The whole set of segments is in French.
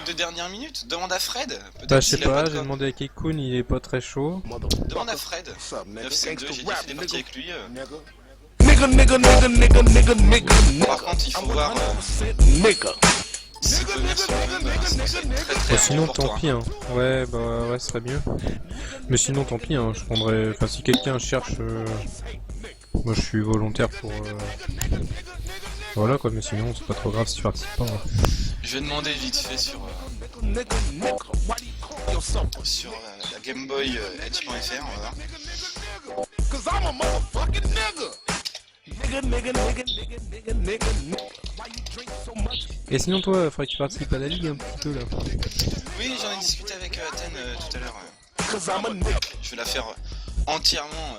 De dernière minute, demande à Fred. Bah Peut-être je sais qu'il a pas pas, de j'ai com. demandé à Kekun, il est pas très chaud. Demande à Fred. 972, j'ai déjà fait des parties avec lui. Par contre, il faut voir s'il peut venir sur le même, sinon ça va être très très Bah, ardu sinon pour tant toi. pis hein. Ouais bah ouais ce serait mieux. Mais sinon tant pis hein, je prendrais... Enfin si quelqu'un cherche... Moi je suis volontaire pour... Voilà quoi, mais sinon c'est pas trop grave si tu participes pas. Hein. Je vais demander vite fait sur la Game Boy Edge.fr, on va voir. Et sinon toi, faudrait que tu participes à la ligue un petit peu là. Oui, j'en ai discuté avec Athènes tout à l'heure. Je vais la faire entièrement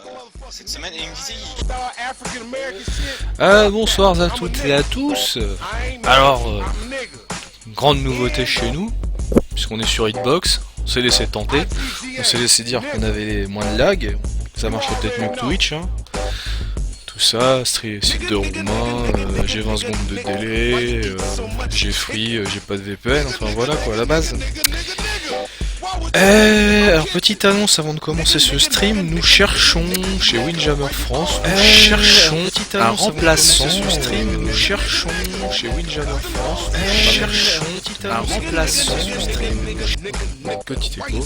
cette semaine et il me disait Bonsoir à toutes et à tous. Alors, grande nouveauté chez nous, puisqu'on est sur Hitbox, on s'est laissé tenter, on s'est laissé dire qu'on avait moins de lag, ça marcherait peut-être mieux que Twitch. Hein. Tout ça, site de roumain, j'ai 20 secondes de délai, j'ai free, j'ai pas de VPN, enfin voilà quoi, à la base. Alors petite annonce avant de commencer ce stream, nous cherchons chez Windjammer France, nous cherchons un remplaçant. Nous cherchons chez Windjammer France, nous cherchons un remplaçant. Petit écho.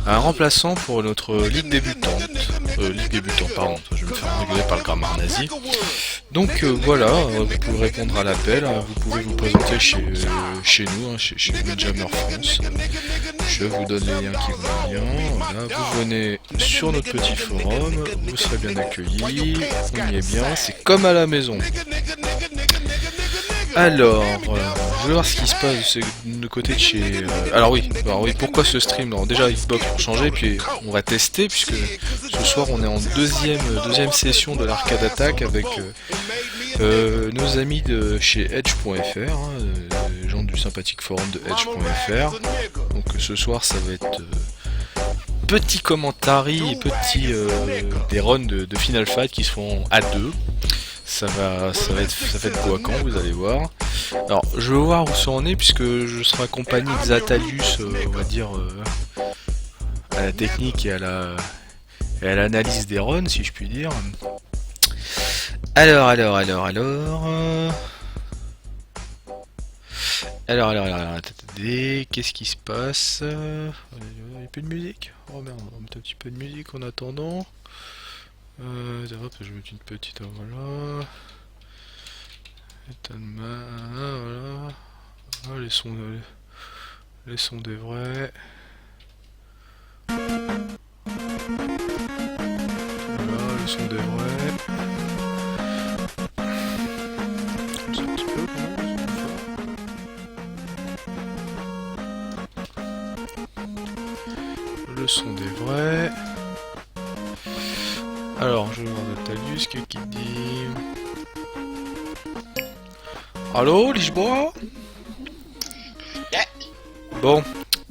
Un remplaçant pour notre ligue débutante. Ligue débutante, pardon, je vais me faire engueuler par le grammaire nazi. Donc voilà, vous pouvez répondre à l'appel, vous pouvez vous présenter chez nous, chez Windjammer France. Je vous donne les liens qui vont bien. Voilà, vous venez sur notre petit forum, vous serez bien accueillis, on y est bien, c'est comme à la maison. Alors, je vais voir ce qui se passe de côté de chez... alors oui, pourquoi ce stream? Alors, déjà Xbox pour changer, puis on va tester, puisque ce soir on est en deuxième session de l'arcade attack avec nos amis de chez Edge.fr, les gens du sympathique forum de Edge.fr. Donc ce soir ça va être petit commentary et petit des runs de Final Fight qui se font à deux. Ça va être beau à quand, vous allez voir. Alors je vais voir où ça en est puisque je serai accompagné de Zatalius, on va dire à la technique et à l'analyse des runs si je puis dire. Alors, attendez, qu'est-ce qui se passe? Il n'y a plus de musique? Oh merde, on va mettre un petit peu de musique en attendant. Je vais mettre une petite, voilà. Voilà. Ah, les sons des vrais. Voilà, les sons des vrais. C'est un petit peu quand même. Le son des vrais. Alors, je vais voir Natalius qui dit... Allô, Lisboa? Yeah. Bon.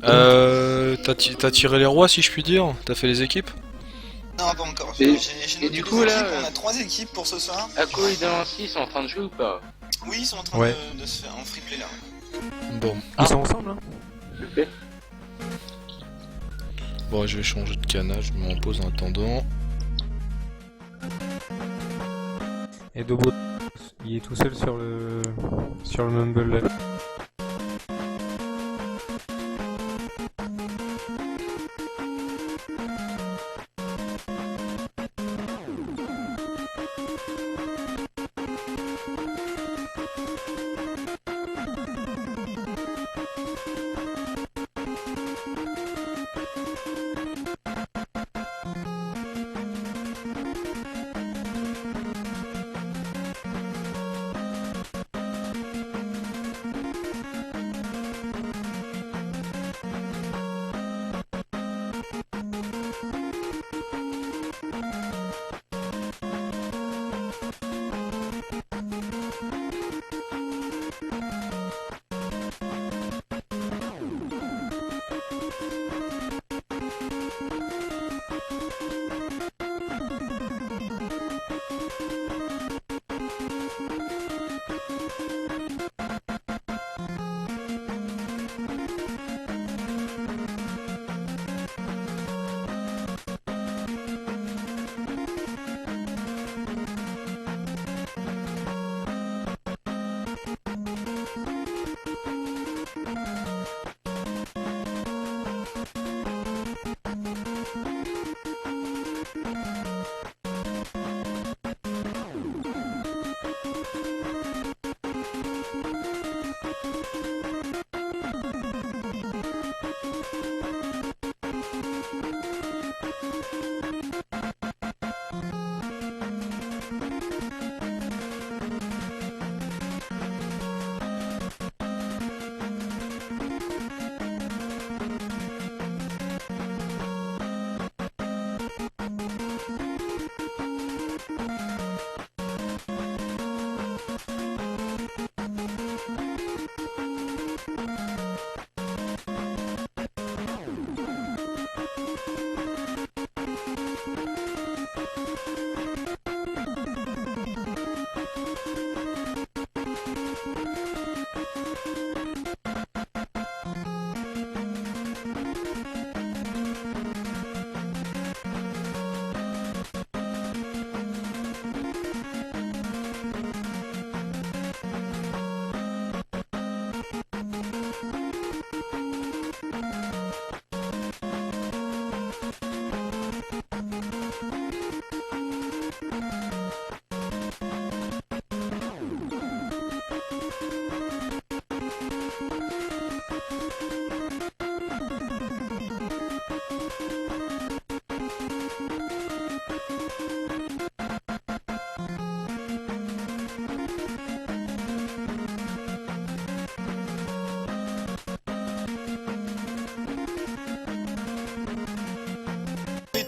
T'as tiré les rois si je puis dire? T'as fait les équipes? non, pas encore. Et J'ai du deux coup, là, équipes, on a 3 équipes pour ce soir. Ako et Dancy sont en train de jouer ou pas? Oui, ils sont en train Ouais. de se faire en free play là. Bon. Ils sont ensemble hein. Super. Bon, je vais changer de canal, je me mets en pause en attendant. Et Dobo, il est tout seul sur le Mumble là.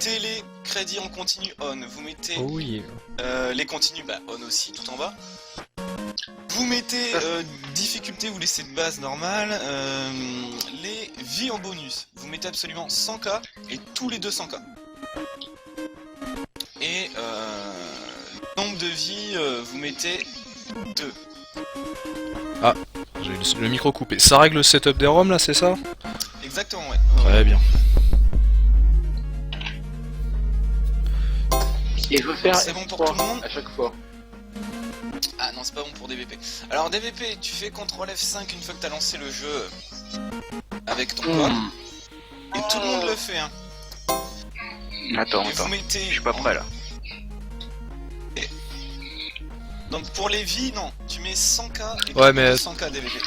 mettez les crédits en continu on, vous mettez Oh oui. les continus on aussi, tout en bas. Vous mettez difficulté, vous laissez de base normale, les vies en bonus, vous mettez absolument 100k et tous les 200k. Et nombre de vies, vous mettez 2. J'ai le micro coupé. Ça règle le setup des ROM là, c'est ça? Exactement, ouais. Très bien. Et il faut faire C'est bon pour tout le monde à chaque fois. Ah non, c'est pas bon pour DVP. Alors DVP, tu fais CTRL F5 une fois que t'as lancé le jeu avec ton code. Et tout le monde le fait, hein. Attends, Et vous mettez... je suis pas prêt là. Donc pour les vies, non, tu mets 100k et Ouais, mais 100k DVP.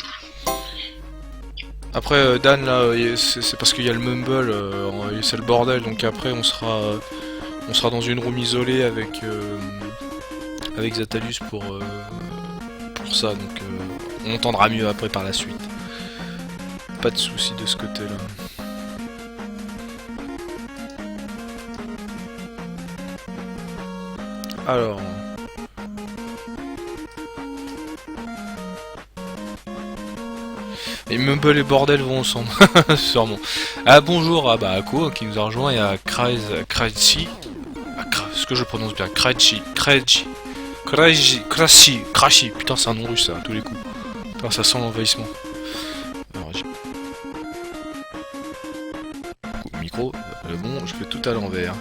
après Dan là, c'est parce qu'il y a le mumble, c'est le bordel. Donc après on sera dans une room isolée avec Zatalus pour ça. Donc on entendra mieux après par la suite. Pas de soucis de ce côté-là. Alors. Et Mumble et Bordel vont ensemble, sûrement. Ah bonjour à Ako qui nous a rejoint et à Kraichi. Est-ce que je prononce bien? Kraichi. Krashi. Putain, c'est un nom russe ça, à tous les coups. Putain, ça sent l'envahissement. Alors, micro, bon, je fais tout à l'envers.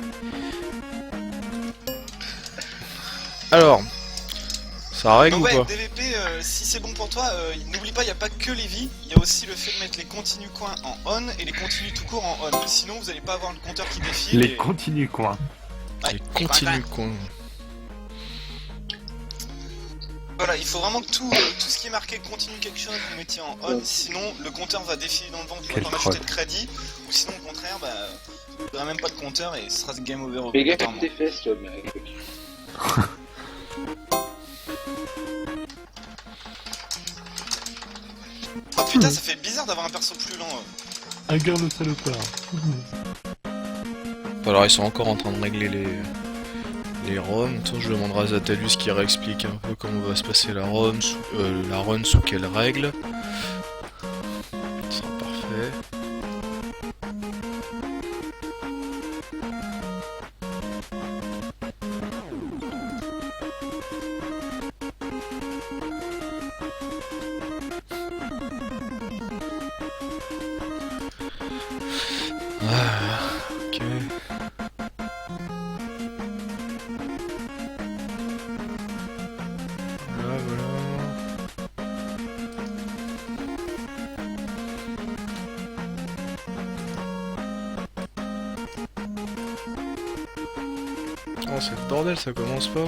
Alors. Ça règle Donc ou ouais, pas? DVP, si c'est bon pour toi, n'oublie pas, il n'y a pas que les vies, il y a aussi le fait de mettre les continus coins en on et les continus tout court en on. Sinon vous allez pas avoir le compteur qui défile. Les continus quoi. Les continue quoi. Voilà, il faut vraiment que tout ce qui est marqué continue quelque chose, vous mettiez en on, sinon le compteur va défiler dans le vent, vous Quel pouvez en acheter de crédit, ou sinon au contraire, vous n'aurez même pas de compteur et ce sera ce game over au bout Fais d'un gaffe temps. avec tes fesses, là, mec. Oh putain, ça fait bizarre d'avoir un perso plus lent. Agar le salopard. Alors ils sont encore en train de régler les ROM. Attends, je demanderai à Zatalus qui réexplique un peu comment va se passer la ROM, la run sous quelle règle. Ça sera parfait. Ok. Voilà. Oh, c'est le bordel, ça commence pas.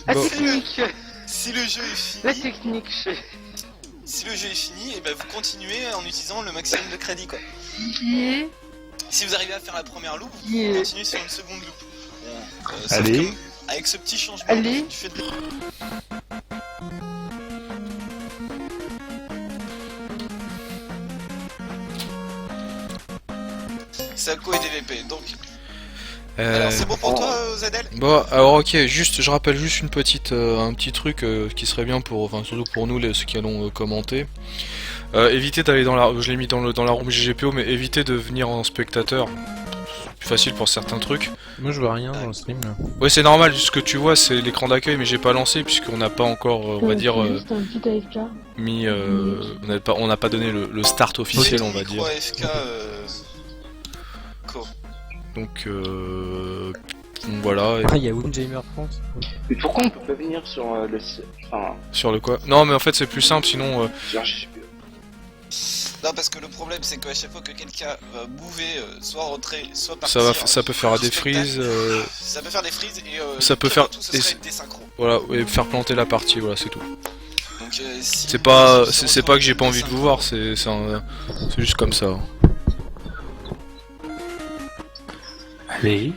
La Bon. technique. Si le jeu est La fini, technique, si le jeu est fini, et ben vous continuez en utilisant le maximum de crédit quoi. Si vous arrivez à faire la première loop, vous pouvez continuer sur une seconde loop. Bon, sauf Allez. que, avec ce petit changement, Allez. tu fais de... Sako et DVP, donc... Alors c'est bon pour toi Zadel? Bon, alors ok, juste, je rappelle juste une petite, un petit truc qui serait bien pour, enfin surtout pour nous, ceux qui allons commenter. Évitez d'aller dans la, je l'ai mis dans la room GGPO, mais évitez de venir en spectateur. C'est plus facile pour certains trucs. Moi je vois rien dans le stream là. Ouais, c'est normal, ce que tu vois c'est l'écran d'accueil, mais j'ai pas lancé puisqu'on n'a pas encore, on va dire, mis, on n'a pas donné le start officiel, on va dire. AFK, Co. Donc voilà. Ah, il y a Windjamer France. Mais pourquoi on peut pas venir sur le... Enfin... Sur le quoi? Non, mais en fait c'est plus simple, sinon... Genre, je sais plus. Non, parce que le problème c'est qu'à chaque fois que quelqu'un va mouver, soit rentrer, soit partir... ça peut faire du des freezes... Ça peut faire des freezes et ça le peut pire faire- de tout, ce et serait c'est- des synchros. Voilà, et faire planter la partie, voilà, c'est tout. Donc, si C'est vous pas, voulez se c'est pas que j'ai pas retrouver envie de des vous voir, synchros, c'est juste comme ça. Allez.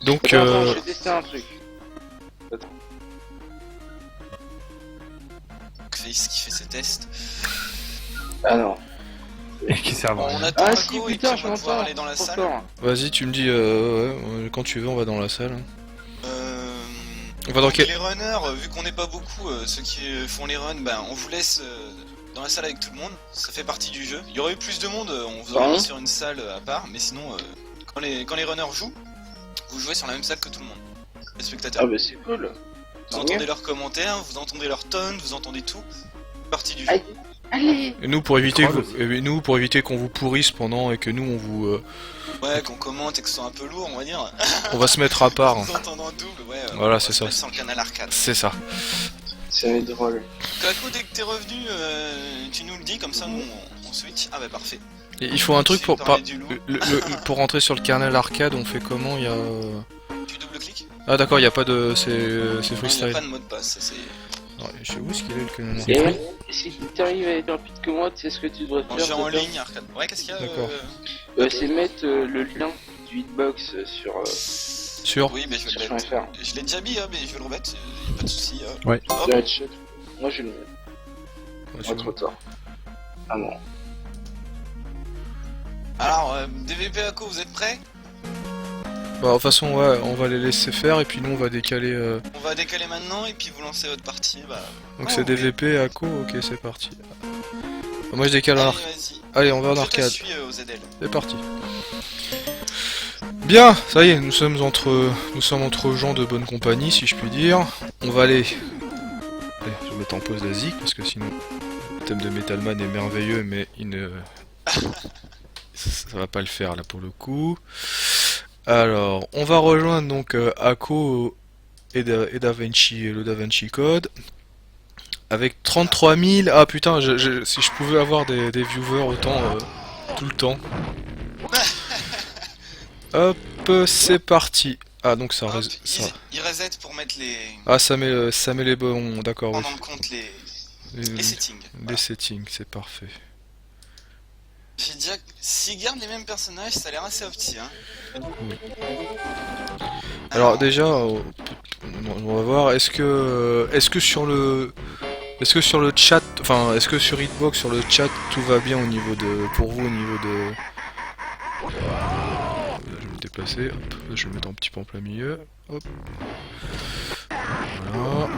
Donc, Attends, je vais tester un truc. Face qui fait ses tests. Ah non. Et qui servent à On rien. attend Ah si, Ako et puis putain, on je va pouvoir m'entends. aller dans la Trop salle. fort. Vas-y, tu me dis, quand tu veux, on va dans la salle. On va dans Donc quel... les runners, vu qu'on n'est pas beaucoup, ceux qui font les runs, ben on vous laisse dans la salle avec tout le monde, ça fait partie du jeu. Il y aurait eu plus de monde, on vous aurait mis sur une salle à part, mais sinon, quand les runners jouent, vous jouez sur la même salle que tout le monde. Les spectateurs. Ah bah c'est cool. Vous entendez leurs commentaires, vous entendez leurs tonnes, vous entendez tout. C'est partie du jeu. Aïe. Allez. Et nous, pour éviter, Troll pour éviter qu'on vous pourrisse pendant et que nous, on vous... Ouais, qu'on commente et que ce soit un peu lourd, on va dire. on va se mettre à part. Vous entendez en double, ouais. Voilà, on c'est va se ça. mettre sur le canal arcade. C'est ça. C'est drôle. Kako, dès que t'es revenu, tu nous le dis, comme ça nous on switch. Ah bah parfait. Et il faut un truc pour... Parler du loup. pour rentrer sur le kernel arcade, on fait comment? Il y a... Tu double-cliques. Ah d'accord, il n'y a pas de... C'est Il n'y a freestyle. pas de mot de passe, ça, c'est... Ouais, je sais où est-ce qu'il est le kernel C'est arcade. Et si t'arrives à être plus vite que moi, tu sais ce que tu devrais En faire. jeu en Peter ligne, arcade. Ouais, qu'est-ce qu'il y a D'accord. C'est mettre le lien du hitbox sur Sûr? Oui, mais je vais le sur mettre. .fr. Je l'ai déjà mis, hein, mais je vais le remettre, pas de soucis. Ouais. Hop. Le headshot. Moi je le mets. Ouais, Moi c'est trop bon. tard. Ah non. Alors, DVP Ako, vous êtes prêts? Bah, de toute façon, ouais, on va les laisser faire et puis nous, on va décaler... On va décaler maintenant et puis vous lancez votre partie. Bah, Donc oh, c'est oui. DVP, Ako, ok, c'est parti. Moi, je décale en Allez, arcade. vas-y. Allez, on va en Je te arcade. suis au ZL. C'est parti. Bien, ça y est, nous sommes entre gens de bonne compagnie, si je puis dire. On va aller... Allez, je vais mettre en pause la zik, parce que sinon, le thème de Metalman est merveilleux, mais il ne... ça va pas le faire, là, pour le coup. Alors, on va rejoindre, donc, Ako et Da Vinci, le Da Vinci Code. Avec 33 000... Ah, putain, si je pouvais avoir des viewers autant... tout le temps. Hop, c'est parti. Ah donc ça, Hop, ça... il reset pour mettre les... Ah ça met les bons, d'accord, oui. Prendre en compte les settings. Les Voilà. settings, c'est parfait. J'ai déjà... S'ils gardent les mêmes personnages, ça a l'air assez opti, hein. Alors déjà, on va voir, est-ce que sur le chat, enfin est-ce que sur Hitbox, sur le chat, tout va bien au niveau de, pour vous au niveau de... Là, je vais me déplacer, hop, là, je vais le mettre un petit peu en plein milieu, hop. Voilà.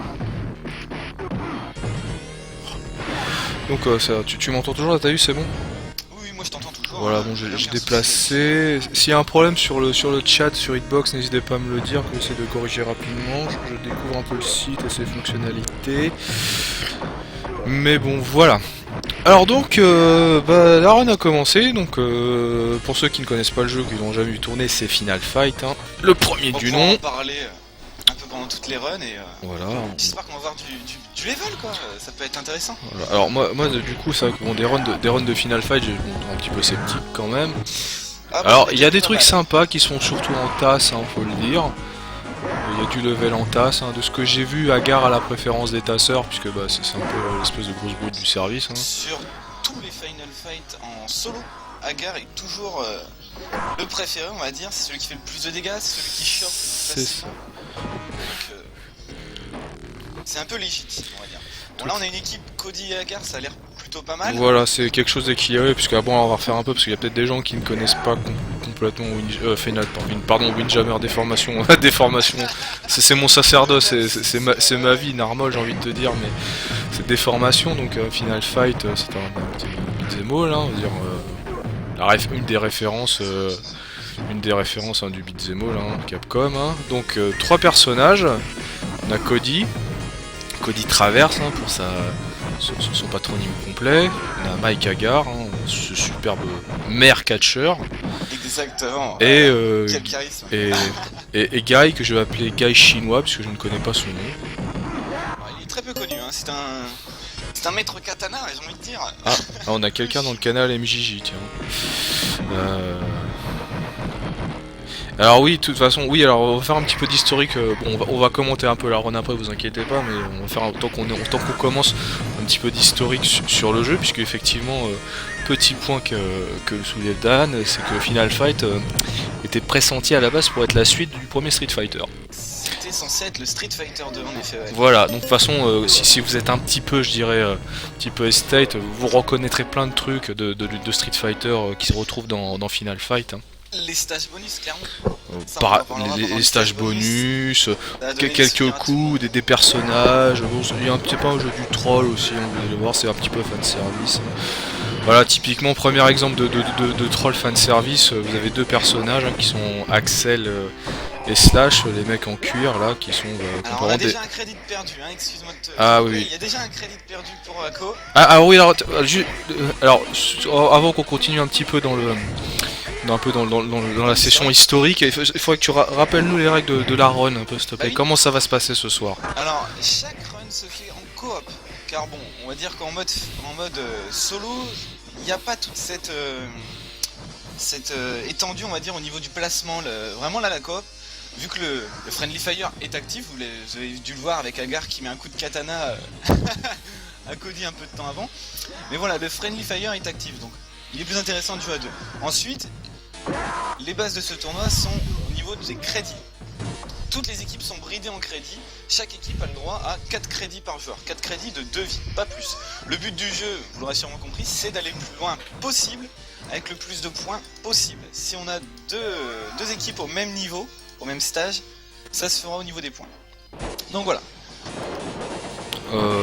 Donc ça, tu m'entends toujours là, t'as vu, c'est bon? Oui, moi je t'entends toujours. Voilà, hein, bon, y a j'ai aucun souci. déplacé. S'il y a un problème sur le chat, sur Hitbox, n'hésitez pas à me le dire, que j'essaie de corriger rapidement. Je découvre un peu le site et ses fonctionnalités. Mais bon, voilà. Alors donc, la run a commencé. Donc, pour ceux qui ne connaissent pas le jeu, qui n'ont jamais vu tourner, c'est Final Fight, hein. Le premier On du pourra nom. en parler un peu pendant toutes les runs et... Voilà. J'espère qu'on va voir du level, quoi. Ça peut être intéressant. Voilà. Alors moi, du coup, c'est vrai que bon, des runs de Final Fight, j'ai bon, un petit peu sceptique quand même. Ah, bah, Alors, ça il y a peut des être trucs pas mal. sympas qui sont surtout en tasse, hein, faut le dire. Il y a du level en tasse, hein. De ce que j'ai vu, Agar a la préférence des tasseurs, puisque bah, c'est un peu l'espèce de grosse brute du service. Hein. Sur tous les Final Fight en solo, Agar est toujours le préféré, on va dire. C'est celui qui fait le plus de dégâts, c'est celui qui chope le plus C'est ça. facilement. Donc, c'est un peu légitime, on va dire. Bon, là, on a une équipe Cody et Agar, ça a l'air plutôt pas mal. Voilà, c'est quelque chose d'équilibré, puisque bon, on va refaire un peu, parce qu'il y a peut-être des gens qui ne connaissent pas complètement Windjammer, déformation, déformation, c'est mon sacerdoce, c'est ma vie, Narmol, j'ai envie de te dire, mais c'est déformation, donc Final Fight, c'est un petit beat'em all, hein, on va dire, une des références hein, du beat'em all, hein, Capcom, hein. Donc 3 personnages, on a Cody Traverse, hein, pour son patronyme complet. On a Mike Agar, hein, ce superbe maire catcher. Exactement. Et, Quel charisme. et Guy, que je vais appeler Guy chinois, puisque je ne connais pas son nom. Alors, il est très peu connu, hein. C'est un maître katana, j'ai envie de dire. Ah, on a quelqu'un dans le canal MJJ, tiens. Alors oui, de toute façon, oui, alors on va faire un petit peu d'historique, bon, on va commenter un peu la run après, vous inquiétez pas, mais on va faire, tant qu'on commence, un petit peu d'historique sur le jeu, puisque effectivement, petit point que soulève Dan, c'est que Final Fight était pressenti à la base pour être la suite du premier Street Fighter. C'était était censé être le Street Fighter 2 en effet. Ouais. Voilà, donc de toute façon, si vous êtes un petit peu, je dirais, un petit peu estate, vous reconnaîtrez plein de trucs de Street Fighter qui se retrouvent dans Final Fight. Hein. Les stages bonus, clairement. Ça, on en parlera pendant Les stages bonus, Ça a donné des quelques souvenirs à tout le monde. coups, des personnages. Bon, il y a un petit peu un jeu du troll aussi, hein, vous allez voir, c'est un petit peu fanservice. Voilà, typiquement, premier exemple de troll fanservice, vous avez deux personnages hein, qui sont Axel et Slash, les mecs en cuir là, qui sont Alors on a déjà un crédit perdu, hein, excuse-moi de te... Ah oui. Il y a déjà un crédit perdu pour Ako. Ah oui, alors avant qu'on continue un petit peu dans la session historique, il faudrait que tu rappelles-nous les règles de la run un peu s'il te plaît. Oui. Comment ça va se passer ce soir? Alors chaque run se fait en coop, car bon, on va dire qu'en mode solo, il n'y a pas toute cette étendue, on va dire, au niveau du placement. Vraiment là la coop, vu que le Friendly Fire est actif, vous avez dû le voir avec Agar qui met un coup de katana à Cody un peu de temps avant. Mais voilà, le Friendly Fire est actif, donc il est plus intéressant de jouer à deux. Ensuite, les bases de ce tournoi sont au niveau des crédits. Toutes les équipes sont bridées en crédits, chaque équipe a le droit à 4 crédits par joueur, 4 crédits de 2 vies, pas plus. Le but du jeu, vous l'aurez sûrement compris, c'est d'aller le plus loin possible, avec le plus de points possible. Si on a deux équipes au même niveau, au même stage, ça se fera au niveau des points. Donc voilà.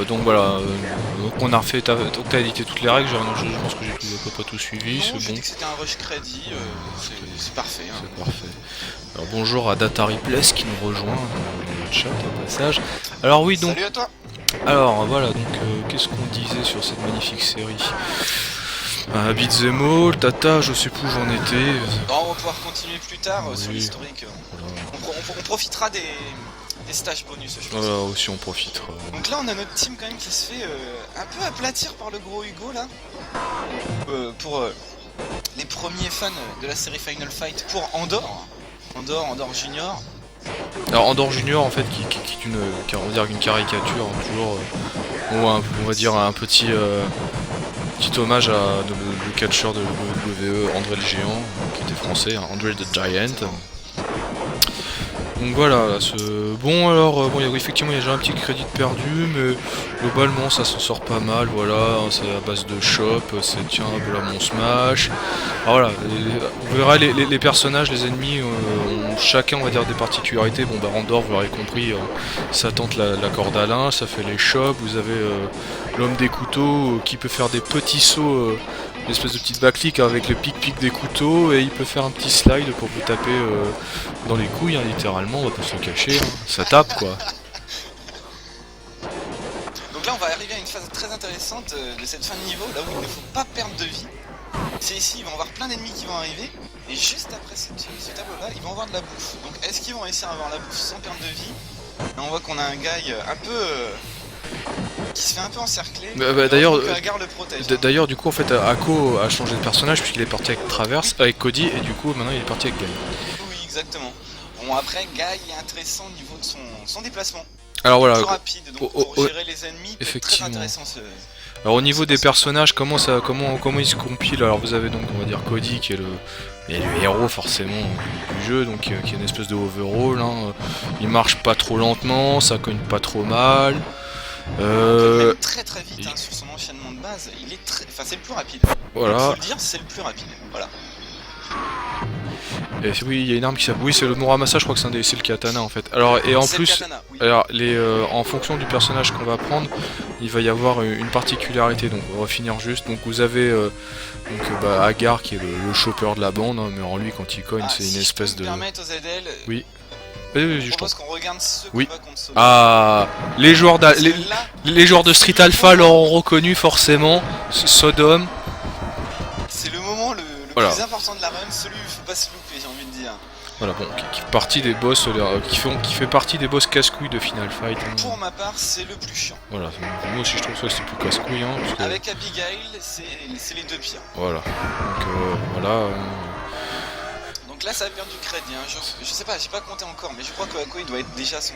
Donc on a refait, t'as édité toutes les règles, je pense que j'ai à peu près tout suivi, Non, c'est j'ai bon. dit que c'était un rush crédit, c'est parfait. Hein. C'est parfait. Alors bonjour à Data Replace qui nous rejoint dans le chat au passage. Alors oui, donc Salut à toi. alors voilà, donc qu'est-ce qu'on disait sur cette magnifique série? Beat'em All, Tata, je sais plus où j'en étais. Bon, on va pouvoir continuer plus tard sur Oui. l'historique. Voilà. On profitera des stages bonus, je pense. Voilà, aussi on profitera. Donc là on a notre team quand même qui se fait un peu aplatir par le gros Hugo là. Pour les premiers fans de la série Final Fight pour Andor Junior. Alors Andor Junior en fait qui est on va dire une caricature hein, toujours on va dire un petit hommage à le catcheur de WWE André le Géant qui était français, hein, André the Giant. Donc voilà, bon alors, effectivement il y a déjà un petit crédit perdu, mais globalement ça s'en sort pas mal, voilà, hein, c'est à base de shop, c'est tiens, voilà mon smash. Alors voilà, vous verrez les personnages, les ennemis ont chacun on va dire des particularités, bon bah Andor vous l'aurez compris, ça tente la corde à linge, ça fait les shops, vous avez l'homme des couteaux qui peut faire des petits sauts, une espèce de petite backlick avec le pic des couteaux, et il peut faire un petit slide pour vous taper dans les couilles, hein, littéralement, on va pas se le cacher, hein. Ça tape quoi. Donc là on va arriver à une phase très intéressante de cette fin de niveau, là où il ne faut pas perdre de vie. C'est ici, il va y avoir plein d'ennemis qui vont arriver, et juste après ce tableau là, ils vont avoir de la bouffe. Donc est-ce qu'ils vont réussir à avoir la bouffe sans perdre de vie? Là on voit qu'on a un guy un peu... qui se fait un peu encercler. D'ailleurs, Agar le protège. Hein. D'ailleurs, du coup, en fait, Ako a changé de personnage puisqu'il est parti avec Traverse, avec Cody, et du coup, maintenant il est parti avec Guy. Oui, exactement. Bon, après, Guy est intéressant au niveau de son déplacement. Alors voilà. Plus rapide, donc pour gérer les ennemis, c'est très intéressant ce... Alors au niveau des personnages, comment ils se compilent? Alors vous avez donc, on va dire, Cody qui est le héros forcément du jeu, donc qui est une espèce de overall. Hein. Il marche pas trop lentement, ça cogne pas trop mal. Même très très vite hein, sur son enchaînement de base, il est très... Enfin c'est le plus rapide. Voilà. Faut le dire, c'est le plus rapide. Voilà. Et oui, il y a une arme qui s'appelle... Oui, c'est le Muramasa, je crois que c'est le katana en fait. Alors, et en plus, katana, oui. alors, en fonction du personnage qu'on va prendre, il va y avoir une particularité, donc on va finir juste. Donc vous avez Agar qui est le chopper de la bande, hein, mais en lui quand il cogne c'est une espèce de... permettre aux ZL, Oui. Je propose qu'on regarde ce Oui. combat contre Solo. Ah, les joueurs Là, joueurs de Street Alpha l'auront reconnu forcément, Sodom. c'est le moment le Voilà. plus important de la run, celui où il faut pas se louper, j'ai envie de dire. Voilà, bon, qui fait partie des boss, qui fait partie des boss casse-couilles de Final Fight. Hein. Pour ma part, c'est le plus chiant. Voilà, moi aussi je trouve ça c'est plus casse-couille, hein, parce que... Avec Abigail, c'est les deux pires. Voilà, donc voilà. Donc là, ça a perdu du crédit. Hein. Je sais pas, j'ai pas compté encore, mais je crois que Ako il doit être déjà son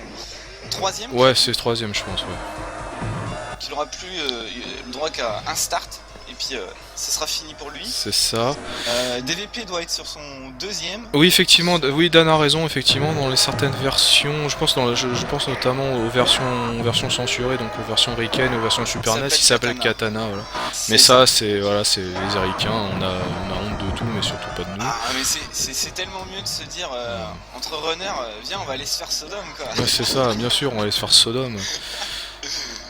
troisième. Ouais, c'est le troisième, je pense, ouais. Qu'il aura plus le droit qu'à un start, et puis ce sera fini pour lui. C'est ça. DVP doit être sur son deuxième. Oui, effectivement, oui, Dan a raison, effectivement, dans les certaines versions, je pense notamment aux versions censurées, donc aux versions Riken et aux versions Super NES, il s'appelle Katana, voilà. Mais ça, c'est voilà, c'est les Américains, on a honte de tout, mais surtout pas de nous. Ah, mais c'est tellement mieux de se dire, entre runners, viens, on va aller se faire Sodome, quoi. Ouais, c'est ça, bien sûr, on va aller se faire Sodome.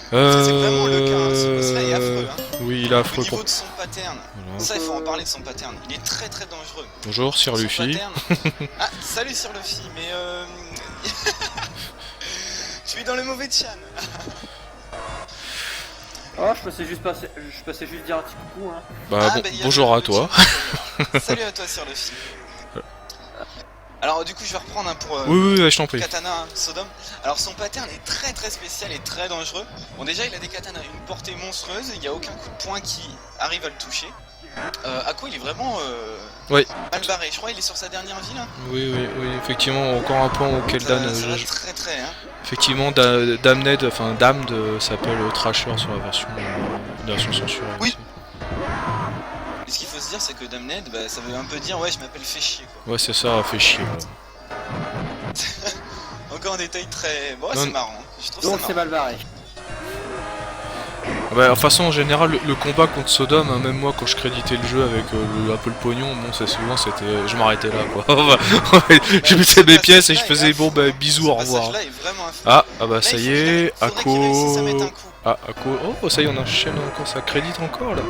C'est vraiment le cas, hein. Ce boss-là est affreux, hein. Oui, il est Au affreux niveau pour... de son pattern, Voilà. ça il faut en parler de son pattern, il est très très dangereux. Bonjour, Sir Son Luffy. pattern- Ah, salut Sir Luffy, mais je suis dans le mauvais chan. Oh, je passais juste dire un petit coucou, hein. Bah, Ah, bon, bah, il y a bonjour le à toi. chan. Salut à toi Sir Luffy. Alors du coup je vais reprendre pour Oui, je t'en prie. Katana, hein, Sodome. Alors son pattern est très très spécial et très dangereux. Bon déjà il a des katanas, une portée monstrueuse, il n'y a aucun coup de poing qui arrive à le toucher. Akko il est vraiment Oui. mal barré, je crois qu'il est sur sa dernière vie là. Oui, effectivement, encore un point auquel Dan... Ça va très très hein. Effectivement, Damned, enfin Damned s'appelle Thrasher sur la version censurée. Oui. aussi. Et ce qu'il faut se dire c'est que Damned, bah, ça veut un peu dire ouais je m'appelle fait chier quoi. Ouais, c'est ça, fait chier. Voilà. Encore un détail très... Bon Non, c'est marrant, je trouve Donc ça c'est marrant. mal barré. Bah, de toute façon, en général, le combat contre Sodome, hein, même moi quand je créditais le jeu avec un peu le pognon, bon, c'est souvent c'était. Je m'arrêtais là quoi. Je mettais mes pièces et je faisais bon, bah bisous, au revoir. Ce passage-là est vraiment affreux. Ah bah Là, ça il y est, faudrait qu'il réussisse à mettre un Akko. coup. Ah, Akko. Oh, ça y est, on enchaîne encore, ça crédite encore là.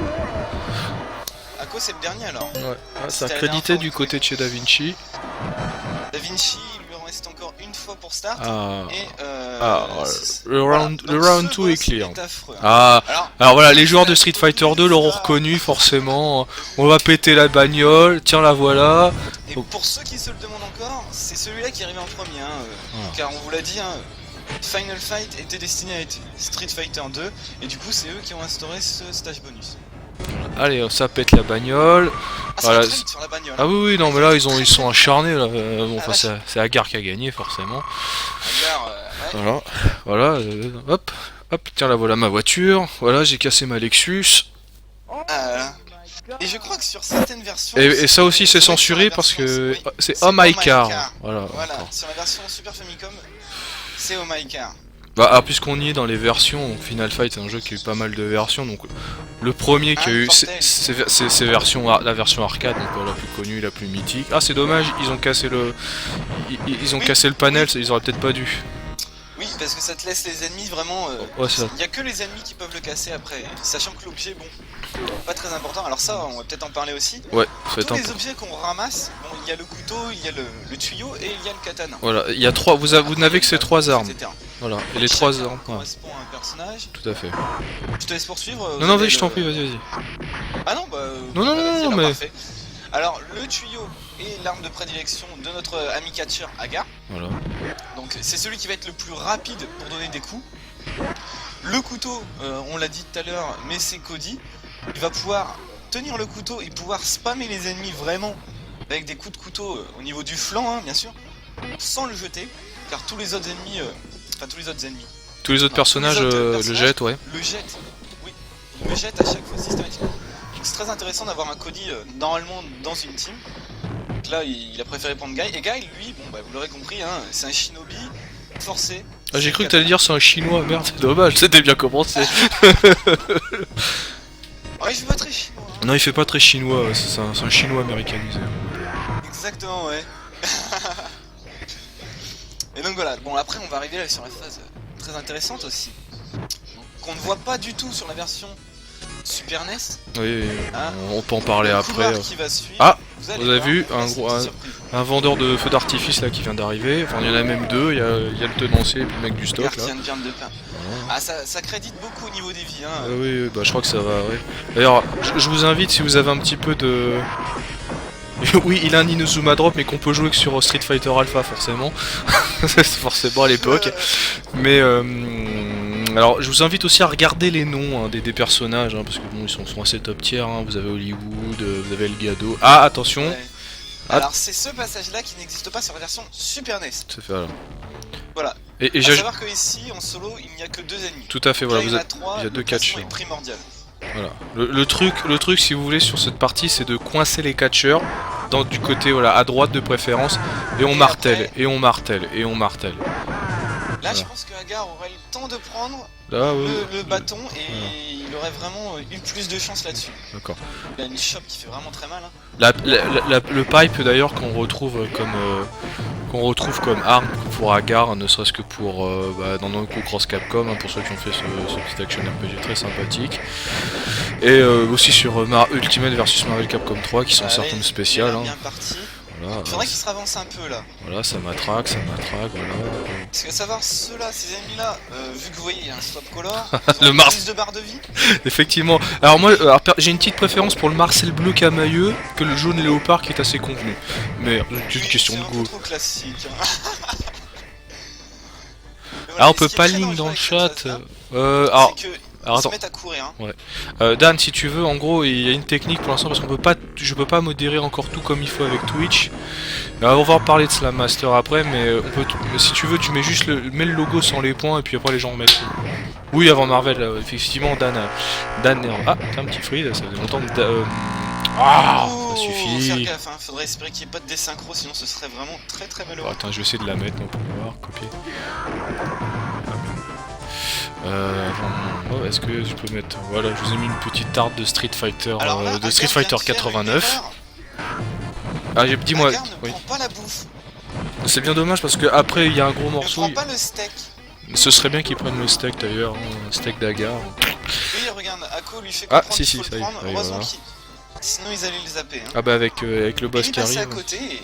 Akko c'est le dernier alors. Ouais, ah, ça a C'était la crédité dernière du fois, côté de chez Da Vinci. Da Vinci, il lui en reste encore une fois pour start. Ah, Et voilà. c'est- Le round, voilà. le Donc, round ce 2 est boss clear. est affreux, hein. Ah, Alors, alors voilà, les joueurs de Street Fighter 2 l'auront reconnu forcément. On va péter la bagnole, tiens la voilà. et pour ceux qui se le demandent encore, c'est celui-là qui est arrivé en premier. Hein, Voilà. Car on vous l'a dit, hein, Final Fight était destiné à être Street Fighter 2. Et du coup, c'est eux qui ont instauré ce stage bonus. Allez, ça pète la bagnole. Ah, ça Voilà. va très vite sur la bagnole. Ah oui, non, mais là ils sont acharnés. Là. Bon, Ah, enfin, vache. c'est Agar qui a gagné forcément. Regarde, ouais. Voilà, hop, tiens la voilà ma voiture. Voilà, j'ai cassé ma Lexus. Ah, et je crois que sur certaines versions... Et ça aussi c'est doit être sur la censuré parce version- que oui, c'est c'est Oh My Oh My Car. Car. Voilà. Voilà, d'accord. sur la version Super Famicom, c'est Oh My Car. Bah, alors, puisqu'on y est dans les versions, donc Final Fight c'est un jeu qui a eu pas mal de versions, donc le premier qui a eu Portail. ces versions, la version arcade, donc la plus connue, la plus mythique. Ah c'est dommage, ils ont cassé ils ont Oui, cassé le panel, oui. ils auraient peut-être pas dû. Oui, parce que ça te laisse les ennemis vraiment... Ouais, c'est ça. Il y a que les ennemis qui peuvent le casser après, sachant que l'objet, bon, pas très important. Alors ça, on va peut-être en parler aussi. Ouais, ça va être Tous un les peu. objets qu'on ramasse, bon, il y a le couteau, il y a le tuyau et il y a le katana. Voilà, il y a trois, vous n'avez que ces trois armes. etc. Voilà, et les Chacun trois armes. Ouais, correspond à un personnage. tout à fait. Je te laisse poursuivre. Non, vous non, avez vas-y, je le- t'en prie, vas-y. Ah non, bah... Non, non, bah, non, vas-y, non, alors, mais- parfait. Alors, le tuyau est l'arme de prédilection de notre ami catcher Aga. Voilà. Donc c'est celui qui va être le plus rapide pour donner des coups. Le couteau, on l'a dit tout à l'heure, mais c'est Cody. Il va pouvoir tenir le couteau et pouvoir spammer les ennemis vraiment avec des coups de couteau au niveau du flanc, hein, bien sûr, sans le jeter, car tous les autres ennemis, Tous les autres personnages le jettent, ouais. le jettent. Oui, il le jette à chaque fois systématiquement. Donc c'est très intéressant d'avoir un Cody normalement dans une team. Donc là, il a préféré prendre Guy. Et Guy, lui, bon, bah, vous l'aurez compris, hein, c'est un shinobi forcé. Ah, j'ai cru que t'allais dire c'est un chinois, merde, c'est dommage, c'était bien commencé. Ouais, je suis pas très chinois. Hein. Non, il fait pas très chinois, ouais, c'est un chinois américanisé. Exactement, ouais. Et donc voilà, bon après on va arriver là sur la phase très intéressante aussi. Qu'on ne voit pas du tout sur la version Super NES. Oui, Ah. on peut en parler Le après. couloir qui va suivre. Ah, allez vous avez voir, vu, là, un c'est une gros- petite surprise. Un vendeur de feux d'artifice là qui vient d'arriver, enfin il y en a même deux, il y a le tenancier et puis le mec du stock là. Gardien de viande de pain. Ah ça crédite beaucoup au niveau des vies, hein. Oui, bah je crois que ça va, ouais. D'ailleurs, je vous invite si vous avez un petit peu de... Oui, il a un Inazuma Drop, mais qu'on peut jouer que sur Street Fighter Alpha, forcément. C'est forcément à l'époque. Mais, alors, je vous invite aussi à regarder les noms hein, des personnages, hein, parce que bon, ils sont assez top tier. Hein. Vous avez Hollywood, vous avez Elgado. Ah, attention, Ouais. Alors c'est ce passage là qui n'existe pas sur la version Super NES. ça fait alors. Voilà. Et À j'ai... savoir que ici en solo il n'y a que deux ennemis. Tout à fait, Donc là, voilà, il y en a trois, il y a deux le classement catcheurs. est primordial. Voilà. Le truc, si vous voulez, sur cette partie, c'est de coincer les catcheurs du côté, voilà, à droite de préférence, et on martèle, après- et on martèle, et on martèle. Là, je Voilà. pense que Agar aurait le temps de prendre Là, le bâton et il aurait vraiment eu plus de chance là-dessus. D'accord. Il a une chope qui fait vraiment très mal. Hein. Le pipe d'ailleurs qu'on retrouve comme arme pour Agar, ne serait-ce que pour dans Namco Cross Capcom, hein, pour ceux qui ont fait ce petit action RPG très sympathique, et aussi sur Ultimate vs Marvel Capcom 3 qui s'en sortent comme spécial. Il est Hein. bien parti. Voilà, Il faudrait qu'il se ravance un peu là. voilà, ça matraque, voilà. Parce que savoir ceux-là, ces ennemis-là, vu que vous voyez, il y a un swap color, ils Le ont Mars. plus de barres de vie. Effectivement. Alors moi, j'ai une petite préférence pour le Marcel bleu camailleux que le jaune léopard qui est assez convenu. Mais c'est une Oui, question de c'est un goût. peu trop classique. Hein. Ah, on peut pas link dans le chat. Alors, C'est que alors ils se attends. mettent à courir. Hein. Dan, si tu veux, en gros, il y a une technique pour l'instant parce qu'on peut pas, je peux pas modérer encore tout comme il faut avec Twitch. On va reparler de Slam Master après, mais si tu veux, tu mets juste mets le logo sans les points et puis après les gens remettent. Oui, avant Marvel, effectivement, Dan, ah, t'as un petit freeze, ça fait longtemps que. Ah, Oh, ça faire suffit. gaffe, hein. Faudrait espérer qu'il n'y ait pas de désynchro, sinon ce serait vraiment très très Bon, malheureux. attends, je vais essayer de la mettre, non, pour voir, copier. Est-ce que je peux mettre... Voilà, je vous ai mis une petite tarte de Street Fighter, Alors là, de Agar Street vient Fighter de faire une 89. erreur. Ah, dis-moi, Agar ne oui. prend pas la bouffe. C'est bien dommage parce que après il y a un gros Ne morceau. prend pas le steak. Ce serait bien qu'ils prennent le steak d'ailleurs, hein, un steak d'Agar. Oui, regarde, Ako lui fait Ah, comprendre si, qu'il faut si, le ça y est, prendre. oui, Heureusement voilà. sinon ils allaient le zapper. Hein. Ah bah avec le boss il qui est passé arrive. à côté et...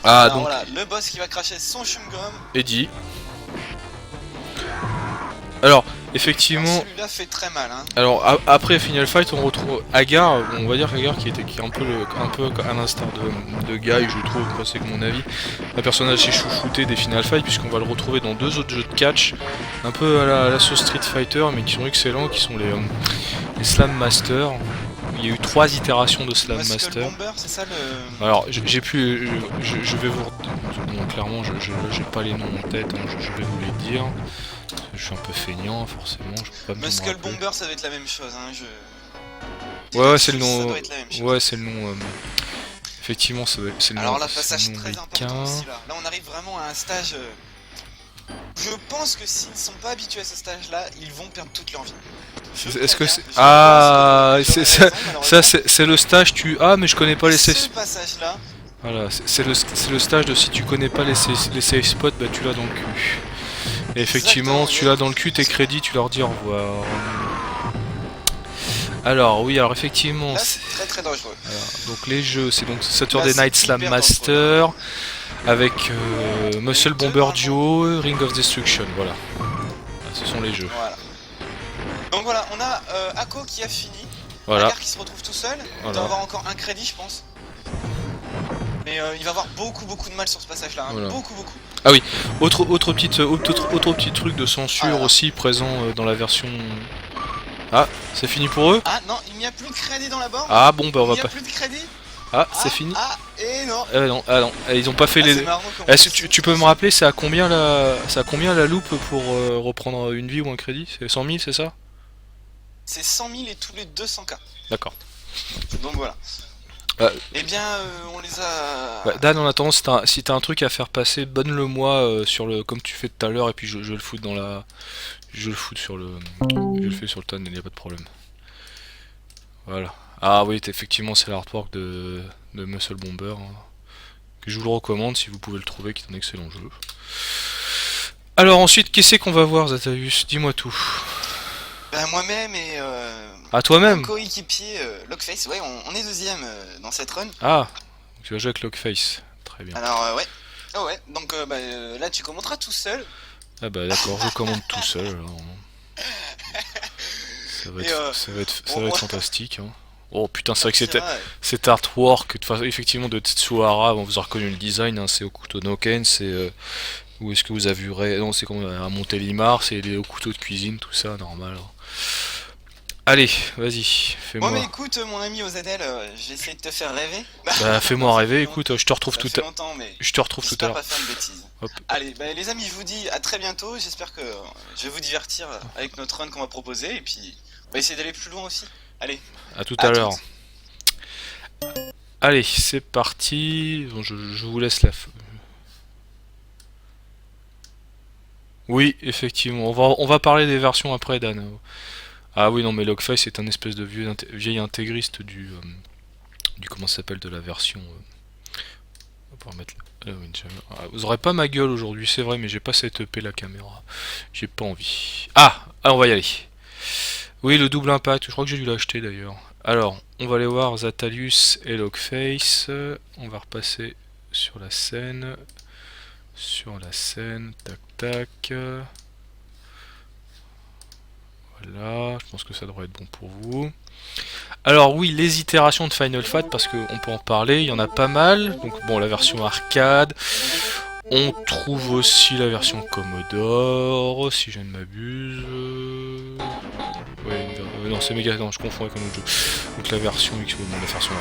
Ah Alors donc, voilà, le boss qui va cracher son chewing-gum. Eddie. Alors, Alors, effectivement, celui-là fait très mal. Hein. alors après Final Fight on retrouve Agar, on va dire Agar qui est un peu à l'instar de Guy, je trouve, quoi, c'est que mon avis, un personnage assez chouchouté des Final Fight puisqu'on va le retrouver dans deux autres jeux de catch, un peu à la sauce Street Fighter mais qui sont excellents, qui sont les Slam Master. Il y a eu 3 itérations de Slam Muscle Master. Bomber, c'est ça le... Alors j'ai pu, je vais vous, bon, clairement j'ai pas les noms en tête, hein, je vais vous les dire. Je suis un peu feignant forcément, je peux pas me Muscle rappeler. Bomber, ça va être la même chose. Hein. Ouais, c'est le Ça nom. doit être la même chose. Ouais, c'est le nom. Effectivement, c'est le nom. Alors là, c'est passage le nom très américain. important aussi là. Là, on arrive vraiment à un stage. Je pense que s'ils ne sont pas habitués à ce stage-là, ils vont perdre toute leur vie. Est-ce que c'est... Ah, c'est le stage mais je connais pas les Ce safe. passage-là, Voilà, c'est le stage de si tu connais pas les safe spots, bah tu l'as dans le cul. Et effectivement, Exactement, tu l'as dans le cul, tes crédits, tu leur dis au revoir. Alors oui, alors effectivement, là, c'est très très dangereux. donc les jeux, c'est donc Saturday Là, Night c'est Slam hyper Master avec Muscle Bomber Duo, Ring of Destruction, voilà. Ce sont les jeux. Voilà. Donc voilà, on a Ako qui a fini. Voilà. Agar qui se retrouve tout seul. Il Voilà. doit avoir encore un crédit, je pense. Mais il va avoir beaucoup de mal sur ce passage-là. Hein. Voilà. Beaucoup. Autre petit truc de censure Ah là. aussi présent dans la version... Ah, c'est fini pour eux? Ah non, il n'y a plus de crédit dans la borne. Ah bon, bah on Il va n'y a pas... plus de crédit. Ah, c'est fini? Et non. Non, ils ont pas fait Ah, les... c'est marrant comment Est-ce que c'est- tu peux me rappeler, c'est à combien la loupe pour reprendre une vie ou un crédit? C'est 100 000, c'est ça? C'est 100 000 et tous les 200K. D'accord. Donc voilà. Euh, Eh bien, on les a... Bah, Dan, en attendant, si t'as un truc à faire passer, donne-le moi sur le, comme tu fais tout à l'heure, et puis je le fous dans la, je le fous sur le, je le fais sur le tonne, il n'y a pas de problème. Voilà. Ah oui, effectivement, c'est l'artwork de Muscle Bomber, hein, que je vous le recommande si vous pouvez le trouver, qui est un excellent jeu. Alors ensuite, qu'est-ce qu'on va voir, Zatavius? Dis-moi tout. Ben, moi-même et... À toi-même. mon coéquipier Lockface, ouais, on est deuxième dans cette run. Ah, tu vas jouer avec Lockface, très bien. Alors ouais. Oh ouais, donc là tu commenteras tout seul. Ah bah d'accord, je commande tout seul. Alors. Ça va être fantastique. Hein. Oh putain, c'est vrai que c'était cet artwork, effectivement, de Tetsuhara, bon, vous avez reconnu le design, hein, c'est Okuto no Ken, c'est... où est-ce que vous avez vu... Non, c'est comme à Montélimar, c'est les couteaux de cuisine, tout ça, normal. Hein. Allez, vas-y, fais-moi... Bon mais écoute mon ami Ozadel, j'essaie de te faire rêver. Bah fais-moi rêver, écoute, je te retrouve tout à l'heure. Je te retrouve tout à l'heure. Pas faire une bêtise. Hop. Allez, bah, les amis, je vous dis à très bientôt, j'espère que je vais vous divertir avec notre run qu'on va proposer, et puis va essayer d'aller plus loin aussi. Allez. À tout À à l'heure. toutes. Allez, c'est parti. Bon, je vous laisse la... Oui, effectivement. On va parler des versions après, Dan. Ah oui, non, mais Logface est un espèce de vieil intégriste du comment ça s'appelle, de la version... on va pouvoir mettre... vous aurez pas ma gueule aujourd'hui, c'est vrai, mais j'ai pas cette EP la caméra. J'ai pas envie. Ah, on va y aller. Oui, le double impact, je crois que j'ai dû l'acheter d'ailleurs. Alors, on va aller voir Zatalius et Logface. On va repasser sur la scène. Tac tac. Voilà, je pense que ça devrait être bon pour vous. Alors oui, les itérations de Final Fight, parce qu'on peut en parler, il y en a pas mal. Donc bon, la version arcade. On trouve aussi la version Commodore, si je ne m'abuse. Ouais, non, c'est méga, non, je confonds avec un autre jeu. Donc la version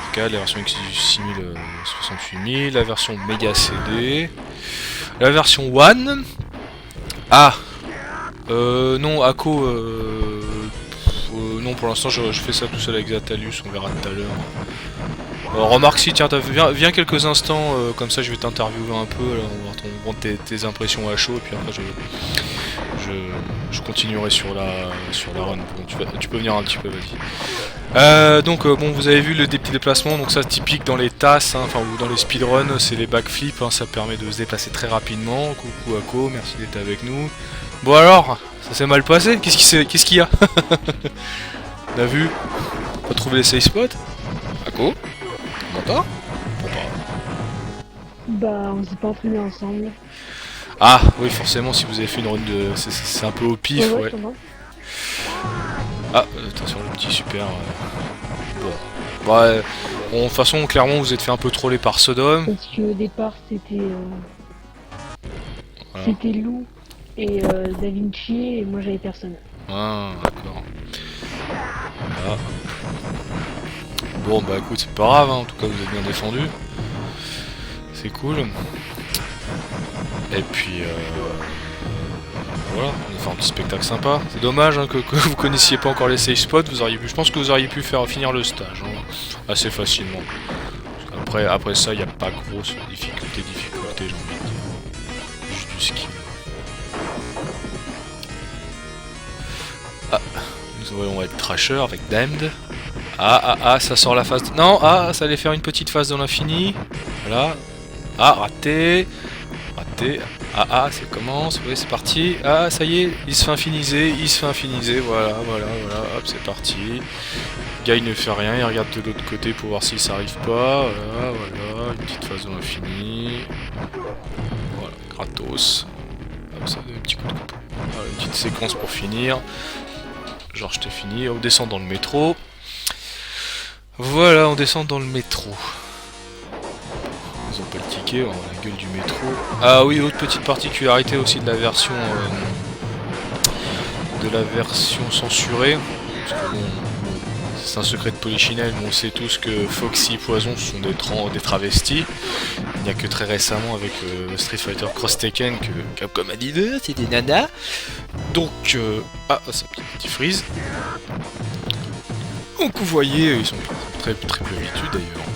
arcade, la version X6000, 68000, la version Mega CD, la version One. Ah, non, Ako, non, pour l'instant, je fais ça tout seul avec Zatalius, on verra tout à l'heure. Remarque si, tiens, viens quelques instants, comme ça je vais t'interviewer un peu, là, on va voir tes impressions à chaud, et puis après je continuerai sur la run. Bon, tu peux venir un petit peu, vas-y. Donc bon, vous avez vu des petits déplacements, donc ça typique dans les tasses, hein, ou dans les speedruns, c'est les backflips, hein, ça permet de se déplacer très rapidement. Coucou Ako, merci d'être avec nous. Bon alors, ça s'est mal passé, qu'est-ce qu'il y a? T'as vu? Pas trouvé les safe spots? Ako? T'entends? Bah, on s'est pas entraîné ensemble. Ah, oui, forcément, si vous avez fait une run de... C'est un peu au pif, ouais. Ah, attention, le petit super... Bon. Ouais, bon, de toute façon, clairement, vous êtes fait un peu troller par Sodom. Parce qu'au départ, c'était... Voilà. C'était Lou et Da Vinci, et moi j'avais personne. Ah, d'accord. Ah. Bon, bah écoute, c'est pas grave, hein. En tout cas, vous êtes bien défendu. C'est cool. Et puis, voilà, on a fait un petit spectacle sympa. C'est dommage hein, que vous connaissiez pas encore les safe spots. Je pense que vous auriez pu finir le stage hein, assez facilement. Après ça, il n'y a pas grosse difficulté, j'ai envie de dire. Juste du skill. Ah, nous allons être Trasher avec Damned. Ah, ça sort la phase... Non, ça allait faire une petite phase dans l'infini. Voilà. Ah, raté. Ah, ça commence, oui, c'est parti. Ah, ça y est, il se fait infiniser, voilà, hop, c'est parti. Le gars, il ne fait rien, il regarde de l'autre côté pour voir si ça arrive pas. Voilà, une petite phase dans l'infini. Voilà, gratos. Hop, ça donne un petit coup de couteau. Voilà, une petite séquence pour finir. Genre, je t'ai fini, on descend dans le métro. Voilà, on descend dans le métro. Ils ont pas le ticket, on a la gueule du métro. Ah oui, autre petite particularité aussi de la version censurée. Parce que bon, c'est un secret de Polichinelle, mais on sait tous que Foxy et Poison sont des travestis. Il n'y a que très récemment avec Street Fighter Cross Tekken que Capcom a dit c'est des nanas. Donc, ça petit freeze. Donc vous voyez, ils sont très peu habitués d'ailleurs.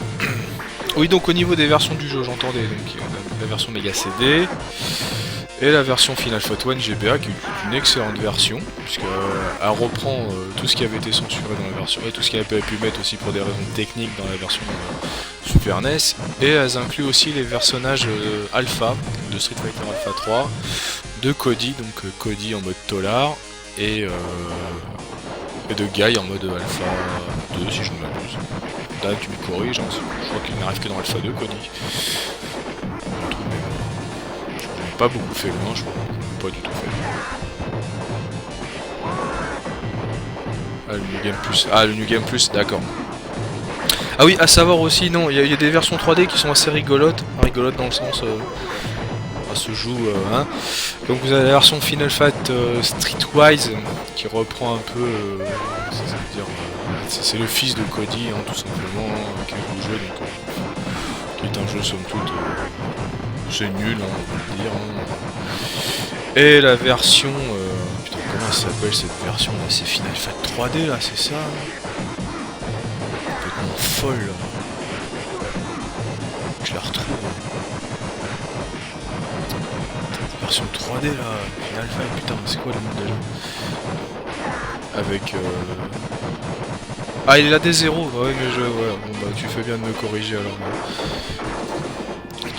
Oui, donc au niveau des versions du jeu, j'entendais donc la version Mega CD et la version Final Fight 1 GBA qui est une excellente version puisqu'elle reprend tout ce qui avait été censuré dans la version et tout ce qu'elle avait pu mettre aussi pour des raisons techniques dans la version Super NES, et elles incluent aussi les personnages alpha de Street Fighter Alpha 3 de Cody, donc Cody en mode Tolar et de Guy en mode Alpha 2 si je ne m'abuse. Là tu me corriges, hein, je crois qu'il n'arrive que dans Alpha 2 Cody. Je n'ai pas beaucoup fait loin, je crois. Pas du tout fait. Ah, le New Game Plus. Ah, le New Game Plus, d'accord. Ah oui, à savoir aussi, non, il y a des versions 3D qui sont assez rigolotes. Rigolotes dans le sens... se joue, hein. Donc vous avez la version Final Fight Streetwise qui reprend un peu... c'est le fils de Cody, hein, tout simplement, qui joue le jeu, donc, qui est un jeu somme toute... c'est nul, hein, on peut le dire. Hein. Et la version... putain, comment comment ça s'appelle cette version là? C'est Final Fight 3D là, c'est ça hein? Complètement folle là. Je la retrouve. Version 3D là, Final Fight, putain, c'est quoi le nom déjà? Avec Ah, il est là des zéros, ouais, mais ouais, bon bah tu fais bien de me corriger alors.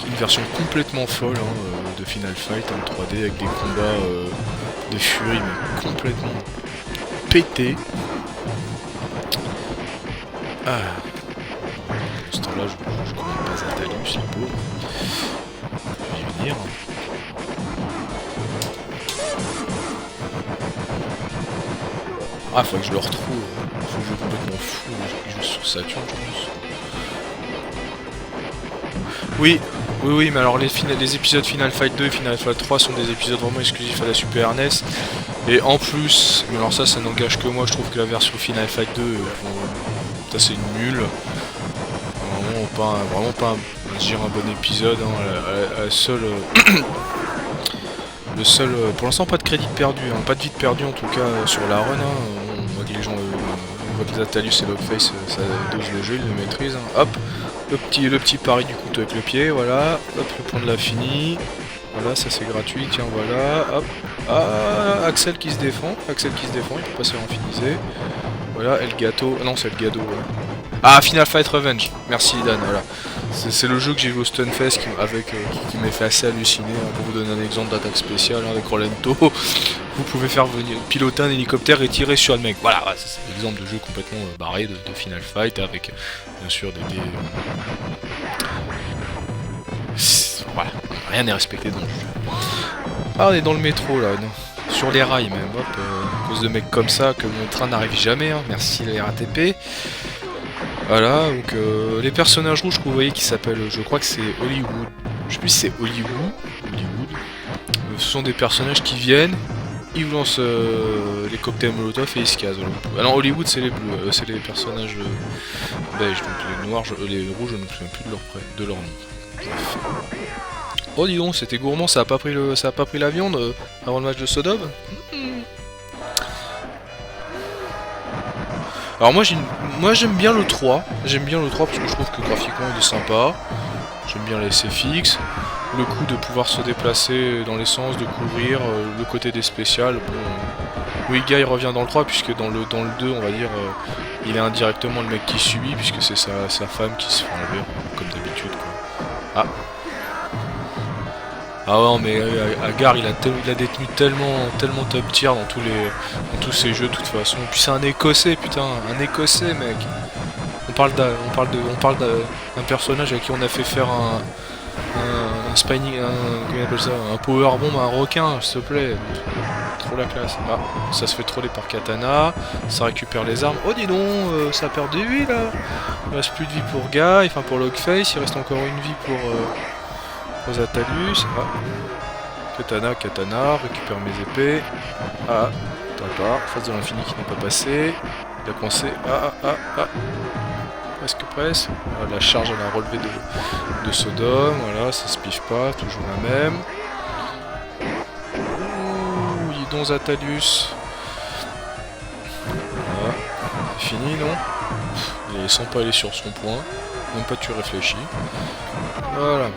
Une version complètement folle hein, de Final Fight en 3D avec des combats de furie mais complètement pétés. Ah. Ce temps-là, je commande pas Atalus, le pauvre. Je vais venir. Ah, faut que je le retrouve. Faut que je joue complètement fou. Je joue sur Saturn, je pense. Oui, mais alors les épisodes Final Fight 2 et Final Fight 3 sont des épisodes vraiment exclusifs à la Super NES. Et en plus, mais alors ça n'engage que moi, je trouve que la version Final Fight 2, ça c'est nul. Vraiment pas un bon épisode. Hein. La seule, le seul, pour l'instant pas de crédit perdu, hein. Pas de vie perdu en tout cas sur la run. Hein. On voit que les gens, on voit que les Atalus et Logface, ça dose le jeu, ils le maîtrisent. Hein. Hop. Le petit pari du couteau avec le pied, voilà, hop, le point de l'infini, voilà, ça c'est gratuit, tiens, voilà, hop, ah, Axel qui se défend, il peut pas se faire infiniser, voilà, Elgato, non c'est Elgato, voilà. Ah, Final Fight Revenge, merci Dan, voilà, c'est le jeu que j'ai joué au Stunfest qui m'a fait assez halluciner, hein. Pour vous donner un exemple d'attaque spéciale, hein, avec Rolento, vous pouvez faire venir piloter un hélicoptère et tirer sur le mec, voilà, c'est l'exemple de jeu complètement barré de Final Fight, avec bien sûr des voilà, rien n'est respecté dans le jeu. Ah, on est dans le métro là, non. Sur les rails même, hop, à cause de mecs comme ça que mon train n'arrive jamais, hein. Merci la RATP. Voilà, donc les personnages rouges que vous voyez qui s'appellent, je crois que c'est Hollywood, je sais plus si c'est Hollywood. Ce sont des personnages qui viennent, ils vous lancent les cocktails Molotov et ils se casent. Alors Hollywood c'est les bleus, c'est les personnages beige, donc les noirs, les rouges je ne me souviens plus de leur nom. Bref. Oh dis donc, c'était gourmand, ça a pas pris la viande avant le match de Sodom. Alors moi j'aime bien le 3, parce que je trouve que graphiquement il est sympa. J'aime bien les SFX, le coup de pouvoir se déplacer dans les sens, de courir, le côté des spéciales. Bon, oui, Guy revient dans le 3 puisque dans le 2 on va dire il est indirectement le mec qui subit puisque c'est sa femme qui se fait enlever comme d'habitude quoi. Ah ouais mais Agar il a détenu tellement top tier dans tous ses jeux de toute façon. Et puis c'est un écossais putain, un écossais mec. On parle d'un personnage à qui on a fait faire un spinning, comment on appelle ça, un powerbomb à un requin, s'il te plaît. Trop la classe. Ah, ça se fait troller par Katana, ça récupère les armes. Oh dis donc, ça perd de vie là. Il reste plus de vie pour Guy, enfin pour Logface, il reste encore une vie pour Atalus. Ah. Katana, récupère mes épées. Ah, d'accord, face de l'infini qui n'est pas passé. Il a coincé. Presque. Voilà, la charge à la relevée de Sodom, voilà, ça se piffe pas, toujours la même. Ouh, il est donc Atalus. Voilà, c'est fini, non? Il est sans pas aller sur son point, même pas tu réfléchis. Voilà.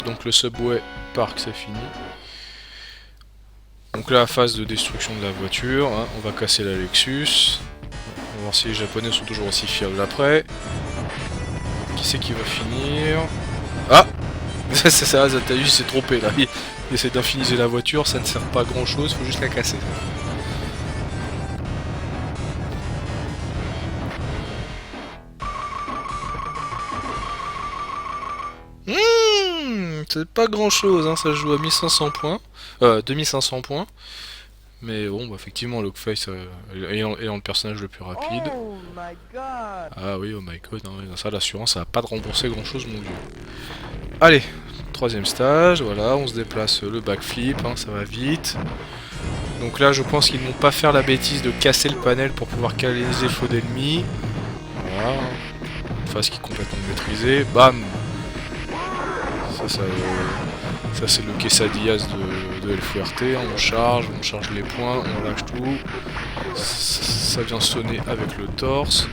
Donc le Subway Park, c'est fini. Donc là, phase de destruction de la voiture, hein, on va casser la Lexus. On va voir si les Japonais sont toujours aussi fiables après. Qui c'est qui va finir? Ah! C'est ça, Atalus s'est trompé là. Il essaie d'infiniser la voiture, ça ne sert pas à grand chose, faut juste la casser. C'est pas grand chose, hein, ça se joue à 1500 points. 2500 points. Mais bon, bah, effectivement, Logface ayant le personnage le plus rapide. Oh my god. Ah oui, oh my god, hein, ça l'assurance, ça va pas de rembourser grand chose, mon dieu. Allez, troisième stage, voilà, on se déplace le backflip, hein, ça va vite. Donc là, je pense qu'ils ne vont pas faire la bêtise de casser le panel pour pouvoir canaliser le flot d'ennemis. Voilà, une phase qui est complètement maîtrisée, bam. Ça c'est le quesadillas de El Fuerte, on charge les points, on lâche tout. Ça vient sonner avec le torse.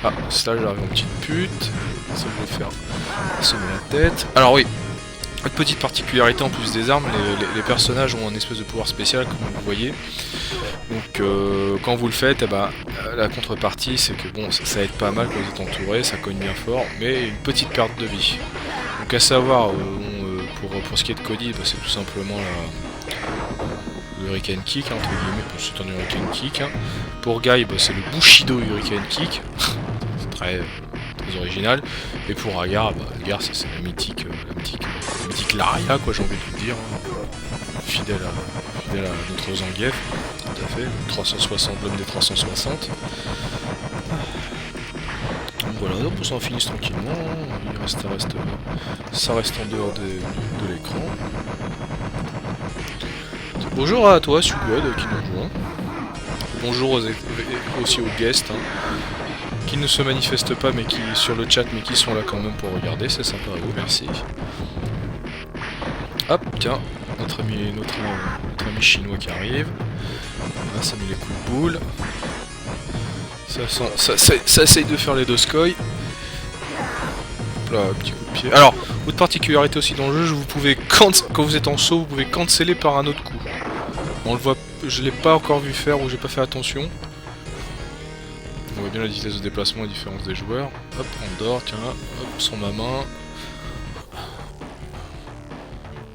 Ah, ça j'arrive en petite pute. Ça veut faire sonner la tête. Alors oui, une petite particularité en plus des armes, les personnages ont un espèce de pouvoir spécial comme vous voyez. Donc quand vous le faites, eh ben, la contrepartie c'est que bon, ça aide pas mal quand vous êtes entouré, ça cogne bien fort, mais une petite perte de vie. Donc à savoir, pour ce qui est de Cody, bah, c'est tout simplement le Hurricane Kick, hein, entre guillemets, c'est un Hurricane Kick. Hein. Pour Guy, bah, c'est le Bushido Hurricane Kick, c'est très original. Et pour Agar, bah, Agar c'est la mythique Laria, quoi, j'ai envie de vous dire, hein. Fidèle à notre Zangief, tout à fait, 360, l'homme des 360. Donc voilà, on s'en finisse tranquillement, ça reste en dehors de l'écran. Bonjour à toi, Sugod, qui nous rejoint. Bonjour aussi aux guests, hein, qui ne se manifestent pas mais qui sur le chat, mais qui sont là quand même pour regarder, c'est sympa à vous, merci. Hop, tiens, notre ami chinois qui arrive. Voilà, ça met les coups de boule. Ça essaye de faire les doskoi. Là, petit coup de pied. Alors, autre particularité aussi dans le jeu, vous pouvez quand vous êtes en saut, vous pouvez canceller par un autre coup. On le voit, je l'ai pas encore vu faire ou j'ai pas fait attention. On voit bien la vitesse de déplacement et la différence des joueurs. Hop, on dort, tiens, hop, sans ma main.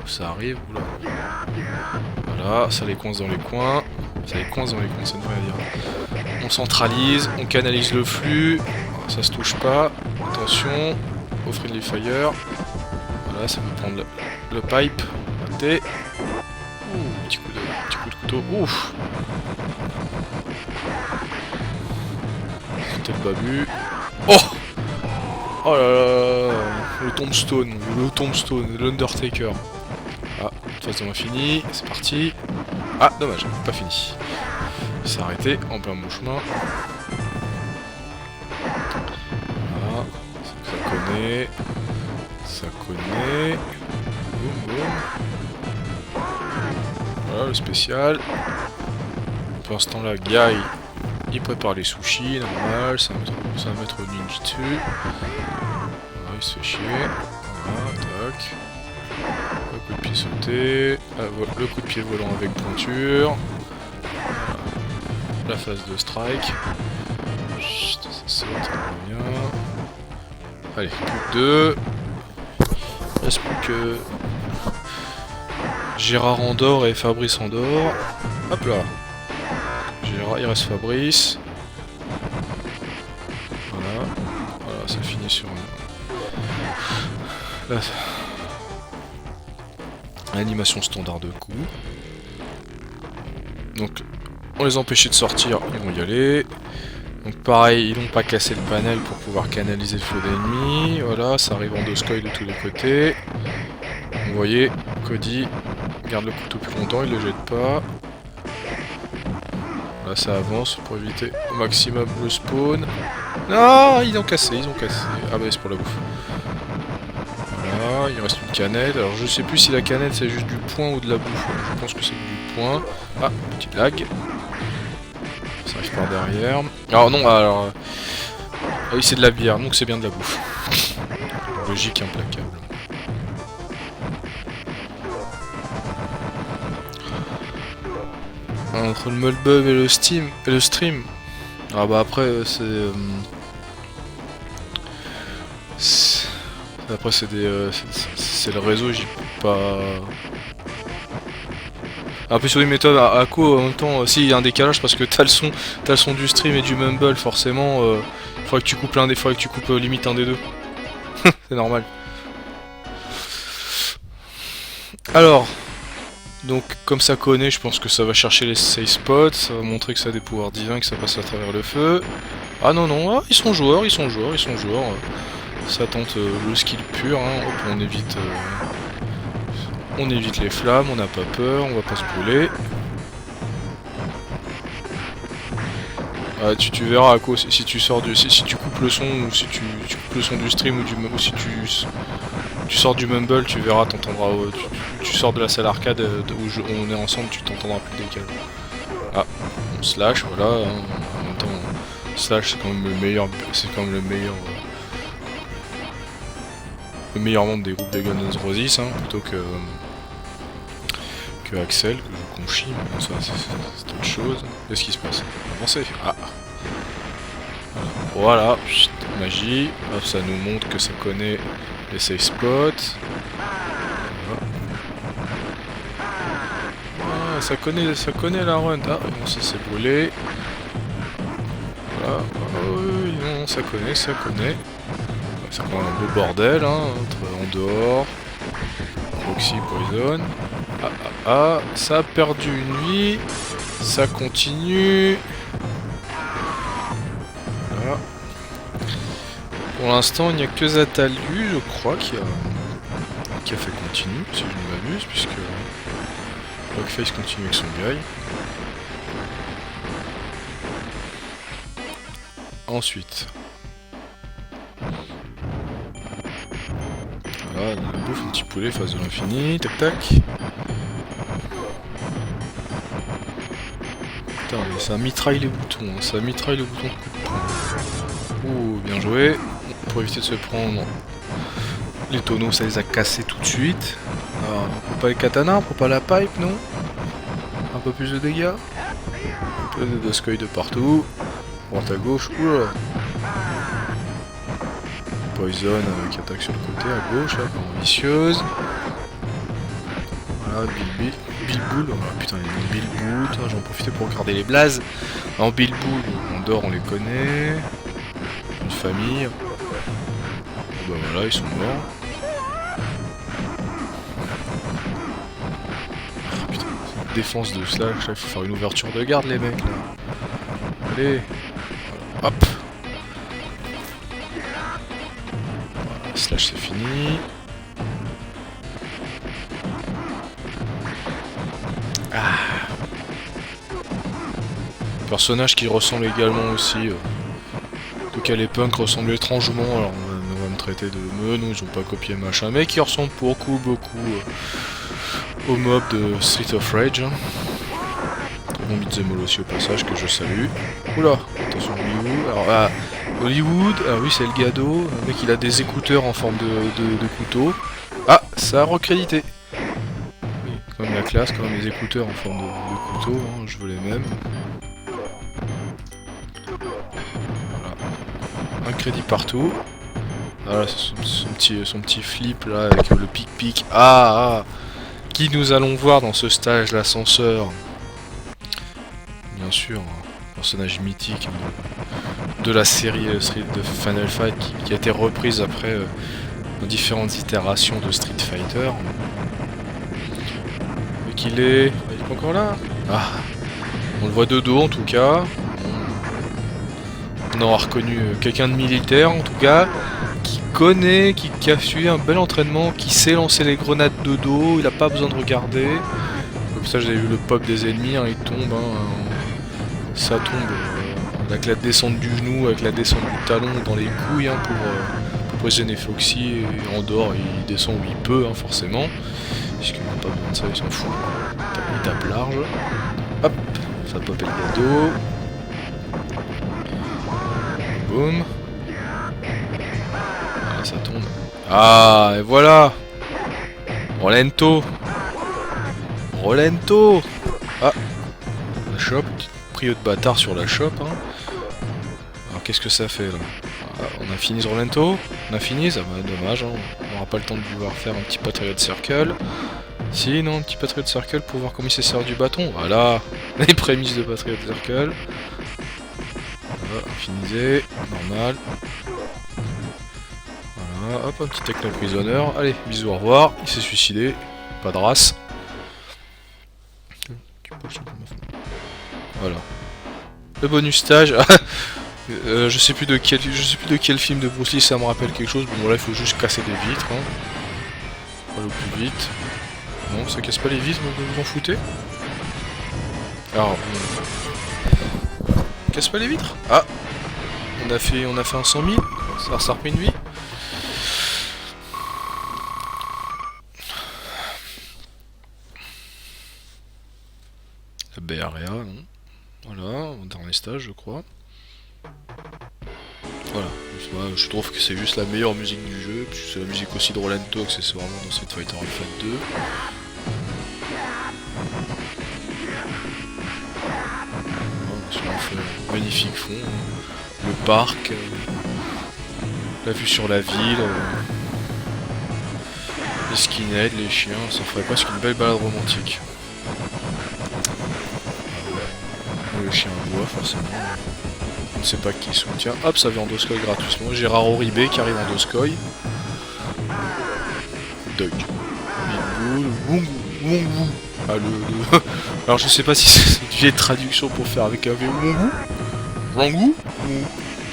Ça arrive, oula. Voilà, ça les coince dans les coins. Ça ne devrait dire. On centralise, on canalise le flux. Ça se touche pas. Attention, au friendly fire. Voilà, ça peut prendre le pipe. Raté. Petit coup de couteau. Ouf. C'était le babu. Oh. Oh là là. Le tombstone, l'Undertaker. Ah, phase de moins fini, c'est parti. Ah, dommage, pas fini. Il s'est arrêté en plein bon chemin. Voilà, ça connaît. Boum boum. Voilà le spécial. Pour ce temps-là, Guy, il prépare les sushis, normal, ça va mettre au ninjutsu. Voilà, il se fait chier. Voilà, tac. Le coup de pied sauté, le coup de pied volant avec pointure, la phase de strike, chut, ça saute, ça va bien. Allez, plus que 2, il reste plus que Gérard Andorre et Fabrice Andorre, hop là, Gérard, il reste Fabrice, voilà, ça finit sur l'animation standard de coup. Donc on les a empêchés de sortir, ils vont y aller. Donc pareil, ils n'ont pas cassé le panel pour pouvoir canaliser le flot d'ennemis. Voilà, ça arrive en doskoi de tous les côtés. Vous voyez, Cody garde le couteau plus longtemps, il le jette pas. Là ça avance pour éviter au maximum le spawn. Non, ils ont cassé. Ah bah c'est pour la bouffe. Voilà, il reste une canette. Alors je sais plus si la canette c'est juste du point ou de la bouffe. Je pense que c'est du point. Ah, petite lag. Ça arrive par derrière. Alors non, alors... Ah oui, c'est de la bière, donc c'est bien de la bouffe. Logique implacable. Entre le Mulbub et le stream. Ah bah après c'est... Après c'est le réseau, j'y peux pas... Un peu sur une méthode à quoi en même temps, si il y a un décalage parce que t'as le son du stream et du mumble forcément, faudrait que tu coupes limite un des deux. C'est normal. Alors, donc comme ça connaît, je pense que ça va chercher les safe spots, ça va montrer que ça a des pouvoirs divins, que ça passe à travers le feu. Ah non, ah, ils sont joueurs. Ça tente le skill pur, hein. Hop, on évite les flammes, on n'a pas peur, on va pas se brûler. Ah, tu verras à quoi si tu sors si tu coupes le son ou si tu coupes le son du stream ou si tu Tu sors du Mumble, tu verras, t'entendras. Tu sors de la salle arcade on est ensemble, tu t'entendras plus décalé. Ah, on slash, voilà. Hein, en même temps, slash c'est quand même le meilleur. C'est quand même le meilleur membre des groupes de Guns N' Roses, hein, plutôt que Axel, que je conchis, mais bon, ça c'est autre chose. Qu'est-ce qui se passe? Avancez. Ah. Voilà, chut, magie. Hop, ça nous montre que ça connaît les safe spots. Ah, ça connaît la run. Ah, bon, ça s'est brûlé. Voilà. Ah, oui, non, ça connaît. C'est quand même un beau bordel, hein, entre en dehors. Proxy, Poison. Ça a perdu une vie. Ça continue. Voilà. Pour l'instant, il n'y a que Zatalu, je crois, qui a fait continue, si je ne m'abuse, puisque Rockface continue avec son guy. Ensuite. Voilà, on bouffe un petit poulet face de l'infini, tac tac. Putain, mais ça mitraille les boutons, hein. Ça mitraille le bouton de coup de poing. Ouh, bien joué. Pour éviter de se prendre les tonneaux, ça les a cassés tout de suite. Alors, on prend pas les katanas, on prend pas la pipe, non? Un peu plus de dégâts. Un peu de doscoy de partout. Droite à gauche, oula. Poison qui attaque sur le côté à gauche, là, comme vicieuse. Voilà, Bill Bull, oh, putain, il y a Bill Bull, j'en profitais pour regarder les blazes. En Bill Bull, on dort, on les connaît. Une famille. Bah voilà, ils sont morts. Oh, putain, défense de slash, là, il faut faire une ouverture de garde, les mecs, là. Allez. Hop. Voilà, slash, c'est fini. Personnage qui ressemble également aussi. En tout cas, les punks ressemblent étrangement. Alors, on va me traiter de non, ils ont pas copié machin, mais qui ressemble beaucoup au mob de Street of Rage. Hein. Bon beat'em all aussi au passage que je salue. Oula, attention Hollywood. Alors, Hollywood, ah oui, c'est le gado. Le mec, il a des écouteurs en forme de couteau. Ah, ça a recrédité. Oui, quand même la classe, quand même les écouteurs en forme de couteau. Hein, je veux les mêmes. Un crédit partout. Voilà, son petit flip là avec le pic-pic. Qui nous allons voir dans ce stage, l'ascenseur. Bien sûr, un personnage mythique de la série de Final Fight qui a été reprise après dans différentes itérations de Street Fighter. Et qu'il est... Il est pas encore là. Ah, on le voit de dos en tout cas. On aura reconnu quelqu'un de militaire en tout cas, qui connaît, qui a suivi un bel entraînement, qui sait lancer les grenades de dos, il a pas besoin de regarder. Comme ça j'avais vu le pop des ennemis, hein, il tombe, ça tombe avec la descente du genou, avec la descente du talon dans les couilles hein, pour positionner Foxy, et en dehors il descend où il peut hein, forcément, puisqu'il n'a pas besoin de ça, il s'en fout. Il tape large, hop, ça pop le gâteau. Boum. Ah, ça tombe. Ah, et voilà. Rolento. Ah. La shop. Petite prio de bâtard sur la shop. Hein. Alors, qu'est-ce que ça fait, là? On a fini ce Rolento. On a fini, ça va, dommage. Hein. On n'aura pas le temps de pouvoir faire un petit Patriot Circle. Si, non, un petit Patriot Circle pour voir comment il s'est servi du bâton. Voilà. Les prémices de Patriot Circle. Infinisé, normal. Voilà, hop, un petit techno-prisonneur. Allez, bisous, au revoir. Il s'est suicidé. Pas de race. Voilà. Le bonus stage. Je sais plus de quel film de Bruce Lee ça me rappelle quelque chose. Bon, là, il faut juste casser des vitres. Hein. Pas le plus vite. Non, ça casse pas les vitres, vous en foutez. Alors, casse pas les vitres. Ah, on a fait un 100 000, ça a repris une vie. Bay Area, non. Voilà, au dernier stage, je crois. Voilà, moi, je trouve que c'est juste la meilleure musique du jeu, puis c'est la musique aussi de Rolento accessoirement dans Street Fighter Alpha 2. Voilà, sur un fond, magnifique fond, le parc, la vue sur la ville, les skinheads, les chiens, ça ferait presque une belle balade romantique. Le chien bois forcément. On ne sait pas qui soutient. Hop, ça vient en Doscoy gratuitement. Gérard Oribe qui arrive en Doscoy. Doug. Pitbull. Wungu. Wungu. Ah, alors je sais pas si c'est une vieille traduction pour faire avec un V. Wungu. Wungu.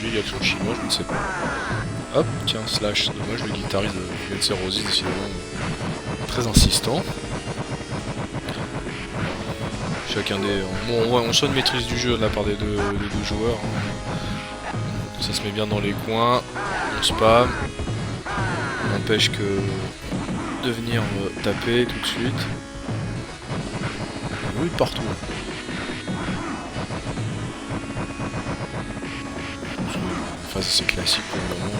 Vieille action chinois, je ne sais pas. Hop, tiens, Slash. C'est dommage, le guitariste de Guns N' Roses, décidément très insistant. Chacun des... Bon, ouais, on sent une maîtrise du jeu de la part des deux joueurs. Ça se met bien dans les coins. On spam. On n'empêche que de venir taper tout de suite. Oui, partout. C'est une phase assez classique pour le moment.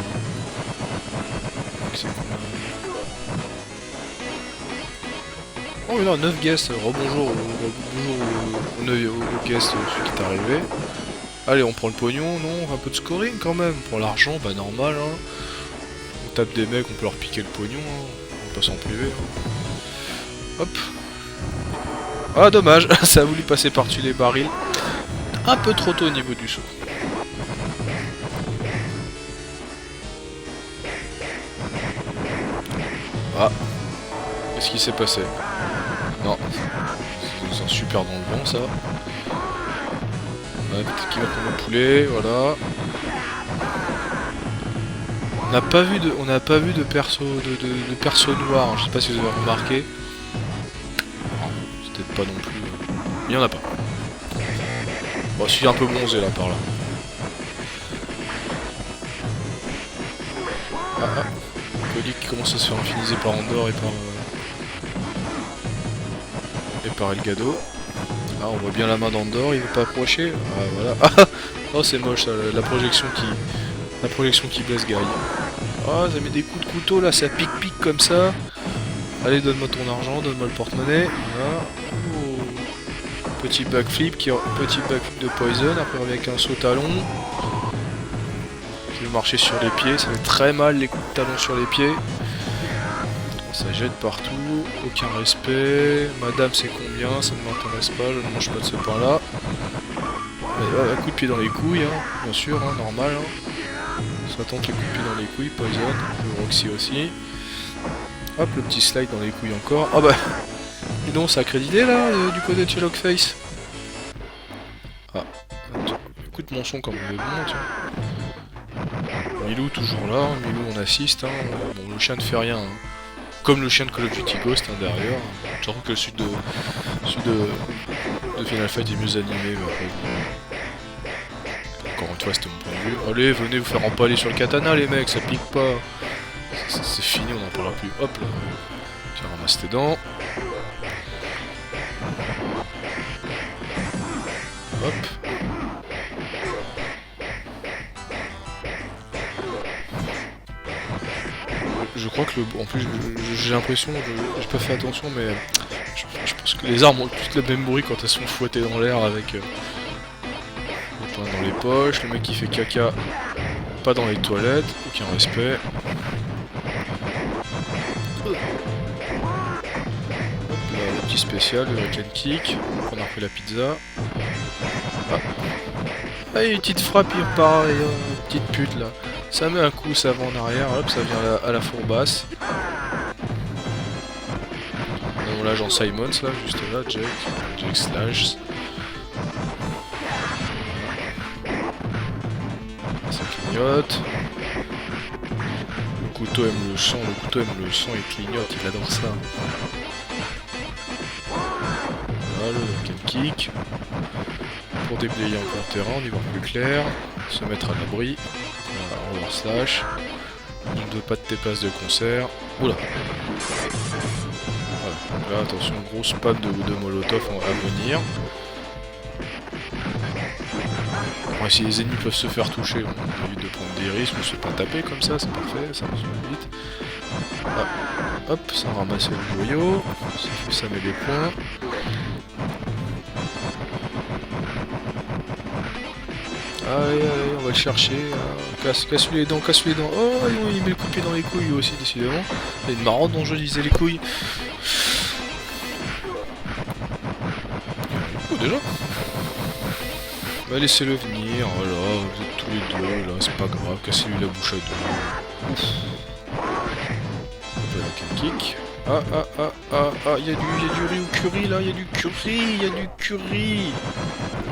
Oh mais là, 9 guests, rebonjour au guest, celui qui est arrivé. Allez, on prend le pognon, non? Un peu de scoring quand même, pour l'argent, bah normal, hein. On tape des mecs, on peut leur piquer le pognon, hein. On passe en privé. Hein. Hop. Ah dommage, ça a voulu passer par-dessus les barils. Un peu trop tôt au niveau du saut. Ah. Qu'est-ce qui s'est passé? Non, c'est super dans le vent ça. Ouais, peut-être qu'il va prendre le poulet, voilà. On n'a pas vu de perso noir, hein. Je sais pas si vous avez remarqué. C'est peut-être pas non plus. Il y en a pas. Bon, je suis un peu bronzé là par là. Ah. Cody qui commence à se faire infiniser par Andor et par Elgado. Ah, on voit bien la main d'Andor, il veut pas approcher. Ah voilà. Ah oh c'est moche ça, la projection qui blesse Guy. Ah ça met des coups de couteau là, ça pique comme ça. Allez donne-moi ton argent, donne-moi le porte-monnaie. Voilà. Oh. Petit backflip de Poison, après on revient avec un saut talon. Je vais marcher sur les pieds, ça fait très mal les coups de talon sur les pieds. Ça jette partout, aucun respect. Madame c'est combien, ça ne m'intéresse pas, je ne mange pas de ce pain là. Un coup de pied dans les couilles, hein, bien sûr, hein, normal. Hein. Ça tente les coups de pied dans les couilles, Poison, le Roxy aussi. Hop, le petit slide dans les couilles encore. Ah bah, dis donc, ça a crédité là, du côté de chez Lockface. Ah, écoute mon son comme on est bon, tiens. Milou toujours là, Milou on assiste, hein. Bon le chien ne fait rien. Hein. Comme le chien de Call of Duty Ghost hein, derrière. Je trouve que le sud de Final Fight est mieux animé. Mais après, encore une fois, c'était mon point de vue. Allez, venez vous faire empaler sur le katana, les mecs, ça pique pas. C'est fini, on n'en parlera plus. Hop là. Tiens, ramasse tes dents. Hop. Je crois que en plus j'ai l'impression, j'ai pas fait attention mais je pense que les armes ont toutes le même bruit quand elles sont fouettées dans l'air avec les poings dans les poches, le mec qui fait caca pas dans les toilettes, aucun respect. Hop là, le petit spécial, le can kick, on a repris la pizza. Ah, une petite frappe, il repart, petite pute là. Ça met un coup, ça va en arrière, hop, ça vient à la fourbasse. On a l'agent Simons là, juste là, Jake Slash. Ça clignote. Le couteau aime le sang, il clignote, il adore ça. Voilà, le can kick. Pour déblayer encore le terrain, on y voit plus clair. Se mettre à l'abri. Voilà, slash. Ne pas de tes places de concert. Oula. Voilà. Donc là, attention, gros spam de molotov à venir. Après, si les ennemis peuvent se faire toucher, on évite de prendre des risques, on se fait pas taper comme ça, c'est parfait, ça va vite. Ah, hop, ça ramasse le joyau, ça met des points. Allez, allez, on va le chercher. Casse-lui les dents, casse-lui les dents. Oh, il met le coup de pied dans les couilles aussi, décidément. Il est marrant dont je disais les couilles. Oh, déjà. Bah, laissez-le venir, voilà, vous êtes tous les deux, là, c'est pas grave, cassez-lui la bouche à deux. Ouf. Voilà, quel kick. Il y a du riz au curry là, il y a du curry.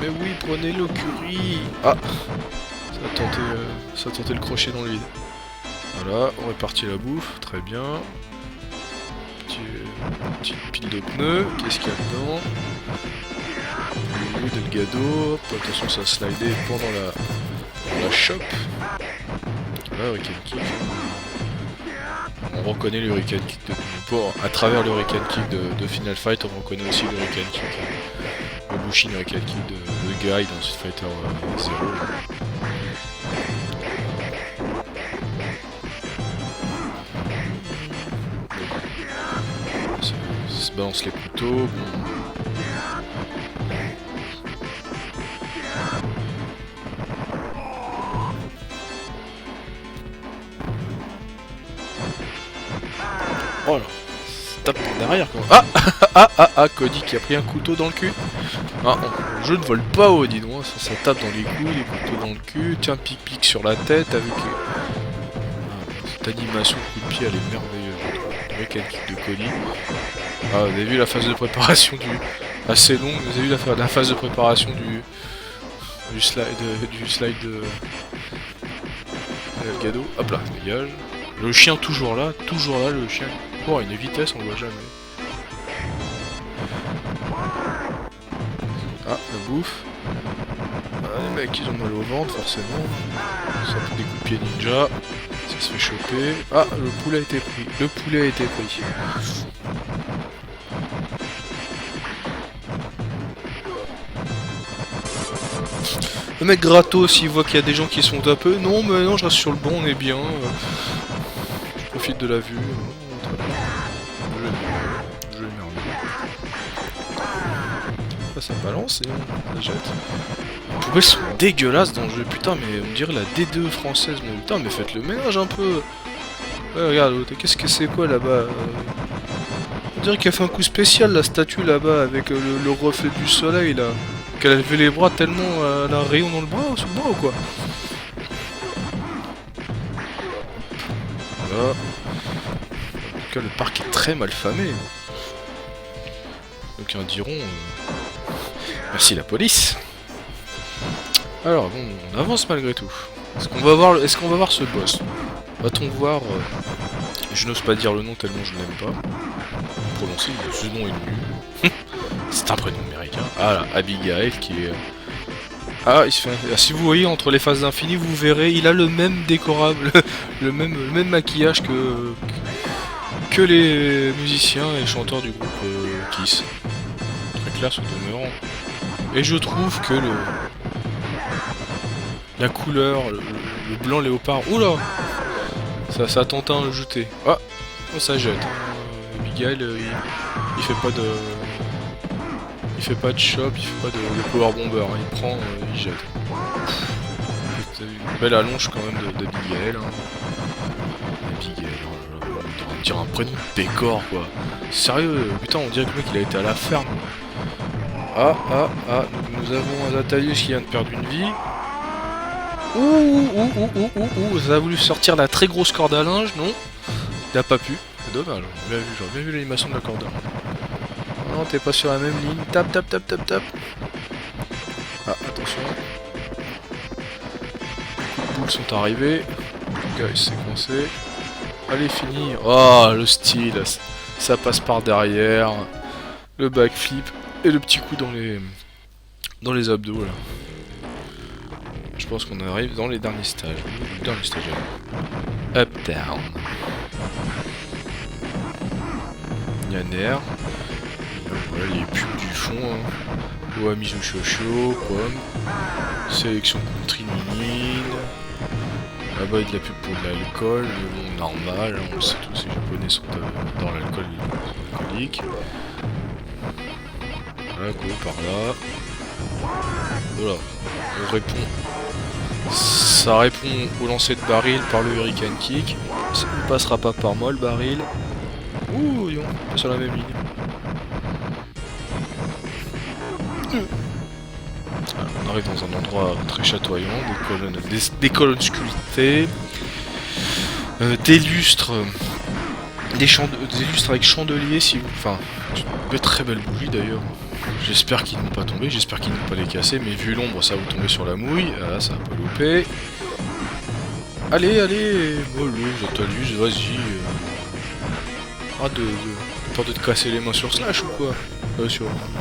Mais oui, prenez le curry. Ah, ça a tenté le crochet dans le vide. Voilà, on répartit la bouffe, très bien. Petite pile de pneus, qu'est-ce qu'il y a dedans? Delgado, attention ça a slidé pendant la shop. Voilà, Hurricane Kick. On reconnaît le Hurricane Kick à travers le Hurricane Kick de Final Fight, on reconnaît aussi le Hurricane Kick, le Bushin Hurricane Kick de Guy dans Street Fighter 0. Ça se balance les couteaux. Bon. Oh là, ça tape par derrière quoi. Cody qui a pris un couteau dans le cul. Ah, je ne vole pas haut, dis donc, ça tape dans les couilles, les couteaux dans le cul, tiens, pic-pic sur la tête avec... cette animation de coup de pied, elle est merveilleuse. Avec un kick de Cody. Ah, vous avez vu la phase de préparation du... assez longue, vous avez vu la phase de préparation du slide de... Delgado. Hop là, dégage. Le chien toujours là, le chien. Oh, une vitesse, on le voit jamais. Ah, la bouffe. Ah, les mecs, ils ont mal au ventre, forcément. Ça fait des coups de pied ninja. Ça se fait choper. Ah, le poulet a été pris. Le mec gratos, il voit qu'il y a des gens qui sont un peu. Non, mais non, je reste sur le banc, on est bien. Je profite de la vue. Je vais merveilleux. Ça balance et ça jette. Les poubelles sont dégueulasses dans le jeu, putain, mais on dirait la D2 française, mais putain, mais faites le ménage un peu. Ouais, regarde, qu'est-ce que c'est quoi là-bas On dirait qu'elle fait un coup spécial, la statue là-bas, avec le reflet du soleil là. Qu'elle a levé les bras tellement elle a un rayon dans le bras, sous le bras ou quoi? Voilà. En tout cas, le parc est très mal famé. Donc ils diront... merci la police. Alors bon, on avance malgré tout. Est-ce qu'on va voir ce boss? Va-t-on voir... je n'ose pas dire le nom tellement je ne l'aime pas. Prononcer, ce nom est nul. C'est un prénom américain. Ah là, Abigail qui est... Ah, il se fait... si vous voyez entre les phases d'infini, vous verrez, il a le même décorable, le même maquillage que les musiciens et chanteurs du groupe Kiss. Très clair ce demeurant. Et je trouve que la couleur, le blanc léopard... Oula, ça tente à le jeter. Ah, ça jette. Abigail, il fait pas de... Il fait pas de chop, il fait pas de power bomber, hein. Il prend, il jette. C'est une belle allonge quand même d'Abigail. Hein. Abigail, on dirait un prénom de pécor quoi. Sérieux, putain, on dirait que le mec il a été à la ferme. Nous avons un Zatalius qui vient de perdre une vie. Ça a voulu sortir la très grosse corde à linge, non? Il a pas pu, c'est dommage, j'aurais bien vu l'animation de la corde à linge. Non, t'es pas sur la même ligne. Tape. Ah, attention. Les coups de boule sont arrivés. Le gars, il s'est coincé. Allez, fini. Oh, le style. Ça passe par derrière. Le backflip. Et le petit coup dans les abdos, là. Je pense qu'on arrive dans les derniers stages. Up, down. Il y a un air. Voilà les pubs du fond, hein. Wamizu Shosho, pomme. Sélection country minine. Là-bas il y a plus pour de l'alcool, mais bon, normal, hein, on le sait tous, les japonais sont dans l'alcool alcoolique. Voilà, go par là. Voilà, on répond. Ça répond au lancer de baril par le Hurricane Kick. Ça ne passera pas par moi le baril. Ouh, on est sur la même ligne. Alors, on arrive dans un endroit très chatoyant, des colonnes sculptées, des lustres avec chandeliers, si vous... Enfin, de très belles bougies d'ailleurs. J'espère qu'ils ne vont pas tomber, j'espère qu'ils ne vont pas les casser, mais vu l'ombre, ça va vous tomber sur la mouille. Ah, ça va pas louper. Allez, allez, mollo, je t'alluse, vas-y. Arrête de te casser les mains sur Slash ou quoi?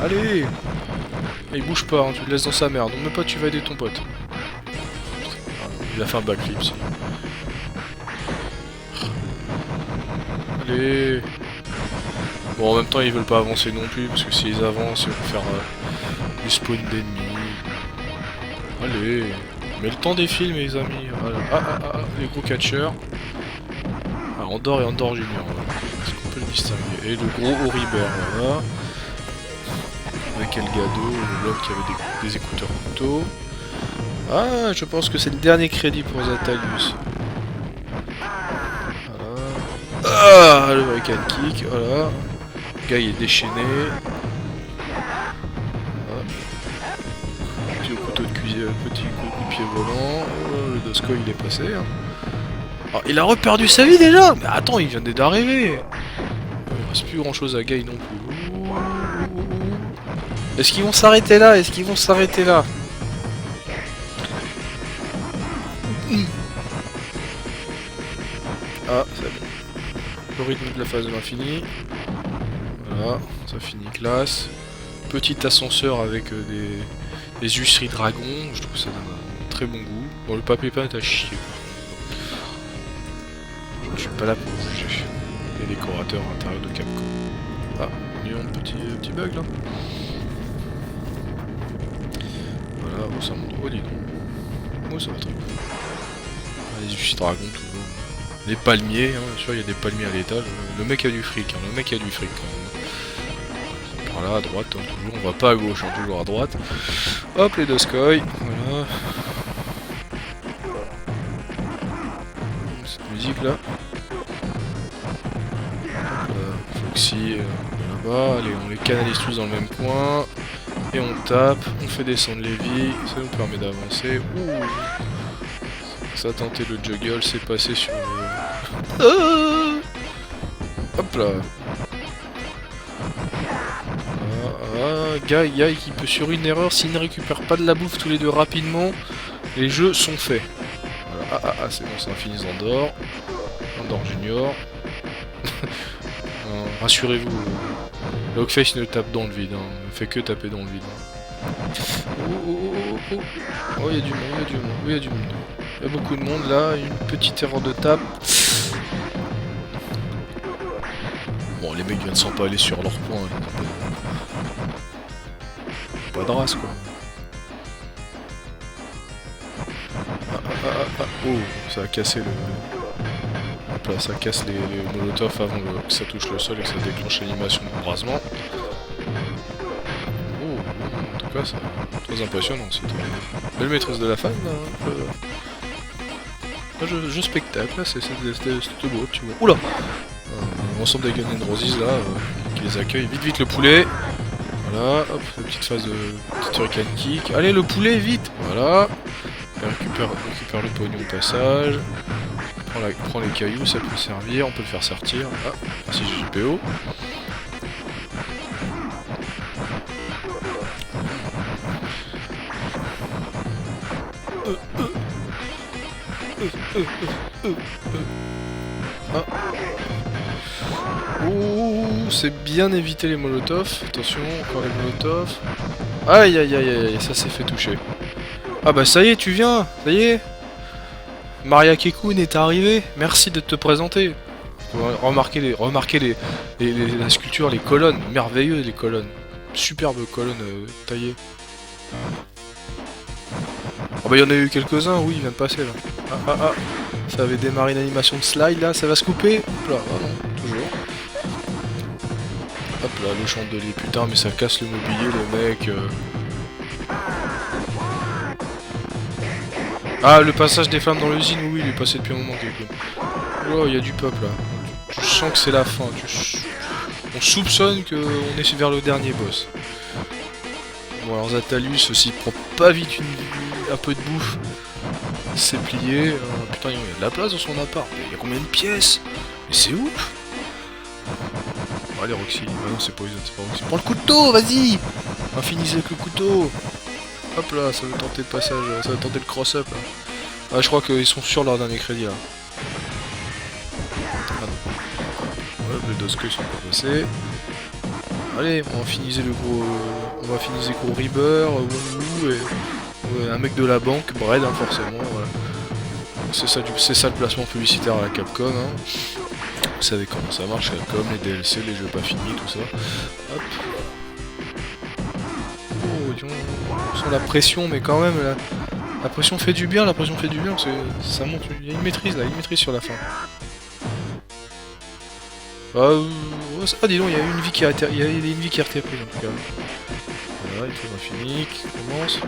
Allez. Il bouge pas, hein, tu le laisses dans sa merde. Non, mais pas, tu vas aider ton pote. Il a fait un backflip, si. Allez. Bon, en même temps, ils veulent pas avancer non plus, parce que s'ils avancent, ils vont faire du spawn d'ennemis. Allez. Mais le temps défile, mes amis. Voilà. Les gros catcheurs. Ah, Andorre et Andorre Junior. Voilà. Est-ce qu'on peut le distinguer? Et le gros Oriber, voilà. Avec Elgado, l'homme qui avait des écouteurs couteaux. Ah, je pense que c'est le dernier crédit pour Zatalius. Voilà. Ah, le Hurricane Kick, voilà. Le gars il est déchaîné. Voilà. Petit couteau de cuisine, petit coup de pied volant. Oh, le Dosco il est passé. Hein. Oh, il a reperdu sa vie déjà. Mais attends, il vient d'arriver. Il reste plus grand chose à Guy non plus. Est-ce qu'ils vont s'arrêter là? Est-ce qu'ils vont s'arrêter là? Ah, c'est bon. Le rythme de la phase de l'infini. Voilà, ça finit classe. Petit ascenseur avec des huisseries dragons. Je trouve que ça donne un très bon goût. Bon, le papier peint est à chier. Je suis pas là pour juger les décorateurs à l'intérieur de Capcom. Ah, il y a un petit bug là. Voilà, oh, ça monte. Oh, dis donc. Oh, ça va très bien. Ah, les huissiers dragons, toujours. Les palmiers, hein, bien sûr, il y a des palmiers à l'étage. Le mec a du fric, hein, le mec a du fric quand même. Par là, à droite, hein, toujours. On va pas à gauche, hein, toujours à droite. Hop, les Doskoi. Voilà. Cette musique là. Foxy, là-bas. Allez, on les canalise tous dans le même coin. Et on tape, on fait descendre les vies, ça nous permet d'avancer. Ouh. Ça a tenté le juggle, c'est passé sur le... Hop là. Guy qui peut sur une erreur, s'il ne récupère pas de la bouffe tous les deux rapidement, les jeux sont faits. Voilà. C'est bon, c'est un fini Andorre. Andorre Junior. Rassurez-vous. Logface ne tape dans le vide, hein. Ne fait que taper dans le vide. Oh, il y a du monde, il y a du monde. Il y a beaucoup de monde là, une petite erreur de tape. Bon, les mecs viennent sans pas aller sur leur point. Hein. Pas de race quoi. Oh, ça a cassé le... Hop là, ça casse les molotovs avant que ça touche le sol et que ça déclenche l'animation de brasement. Oh, en tout cas, c'est très impressionnant. C'était belle maîtrise de la fan, là. Jeu spectacle, là, c'était beau, tu vois. Oula l'ensemble des Guns N' Roses, là, qui les accueille. Vite, le poulet. Voilà, hop, la petite phase de petite Hurricane Kick. Allez, le poulet, vite. Voilà. Et récupère le pognon au passage. Prends les cailloux, ça peut servir, on peut le faire sortir. Ah, merci GGPO. Ah. Ouh, c'est bien éviter les molotovs. Attention, encore les molotovs. Aïe, ça s'est fait toucher. Ah bah ça y est, tu viens, ça y est. Maria Kekun est arrivée, merci de te présenter. Remarquez la sculpture, les colonnes, merveilleux les colonnes. superbe colonne taillée. Oh bah il y en a eu quelques-uns, oui, il vient de passer là. Ah. Ça avait démarré une animation de slide là, ça va se couper. Hop là, ah non, toujours. Hop là, le chandelier, putain, mais ça casse le mobilier, le mec. Ah, le passage des flammes dans l'usine, oui, il est passé depuis un moment. Oh, il y a du peuple là. Tu sens que c'est la fin. On soupçonne qu'on est vers le dernier boss. Bon, alors Zatalius, s'il prend pas vite un peu de bouffe, c'est plié. Putain, il y a de la place dans son appart. Il y a combien de pièces? Mais c'est ouf. Bon, allez, Roxy. Ah non, c'est Poison, c'est pas Roxy. Prends le couteau, vas-y. Finissez avec le couteau. Hop là, ça veut tenter le passage, ça veut tenter le cross-up là. Ah, je crois qu'ils sont sur leur dernier crédit là. Ah non. Ouais, les deux ils sont pas passés. Allez, on va finir le gros. On va finir gros Reaper, Wonwu et un mec de la banque, Bread hein, forcément, voilà. C'est ça le placement publicitaire à la Capcom hein. Vous savez comment ça marche, Capcom, les DLC, les jeux pas finis, tout ça. Hop. Oh, on sent la pression, mais quand même, la pression fait du bien, parce que ça monte, il y a une maîtrise là, sur la fin. Ah dis donc, il y a une vie qui a été reprise en tout cas. Voilà, il faut fini, qui commence.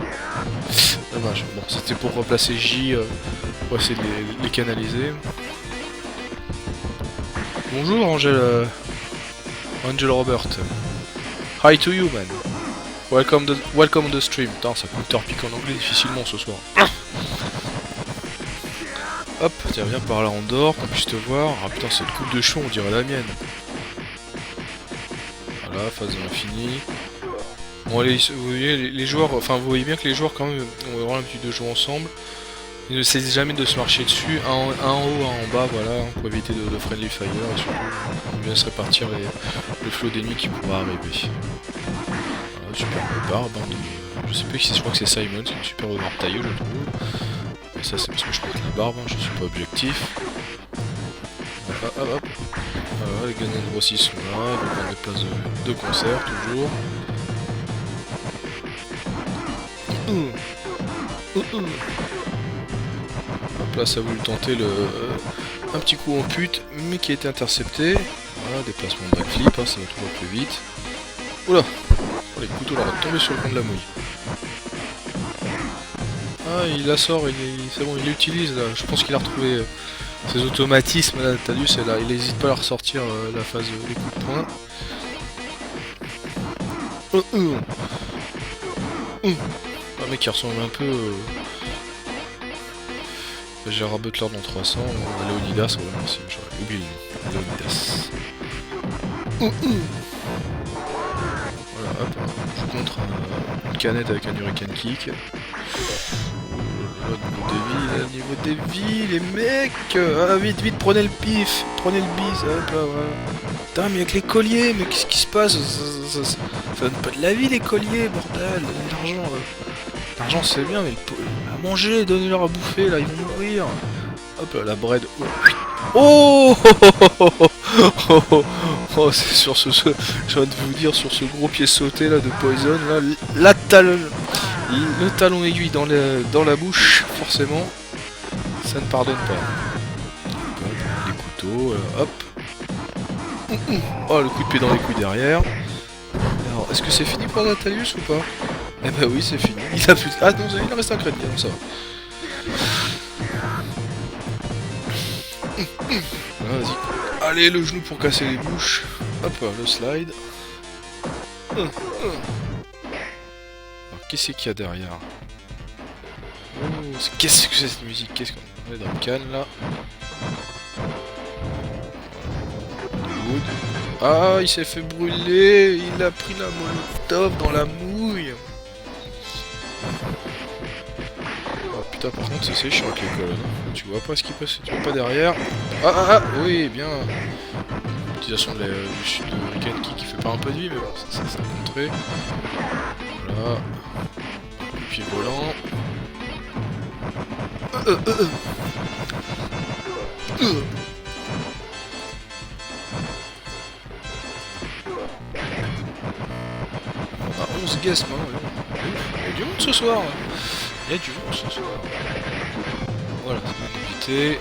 Dommage, bon, c'était pour remplacer J, pour essayer de les canaliser. Bonjour Angel Robert. Hi to you man. Welcome on the stream. Putain, ça coûte pique en anglais difficilement ce soir. Hop, tiens, viens par là en dehors, qu'on puisse te voir. Ah putain, cette coupe de cheveux, on dirait la mienne. Voilà, phase de l'infini. Bon, allez, vous voyez, les joueurs, enfin, vous voyez bien que les joueurs, quand même, ont vraiment l'habitude de jouer ensemble. Ils ne cessent jamais de se marcher dessus, un en haut, un en bas, voilà, pour éviter de friendly fire et surtout, bien se répartir le flot d'ennemis qui pourra arriver. Voilà, super barbe, hein, je sais plus qui c'est, je crois que c'est Simon, c'est une super barbe tailleuse, je trouve. Et ça, c'est parce que je porte la barbe, hein, je suis pas objectif. Hop. Voilà, les Guns N' Roses sont là, ils vont des places de concert, toujours. Hop là, ça a voulu tenter un petit coup en pute, mais qui a été intercepté. Voilà, déplacement de backflip, hein, ça va toujours plus vite. Oula, oh, les couteaux là, tomber sur le fond de la mouille. Ah, il la sort, c'est bon, il l'utilise là. Je pense qu'il a retrouvé ses automatismes là, t'as vu, c'est là, il hésite pas à ressortir la phase des coups de poing. Un mec qui ressemble un peu Gérard Butler dans 300, Léonidas, ouais, merci, j'aurais oublié le nom. Léonidas. Voilà, hop, je contre une canette avec un Hurricane Kick. Niveau des vies, les mecs. Ah, vite, prenez le pif, prenez le bis, hop là, voilà. Putain, mais avec les colliers, mais qu'est-ce qui se passe? Ça donne pas de la vie, les colliers, bordel, l'argent. L'argent c'est bien, mais à manger, donnez-leur à bouffer, là, ils vont mourir. Hop là, la bread. Oh, oh, c'est sur ce, je viens de vous dire, sur ce gros pied sauté là de Poison, là, le talon aiguille dans la bouche, forcément, ça ne pardonne pas. Les couteaux, hop. Oh, le coup de pied dans les couilles derrière. Alors, est-ce que c'est fini pour Natalius ou pas? Eh bah oui, c'est fini. Il a plus... Ah non, il reste un crédit, donc ça va. Vas-y. Allez, le genou pour casser les bouches. Hop, le slide. Alors, qu'est-ce qu'il y a derrière? Oh, qu'est-ce que c'est cette musique? Qu'est-ce qu'on est dans le canne là? Good. Ah, il s'est fait brûler. Il a pris la molotov dans la mouille. Oh putain, par contre, c'est chiant avec les colonnes. Tu vois pas ce qui passe, tu vois pas derrière. Ah, oui, bien. L'utilisation de Hurricane Kick qui fait pas un peu de vie, mais bon, ça a contré. Voilà. Pied volant. guest maintenant. Il y a du monde ce soir. Il y a du monde ce soir. Voilà, ça va éviter.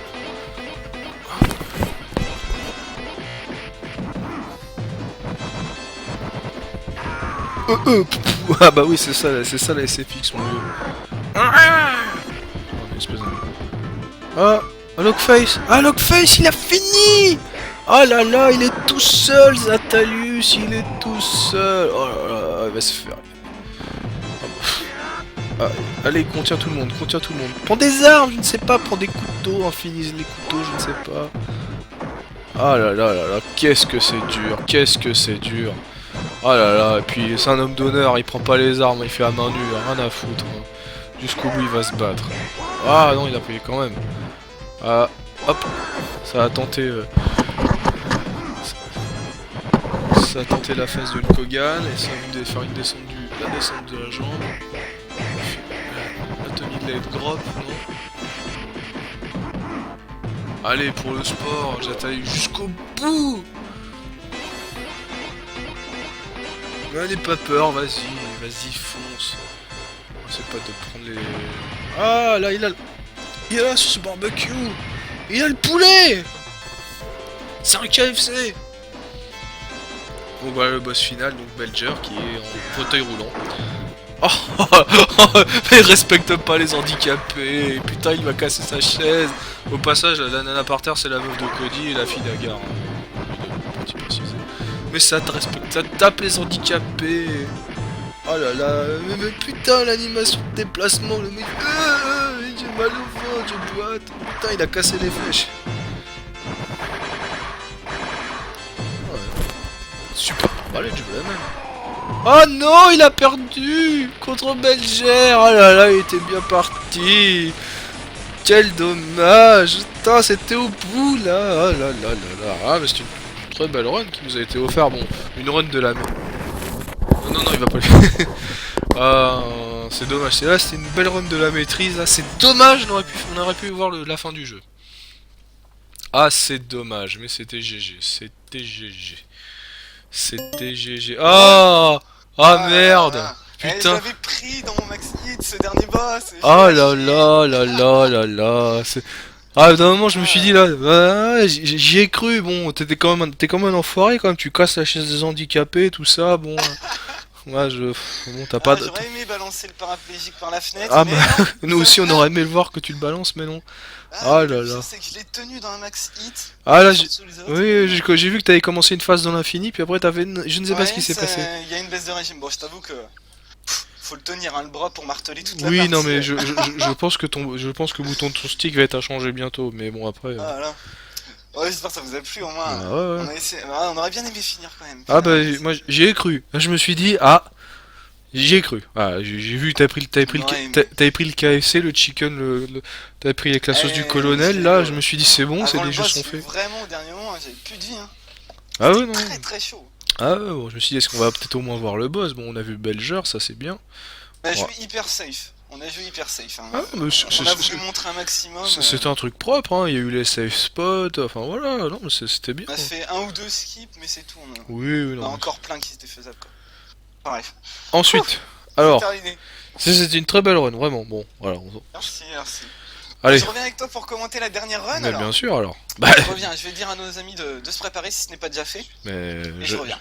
Ah bah oui, c'est ça la SFX, mon vieux. Ah, Lockface. Ah, Lockface, il a fini. Oh là là, il est tout seul, Zatalius, il est tout seul. Oh là là, il va se faire. Ah, allez, contient tout le monde, contient tout le monde. Prends des armes, je ne sais pas, prends des couteaux, infinise les couteaux, je ne sais pas. Ah là là là là, qu'est-ce que c'est dur, qu'est-ce que c'est dur. Ah là là, et puis c'est un homme d'honneur, il prend pas les armes, il fait à main nue, rien à foutre. Hein. Jusqu'au bout il va se battre. Ah non, il a payé quand même. Ah, hop, ça a tenté... Ça a tenté la phase de Hulk Hogan, et ça a voulu faire une descente la descente de la jambe. La tenue de leg drop, non. Allez, pour le sport, j'attaque jusqu'au bout. Mais n'aie pas peur, vas-y, fonce. C'est pas de prendre les... Ah, là, il a sur ce barbecue. Il a le poulet. C'est un KFC. Bon, voilà le boss final, donc Belger, qui est en fauteuil roulant. Oh, mais il respecte pas les handicapés. Putain, il va casser sa chaise. Au passage, la nana par terre, c'est la meuf de Cody et la fille d'Agar. Petit précisé. Mais ça te respecte, ça tape les handicapés. Oh là là, mais putain, l'animation de déplacement, le mec. J'ai mal au ventre, je boite. Putain, il a cassé les flèches. Ouais. Super balai, je veux la même. Oh non, il a perdu contre Belger. Oh là là, il était bien parti. Quel dommage. Putain, c'était au bout là. Oh là là là là. Ah, mais c'est une très belle run qui nous a été offerte. Bon, une run de la... Non, il va pas le... Ah, c'est dommage. C'est là, c'était une belle run de la maîtrise. Ah, c'est dommage, on aurait pu voir la fin du jeu. Ah, c'est dommage, mais c'était GG. C'était GG. C'était GG. Oh, ah merde. Putain. Je l'avais pris dans mon max hit, ce dernier boss. Oh là là là là là là. Ah, d'un moment, je me suis dit là, j'y ai cru. Bon, t'es quand même un enfoiré quand même. Tu casses la chaise des handicapés, tout ça. Bon, moi, bon, t'as pas. J'aurais aimé balancer le paraplégique par la fenêtre. Ah, mais bah, nous aussi, on aurait aimé le voir que tu le balances, mais non. Ah là là. C'est que je l'ai tenu dans un max hit. Ah là, oui, j'ai vu que t'avais commencé une phase dans l'infini, puis après t'avais je ne sais pas ce qui s'est passé. Il y a une baisse de régime. Bon, je t'avoue que faut le tenir hein, le bras pour marteler toute la Oui, partie. non mais je pense que le bouton de ton stick va être à changer bientôt, mais bon après. Ah là. Ouais, j'espère que ça vous a plu au moins. Ah, ouais. On aurait bien aimé finir quand même. Ah bah moi j'y ai cru. Là, je me suis dit j'y ai cru. Ah, j'ai vu que t'avais pris le KFC, le chicken, t'avais pris avec la sauce du colonel. Là, je me suis dit c'est bon, c'est les jeux sont faits. Vraiment au dernier moment, j'avais plus de vie. Hein. Ah ouais non. Très très chaud. Ah ouais, bon, je me suis dit est-ce qu'on va peut-être au moins voir le boss. Bon, on a vu Belger, ça c'est bien. On a joué hyper safe. Hein. Ah, mais on a voulu montrer un maximum. C'était un truc propre, hein. Il y a eu les safe spots, enfin voilà, non mais c'était bien. On a fait un ou deux skips, mais c'est tout. Oui, non. On a encore plein qui étaient faisables quoi. Enfin, bref. Ensuite, alors, c'était une très belle run, vraiment. Bon, voilà. Merci. Allez. Je reviens avec toi pour commenter la dernière run. Mais alors. bien sûr, alors. Je vais dire à nos amis de se préparer si ce n'est pas déjà fait. Mais et je reviens.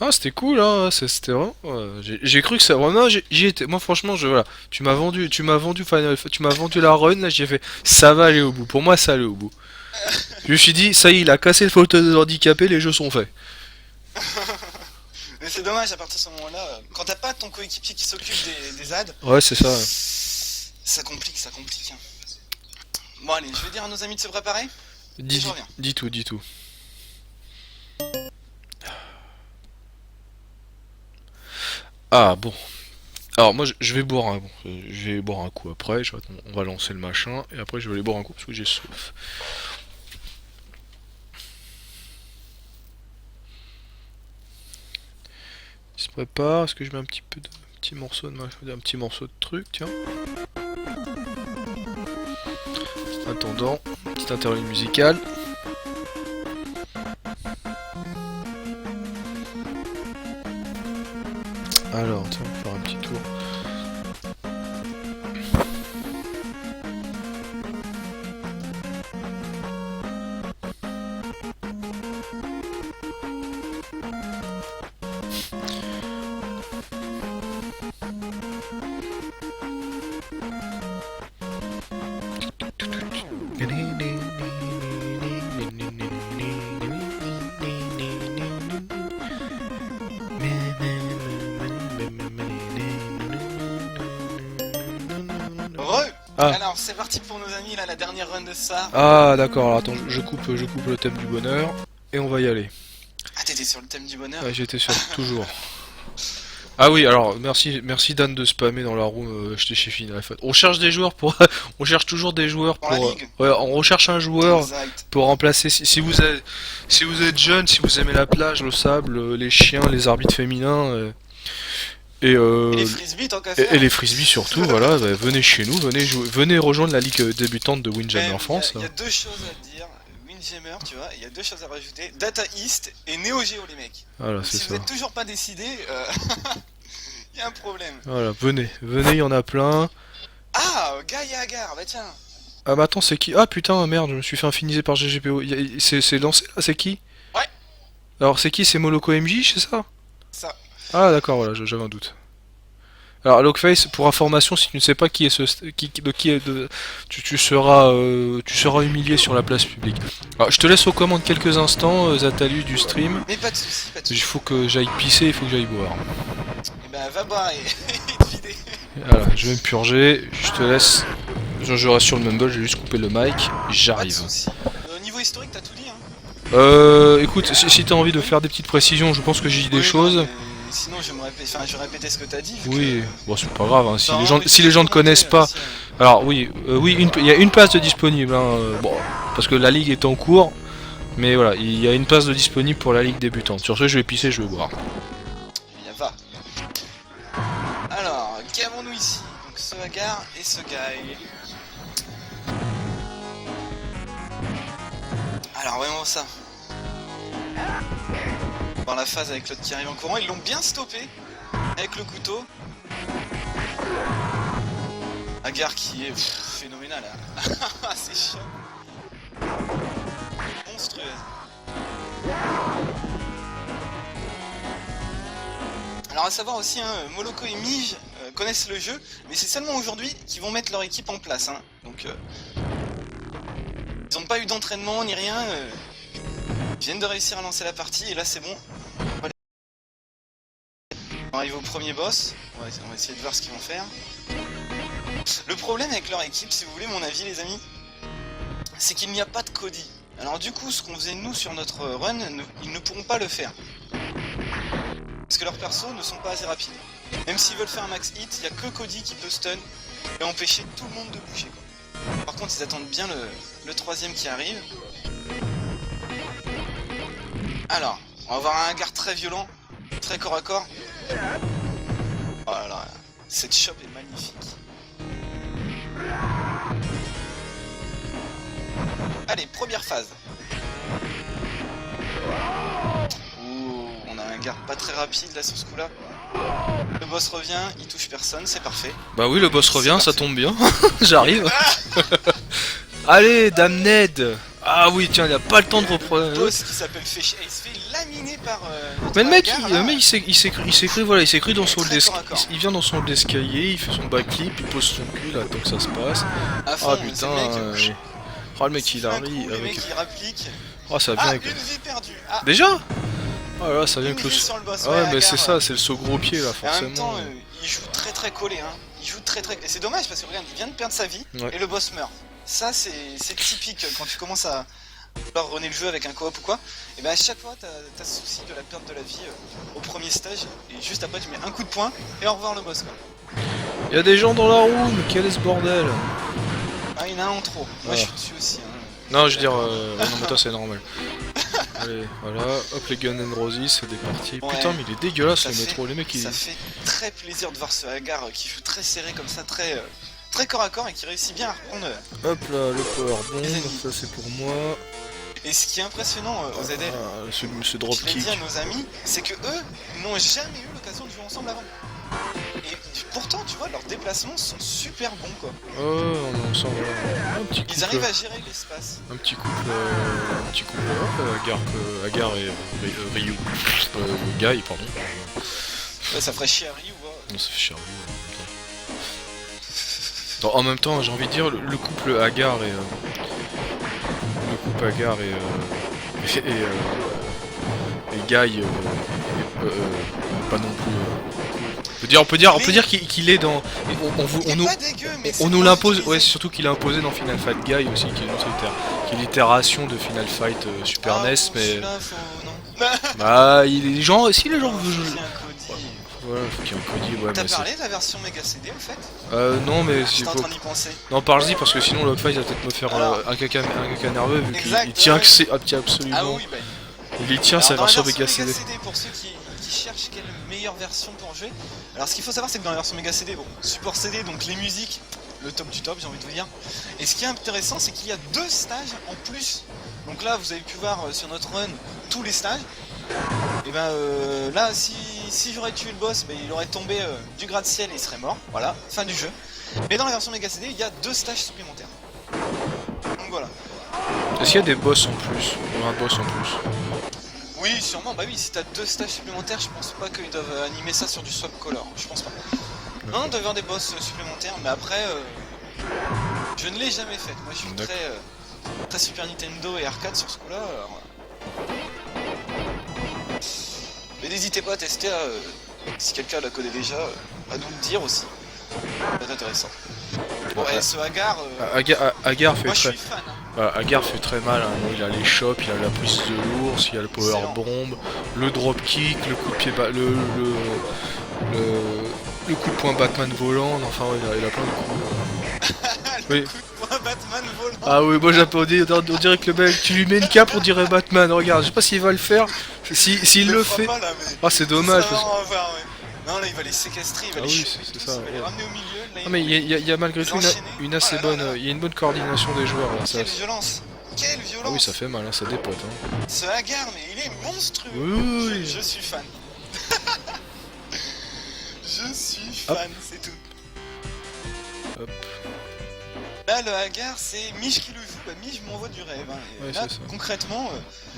Ah, c'était cool, hein. C'était vraiment. J'ai cru que ça. Vraiment, j'y étais. Moi, franchement, voilà. Tu m'as vendu la run. Là, j'ai fait. Ça va aller au bout. Pour moi, ça allait au bout. Je me suis dit, ça y est, il a cassé le fauteuil de handicapé. Les jeux sont faits. Mais c'est dommage à partir de ce moment-là, quand t'as pas ton coéquipier qui s'occupe des ads. Ouais, c'est ça. Ça complique. Hein. Bon allez, je vais dire à nos amis de se préparer. Dis tout. Ah bon. Alors moi je vais boire un coup après. On va lancer le machin et après je vais aller boire un coup parce que j'ai soif. Il se prépare. Est-ce que je mets un petit morceau de truc, tiens. En attendant, petite interlude musicale. Alors, tiens. Ah. Alors c'est parti pour nos amis là, la dernière run de ça. Ah d'accord, alors attends, je coupe le thème du bonheur et on va y aller. Ah t'étais sur le thème du bonheur. Ouais, j'étais sûr, toujours. Ah oui, alors merci Dan de spammer dans la room, j'étais chez Final Fight. On cherche des joueurs pour on cherche toujours des joueurs Pour la pour ligue. ouais, on recherche un joueur Exact. pour remplacer si vous êtes jeune, si vous aimez la plage, le sable, les chiens, les arbitres féminins et les frisbees tant qu'à faire. et les frisbees surtout, voilà, bah, venez chez nous, venez rejoindre la ligue débutante de Windjammer France. Il y a deux choses à dire. Windjammer, tu vois, il y a deux choses à rajouter. Data East et Neo Geo les mecs. Voilà, Donc, c'est si ça. vous êtes toujours pas décidé, il y a un problème. Voilà, venez, il y en a plein. Ah, Gaïa Agar, bah tiens. Ah bah attends, c'est qui? Ah putain, merde, je me suis fait infiniser par GGPO. C'est lancé là, c'est qui? Ouais. Alors c'est qui? C'est Moloko MJ, c'est ça? Ça. Ah d'accord, voilà, j'avais un doute. Alors Lockface, pour information, si tu ne sais pas qui est tu seras humilié sur la place publique. Alors je te laisse aux commandes quelques instants, Zatalus du stream. Mais pas de soucis, pas de Il soucis. faut que j'aille pisser, il faut que j'aille boire. Et ben va boire et te vider. Voilà, je vais me purger, je te laisse. Je reste sur le mumble, j'ai juste coupé le mic, Pas de j'arrive. soucis. Niveau historique, t'as tout dit, hein. Écoute, si t'as envie de faire des petites précisions, je pense que j'ai dit des Oui, choses. non, mais sinon, je répétais ce que t'as dit. Vu Oui, que... bon c'est pas grave, hein. Non, mais Si les gens ne c'est connaissent pas. aussi, hein. Alors oui, il y a une place de disponible, hein, bon, parce que la ligue est en cours, mais voilà, il y a une place de disponible pour la ligue débutante. Sur ce, je vais pisser, je vais boire. Eh bien, va. Alors, qu'avons-nous ici? Donc, ce Hagar et ce Guy. Alors, voyons ça. Dans la phase avec l'autre qui arrive en courant, ils l'ont bien stoppé avec le couteau. Hagar qui est phénoménal. Hein. C'est chiant. Monstrueuse. Alors à savoir aussi, hein, Moloko et Mij connaissent le jeu, mais c'est seulement aujourd'hui qu'ils vont mettre leur équipe en place. Hein. Donc ils n'ont pas eu d'entraînement ni rien. Ils viennent de réussir à lancer la partie et là c'est bon. On arrive au premier boss. On va essayer de voir ce qu'ils vont faire. Le problème avec leur équipe, si vous voulez mon avis les amis, c'est qu'il n'y a pas de Cody. Alors du coup, ce qu'on faisait nous sur notre run, ils ne pourront pas le faire. Parce que leurs persos ne sont pas assez rapides. Même s'ils veulent faire un max hit, il n'y a que Cody qui peut stun et empêcher tout le monde de bouger. Quoi. Par contre, ils attendent bien le troisième qui arrive. Alors, on va avoir un Hagar très violent, très corps à corps. Oh là là, cette shop est magnifique. Allez, première phase. Ouh, on a un garde pas très rapide là sur ce coup là. Le boss revient, il touche personne, c'est parfait. Bah oui, le boss C'est revient, ça parfait. tombe bien. J'arrive. Allez, Dame Ned. Ah oui, tiens, il a pas le temps de reprendre. Le boss qui s'appelle Féché, il se fait laminer par. Mais le mec, Hagar, le là. mec, il s'est cru dans son hall Très corps à d'escalier. corps. Il vient dans son hall d'escalier, il fait son backflip, il pose son cul là, tant que ça se passe. À fond, Ah c'est putain. le mec, Oh le mec, il il fait un arrive coup, le avec. mec il rapplique. Oh ça vient Ah, avec. une vie perdue. Ah, Déjà. Oh là là, ça vient une avec le. vie sur le boss. Ah ouais, mais Hagar, c'est ça, c'est le saut gros pied là, Et en même temps, forcément. il joue très collé, hein. Il joue très. Et c'est dommage parce que regarde, il vient de perdre sa vie Ouais. et le boss meurt. Ça, c'est typique quand tu commences à vouloir runner le jeu avec un coop ou quoi. Et ben à chaque fois, t'as ce souci de la perte de la vie au premier stage. Et juste après, tu mets un coup de poing et au revoir le boss. Quoi. Il y a des gens dans la room, quel est ce bordel? Ah, il y en a un en trop. Moi, Ah. je suis dessus aussi. Hein. Non, je veux dire, ouais, non mais toi c'est normal. Allez, voilà, hop les Gun and Roses, c'est des parties. Ouais. Putain, mais il est dégueulasse Ça le fait- métro, les mecs ils. Ça fait très plaisir de voir ce Hagar qui joue très serré comme ça, très corps à corps et qui réussit bien à reprendre. Hop là, le power Les bomb, ennemis. ça c'est pour moi. Et ce qui est impressionnant aux ZL, Ah, ce je l'ai dropkick. dit à nos amis, c'est que eux n'ont jamais eu l'occasion de jouer ensemble avant. Et pourtant, tu vois, leurs déplacements sont super bons quoi. Oh, on sent voilà. Un petit couple. Ils arrivent à gérer l'espace. Un petit couple. Hagar et Ryu. Guy, pardon. Ouais, ça ferait chier à Ryu, ouais. Non, ça fait cher. Attends, en même temps, j'ai envie de dire, le couple Hagar et. Le couple Hagar et Guy. Pas non plus. On peut dire qu'il est dans... Il est pas dégueu, mais c'est On nous trop l'impose, utilisé. ouais, c'est surtout qu'il est imposé dans Final Fight Guy aussi, qui est l'itération de Final Fight Super Ah, NES, bon, mais... celui-là, faut... non. Bah, les gens, si les gens Non, veulent faut jouer... qu'il y ait un Cody. Voilà, faut qu'il y ait un Cody, ouais, T'as mais parlé de la version Mega CD en fait c'est... non, mais c'est J'étais en pas... train d'y penser. Non, parle-y, parce que sinon Logfight va peut-être me faire Alors. un caca nerveux, vu qu'il Exact, il tient ouais. que c'est... Ah, tiens, absolument. Ah oui, bah... Il y tient sa Alors, dans la version Mega CD. pour ceux qui cherchent quelle meilleure version pour jouer. Alors ce qu'il faut savoir c'est que dans la version Mega CD, bon, support CD, donc les musiques, le top du top j'ai envie de vous dire. Et ce qui est intéressant c'est qu'il y a 2 stages en plus. Donc là vous avez pu voir sur notre run tous les stages. Et ben là si j'aurais tué le boss, ben, il aurait tombé du gratte-ciel et il serait mort. Voilà, fin du jeu. Mais dans la version Mega CD il y a 2 stages supplémentaires. Donc voilà. Est-ce qu'il y a des boss en plus? Ou un boss en plus? Oui, sûrement, bah oui, si t'as 2 stages supplémentaires, je pense pas qu'ils doivent animer ça sur du swap color, je pense pas. Non, on doit avoir des boss supplémentaires, mais après, je ne l'ai jamais fait. Moi, je suis très Super Nintendo et arcade sur ce coup-là. Mais n'hésitez pas à tester, si quelqu'un la connaît déjà, à nous le dire aussi. C'est intéressant. Bon, et ce Hagar, Hagar fait moi je très... suis fan. Hein. Hagar fait très mal, hein. Bon, il a les chops, il a la prise de l'ours, il a le power bomb, le drop kick, le coup de pied, le coup de poing Batman volant, enfin ouais, il a plein de coups. Le Oui. coup de poing Batman volant. Ah oui, moi j'applaudis, on dirait que le mec, tu lui mets une cape, on dirait Batman, regarde, je sais pas s'il va le faire, s'il le fera fait... pas, là, mais Ah c'est dommage, ça parce va, que... on va voir, ouais. Non là il va les séquestrer, il va Ah les oui, choper c'est tous, ça, il va les ouais. ramener au milieu. Là, Non mais il y a malgré tout une assez Oh là là bonne... là. Il y a une bonne coordination des joueurs là, ça... Quelle violence. Quelle violence. Ah oui, ça fait mal, hein, ça dépote. Hein. Ce Hagar, mais il est monstrueux. Oui. Je suis fan. Je suis fan, c'est tout. Hop. Là, le Hagar, c'est Mich qui le joue. Bah, Mich m'envoie du rêve. Hein. Et Ouais, là, c'est ça. concrètement,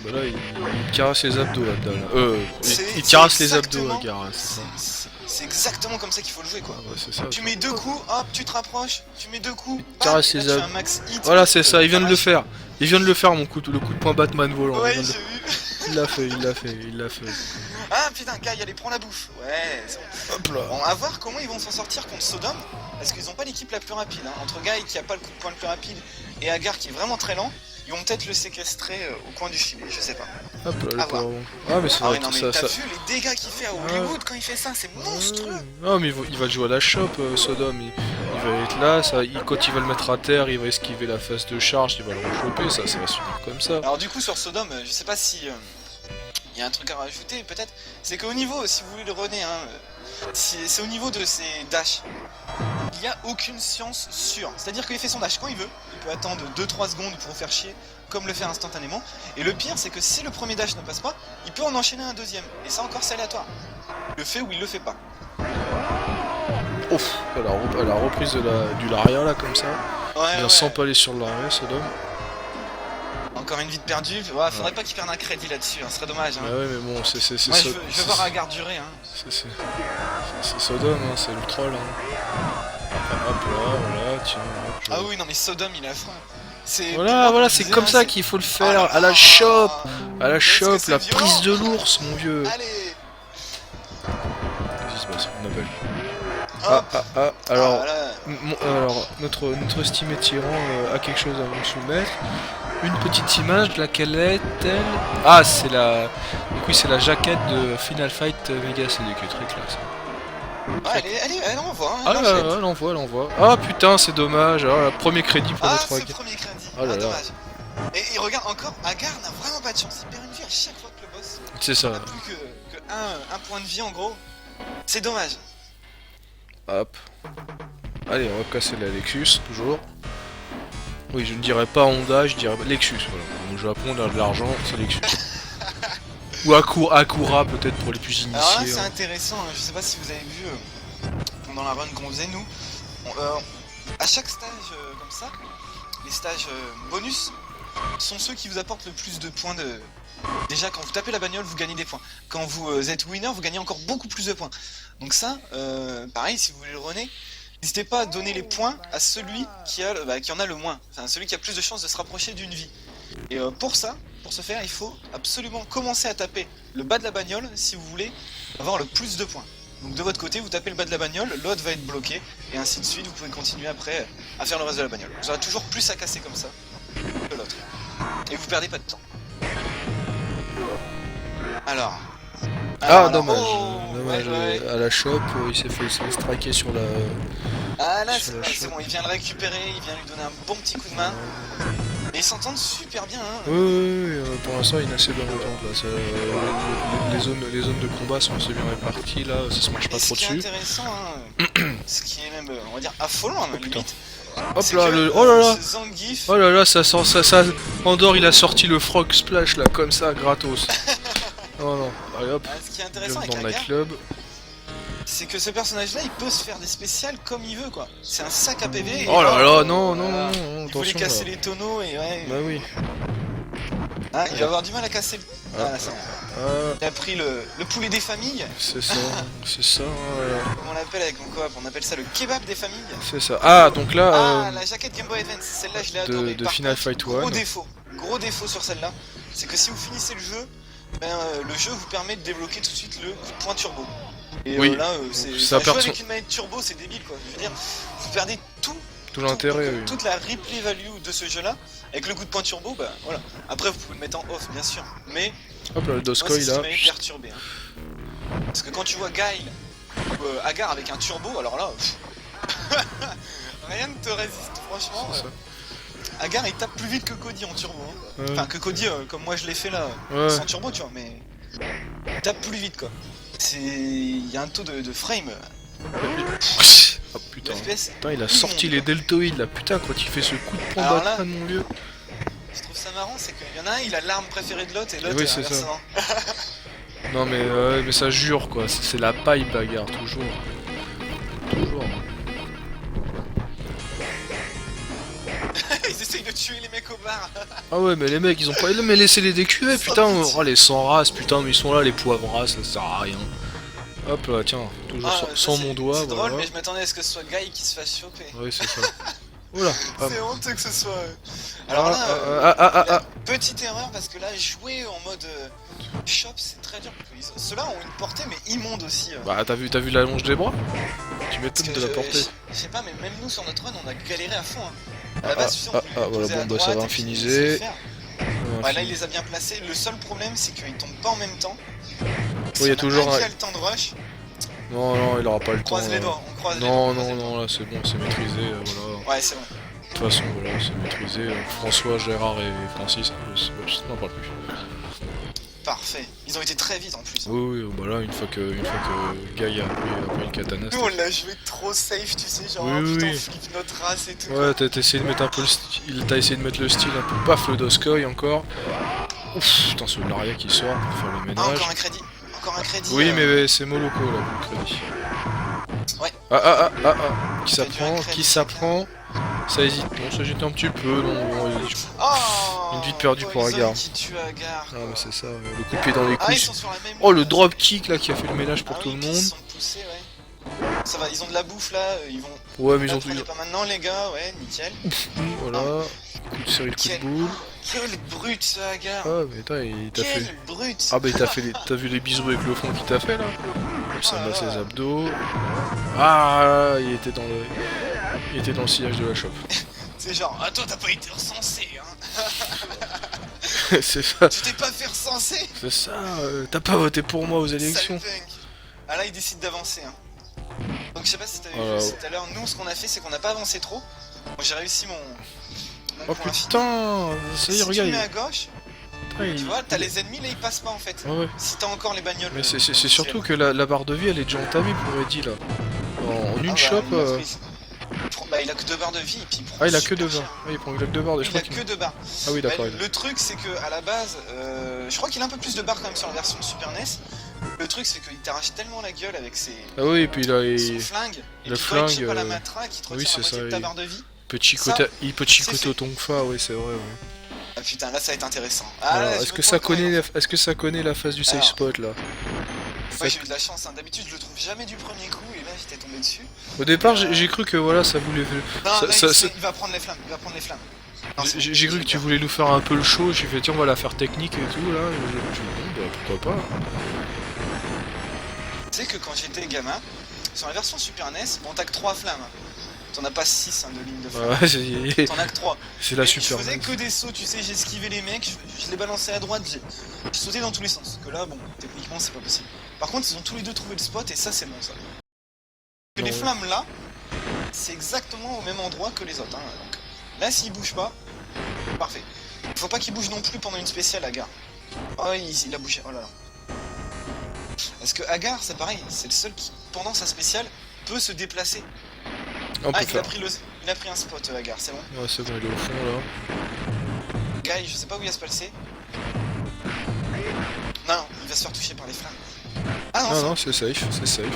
Bah là, il caresse les abdos là-dedans. C'est- Il caresse c'est les abdos, exactement- Hagar, c'est ça. c'est exactement comme ça qu'il faut le jouer, quoi. Ah ouais, c'est ça. Tu mets 2 coups, hop, tu te rapproches, tu mets 2 coups, Il bam, caresse et là, les tu fais abdos. un max hit. Voilà, c'est ça, il vient de le dommage. faire. Il vient de le faire, le coup de poing Batman volant. Ouais, Il vient j'ai de- vu. Il l'a fait, il l'a fait, il l'a fait. Ah putain, gars, il allait prendre la bouffe. Ouais, c'est bon. Hop là. Bon, à voir comment ils vont s'en sortir contre Sodom, parce qu'ils ont pas l'équipe la plus rapide. Hein. Entre Guy qui a pas le coup de poing le plus rapide et Hagar qui est vraiment très lent, ils vont peut-être le séquestrer au coin du filet, je sais pas. Hop là, le À voir. pauvre. Ah, mais c'est Ah vrai ouais, non, que mais ça. t'as vu les dégâts qu'il fait à Hollywood quand il fait ça, c'est monstrueux. Non, mais il va jouer à la shop, Sodom. Il va être là, quand il va le mettre à terre, il va esquiver la phase de charge, il va le rechoper, ça va se finir comme ça. Alors du coup sur Sodom, je sais pas si il y a un truc à rajouter peut-être, c'est qu'au niveau, si vous voulez le runner, hein, c'est au niveau de ses dashs. Il n'y a aucune science sûre. C'est-à-dire qu'il fait son dash quand il veut, il peut attendre 2-3 secondes pour vous faire chier, comme le faire instantanément. Et le pire, c'est que si le premier dash ne passe pas, il peut en enchaîner un deuxième. Et ça encore, c'est aléatoire. Il le fait ou il le fait pas. Ouf, à la reprise du Laria là, comme ça. Ouais, Il vient s'empaler sur le Laria, Sodom. Encore une vie de perdue. Ouais, faudrait pas qu'il perde un crédit là-dessus, hein, ce serait dommage. Hein. Bah ouais, mais bon, c'est Moi, je veux voir Hagar durer. Hein. C'est Sodom, hein, c'est le troll. Hein. Hop là, voilà, tiens. Hop, Ah oui, non mais Sodom, il est affreux. Voilà, c'est comme ça qu'il faut le faire, à la shop, la c'est prise violent. de l'ours, mon vieux. Allez. Qu'est-ce qui se passe? On appelle. Hop. Alors, Ah, voilà. alors notre estimé tyran a quelque chose à nous soumettre. Une petite image, laquelle est-elle? Ah, c'est la... Du coup, c'est la jaquette de Final Fight Mega CD qui est très classe. Elle envoie. Hein, Ah elle là enchaîne. là, elle envoie. Ah putain, c'est dommage. Ah, premier crédit pour Ah, notre ce Hagar. premier crédit. Oh là là. Dommage. Et regarde encore, Hagar n'a vraiment pas de chance. Il perd une vie à chaque fois que le boss C'est ça. n'a plus que un point de vie en gros. C'est dommage. Hop. Allez, on va casser la Lexus, toujours. Oui, je ne dirais pas Honda, je dirais Lexus, voilà. Au Japon, on a de l'argent, c'est Lexus. Ou Acura, peut-être pour les plus Alors là, initiés. c'est hein. intéressant. Je sais pas si vous avez vu pendant la run qu'on faisait nous. À chaque stage comme ça, les stages bonus sont ceux qui vous apportent le plus de points de. Déjà, quand vous tapez la bagnole, vous gagnez des points. Quand vous êtes winner, vous gagnez encore beaucoup plus de points. Donc ça, pareil, si vous voulez le runner, n'hésitez pas à donner les points à celui qui en a le moins. Enfin, celui qui a plus de chances de se rapprocher d'une vie. Et pour ce faire, il faut absolument commencer à taper le bas de la bagnole si vous voulez avoir le plus de points. Donc de votre côté, vous tapez le bas de la bagnole, l'autre va être bloqué, et ainsi de suite, vous pouvez continuer après à faire le reste de la bagnole. Vous aurez toujours plus à casser comme ça que l'autre. Et vous perdez pas de temps. Alors... Ah, alors, dommage. oh, Dommage. ouais. À la shop, il s'est fait straquer sur la... Ah là, Sur la c'est bon, il vient le récupérer, il vient lui donner un bon petit coup de main. Et ils s'entendent super bien, hein. Oui, pour l'instant il est assez bien entente là. Les zones de combat sont assez bien réparties là, ça se marche pas Et ce trop qui est dessus. intéressant, hein, ce qui est même, on va dire, affolant, même, putain. limite. Hop c'est là, que, oh là là, ce Zangief, oh là là, ça sent ça. Andorre il a sorti le frog splash là, comme ça, gratos. Oh non, allez hop, ce qui est intéressant bienvenue avec dans le Agar, nightclub. c'est que ce personnage-là, il peut se faire des spéciales comme il veut, quoi. C'est un sac à PV. Et Oh là là, hop, non, voilà. non, Il voulait attention casser là. les tonneaux et ouais. Bah oui. Ah, il va avoir du mal à casser le... Ah, là, c'est bon. Ah, Il a pris le poulet des familles, c'est ça, voilà. comme on l'appelle avec mon coop, on appelle ça le kebab des familles. C'est ça. Ah, donc là, Ah, la jaquette Game Boy Advance, celle-là je l'ai adorée. de Par Final contre, Fight gros 1. gros défaut sur celle-là, c'est que si vous finissez le jeu, le jeu vous permet de débloquer tout de suite le coup de poing turbo. Et Oui, là, c'est ça jouer perd avec son- une manette turbo, c'est débile quoi. Je veux dire, vous perdez tout l'intérêt, donc, oui. toute la replay value de ce jeu-là. Avec le coup de poing turbo, bah voilà. Après, vous pouvez le mettre en off, bien sûr. Mais Hop là, le moi, Doskoi c'est ce là. qui m'avait perturbé. Hein. Parce que quand tu vois Guile ou Agar avec un turbo, alors là, rien ne te résiste. Franchement, C'est ça. Agar il tape plus vite que Cody en turbo. Hein. Ouais. Enfin, que Cody, comme moi je l'ai fait là, Ouais. sans turbo, tu vois, mais il tape plus vite quoi. Il y a un taux de frame. Oh putain. FPS, Putain, il a sorti les deltoïdes là, putain, quand il fait ce coup de pompe Alors là- Batman, mon vieux. je trouve ça marrant, c'est qu'il y en a un, il a l'arme préférée de l'autre et l'autre oui, est c'est ça. inversement. Non, mais ça jure quoi, c'est la paille bagarre, toujours. Toujours. Ils essayent de tuer les mecs au bar. Ah ouais, mais les mecs, ils ont pas. Mais laissez les décuver, putain. Oh, les 100 races, putain, mais ils sont là, les poivras, ça sert à rien. Hop là, tiens, toujours Ah, sans ça, mon c'est- doigt, C'est drôle, voilà. mais je m'attendais à ce que ce soit Guy qui se fasse choper. Oui, c'est ça. Oula. C'est honteux que ce soit. Alors là, Ah. petite erreur parce que là, jouer en mode shop, c'est très dur. Ceux-là ont une portée, mais immonde aussi. Bah, t'as vu la longe des bras? Tu Parce m'étonnes que de la porter. je sais pas, mais même nous sur notre run, on a galéré à fond. Hein. À la base, tu sais, on pouvait voilà, poser à bon, bah, ça droite va et puis infiniser. laisser le faire. Ouais, là, il les a bien placés. Le seul problème, c'est qu'ils tombent pas en même temps. il y a toujours un un- qui a le temps de rush. Non, il aura pas le On temps. croise les doigts, on croise les Non, doigts. non, là c'est bon, c'est maîtrisé, voilà. Ouais, c'est bon. De toute façon, voilà, c'est maîtrisé. François, Gérard et Francis, je n'en parle plus. Parfait. Ils ont été très vite en plus. Hein. Oui, bah là, une fois que Guy a pris le katana, Nous, on l'a joué trop safe, tu sais, genre, Oui, oh, putain, oui. on flippe notre race et tout. ouais, t'as essayé de mettre un peu le style, t'as essayé de mettre le style un peu paf le Doskoi encore. Ouf, putain, ce Laria qui sort pour faire le Ah, ménage. encore un crédit. Encore un crédit. Oui, mais c'est Moloko là, le crédit. Ouais. Qui T'as dû un s'apprend, crédit, qui s'apprend. Ça hésite, non, ça hésite un petit peu, non, bon, Oh, Une vie de perdue pour Poison Agar. qui tue Agar. Ah, mais c'est ça, le coup de pied dans les Ah, couilles. ils sont sur la même Oh, le ligne. drop kick là qui a fait le ménage pour Ah tout oui, le puis monde. Ils sont poussés, ouais. Ça va, ils ont de la bouffe là, ils vont. Ouais, mais ils Là, ont prenez pas maintenant, les gars, ouais, nickel. Voilà, coup de série de coups de boule. Quel brut ce Agar. Ah, mais attends, il t'a Quel fait. brut. Ah, bah il t'a fait t'as vu les bisous avec le fond qu'il t'a fait là? Comme ça, Ah, là, ses ouais. abdos. Ah, il était dans le. Il était dans le sillage de la shop. C'est genre, ah toi t'as pas été recensé, hein. C'est ça, Tu t'es pas fait recenser. c'est ça, t'as pas voté pour moi aux Sale élections. punk. Ah là, il décide d'avancer, hein. Donc je sais pas si t'avais Voilà. vu tout à l'heure, nous ce qu'on a fait c'est qu'on a pas avancé trop. Moi j'ai réussi mon Oh point fini. putain, ça y est, Si regarde. tu le mets à gauche, il- tu vois, t'as les ennemis là ils passent pas en fait. Ah ouais. Si t'as encore les bagnoles. Mais c'est surtout que la barre de vie elle est déjà entamée pour Eddie là. En une shop. Bah il a que 2 barres de vie et puis il prend Ah, il a que super 2 cher. barres. Ah, il prend que 2 barres. Je Il crois a qu'il. que 2 barres. Ah oui, d'accord. Bah, il a- le truc c'est que à la base, je crois qu'il a un peu plus de barres quand même sur la version Super NES. Le truc c'est qu'il t'arrache tellement la gueule avec ses Ah oui, et puis il a. son flingue. Et le puis quand il flingue, tire pas la matraque, il te oui, retire c'est la moitié ça, de ta il- barre de vie. Petit Ça, côté, petit c'est côté fait. au Tongfa, oui, c'est vrai. Ouais. Ah putain, là ça va être intéressant. Alors, là, je est-ce me que demande ça quand même. connaît la phase du safe Alors. spot là? Ouais, j'ai eu de la chance, hein. D'habitude je le trouve jamais du premier coup et là j'étais tombé dessus. Au départ, j'ai cru que voilà, ça voulait. Non, Ça- là, ça- il, ça- il va prendre les flammes, il va prendre les flammes. Non, c'est bon, J'ai cru que tu voulais nous faire un peu le show. J'ai fait tiens, on va la faire technique et tout là. Bon, bah pourquoi pas. Tu sais que quand j'étais gamin, sur la version Super NES, bon t'as que 3 flammes. T'en as pas 6 de lignes de flammes. Ouais, T'en as que 3. c'est la Et super. je faisais que des sauts, tu sais, j'esquivais les mecs, je les balançais à droite, j'ai sauté dans tous les sens. Que là, bon, techniquement c'est pas possible. Par contre, ils ont tous les deux trouvé le spot et ça c'est bon ça. Que les Non. flammes là, c'est exactement au même endroit que les autres. Hein. Donc, là, s'ils bougent pas, parfait. Faut pas qu'ils bougent non plus pendant une spéciale, Agar. Oh, il a bougé, oh là là. Parce que Agar, c'est pareil, c'est le seul qui, pendant sa spéciale, peut se déplacer. On peut Ah, il faire. a pris un spot, Agar, c'est bon. Ouais, c'est bon, il est au fond là. Guy, je sais pas où il va se placer. Non, non, il va se faire toucher par les flammes. Ah non, Non, ça... non, c'est safe, c'est safe.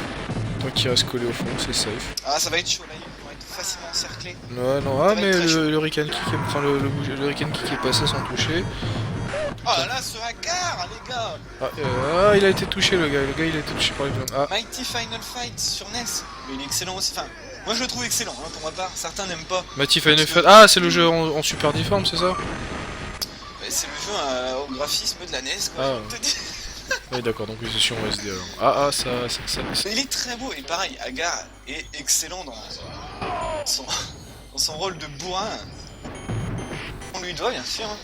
Tant qu'il reste collé au fond, c'est safe. Ah, ça va être chaud là, ils vont être facilement encerclés. Ouais, non, Ça ah, va mais être très chaud. le Hurricane Kick, enfin le Hurricane Kick est passé sans toucher. Oh là, ce Agar, les gars. Ah, il a été touché le gars il a été touché par les flammes. Ah, Mighty Final Fight sur NES, mais il est excellent aussi. Enfin, moi je le trouve excellent, hein, pour ma part. Certains n'aiment pas. Mighty Final Fight. Ah, c'est le jeu en super difforme, c'est ça? Mais c'est le jeu au graphisme de la NES, quoi. Ah. Je te dis. Oui, d'accord, donc c'est sur SD alors. Ah, ça. Mais il est très beau, et pareil, Agar est excellent dans son rôle de bourrin. On lui doit, bien sûr. Hein.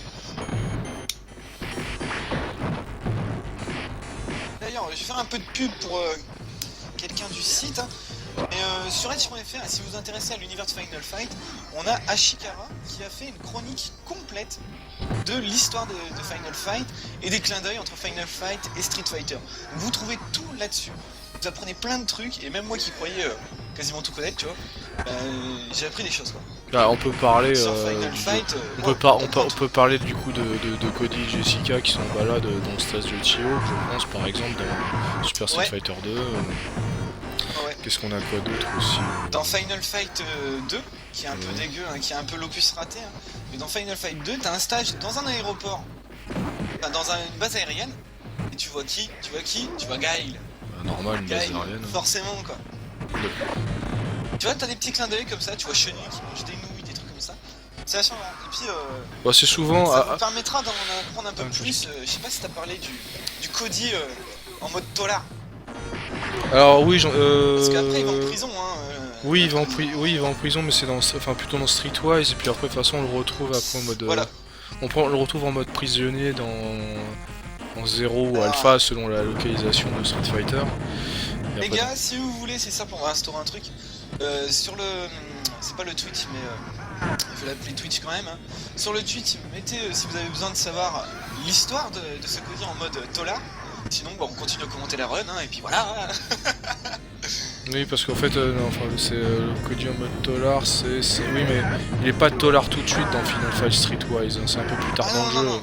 D'ailleurs, je vais faire un peu de pub pour quelqu'un du site. Hein. Et sur Edge.fr, si vous vous intéressez à l'univers de Final Fight, on a Ashikara qui a fait une chronique complète de l'histoire de Final Fight et des clins d'œil entre Final Fight et Street Fighter. Donc vous trouvez tout là-dessus. Vous apprenez plein de trucs, et même moi qui croyais quasiment tout connaître, tu vois, j'ai appris des choses quoi. Ah, on peut parler. Sur Final Fight, On peut parler du coup de Cody et Jessica qui sont en balade dans le stage de Chio, je pense par exemple dans Super Street Ouais. Fighter 2. Ouais. Qu'est-ce qu'on a quoi d'autre aussi Dans Final Fight 2, qui est un peu dégueu, hein, qui est un peu l'opus raté, hein, mais dans Final Fight 2, t'as un stage dans un aéroport, enfin, dans une base aérienne, et tu vois qui? Tu vois Guile. Normal, une base Guile, aérienne. forcément quoi. Tu vois, t'as des petits clins d'œil comme ça, tu vois Chenu qui mange des nouilles, des trucs comme ça. C'est vachement marrant. Et puis, Bah, c'est souvent. ça ah, vous permettra d'en apprendre un peu Ah, plus. Je sais pas si t'as parlé du Cody en mode Tolar. Alors oui, Parce qu'après, il va en prison, hein. Oui, il va en prison, mais c'est plutôt dans Streetwise, et puis après, de toute façon, on le retrouve après en mode. Voilà. On le retrouve en mode prisonnier en 0 ou Ah. alpha selon la localisation de Street Fighter. Et Les après- gars, si vous voulez, c'est ça pour instaurer un truc. Sur le. C'est pas le Twitch, mais. Je vais l'appeler Twitch quand même. Hein. Sur le Twitch, mettez si vous avez besoin de savoir l'histoire de ce Cody en mode Tolar. Sinon, bah, on continue à commenter la run, hein, et puis voilà. Oui, parce qu'en fait, non, enfin, c'est le Cody en mode Tolar, c'est. Oui, mais il est pas Tolar tout de suite dans Final Fight Streetwise, hein, c'est un peu plus tard Ah, dans non, le non, jeu. non.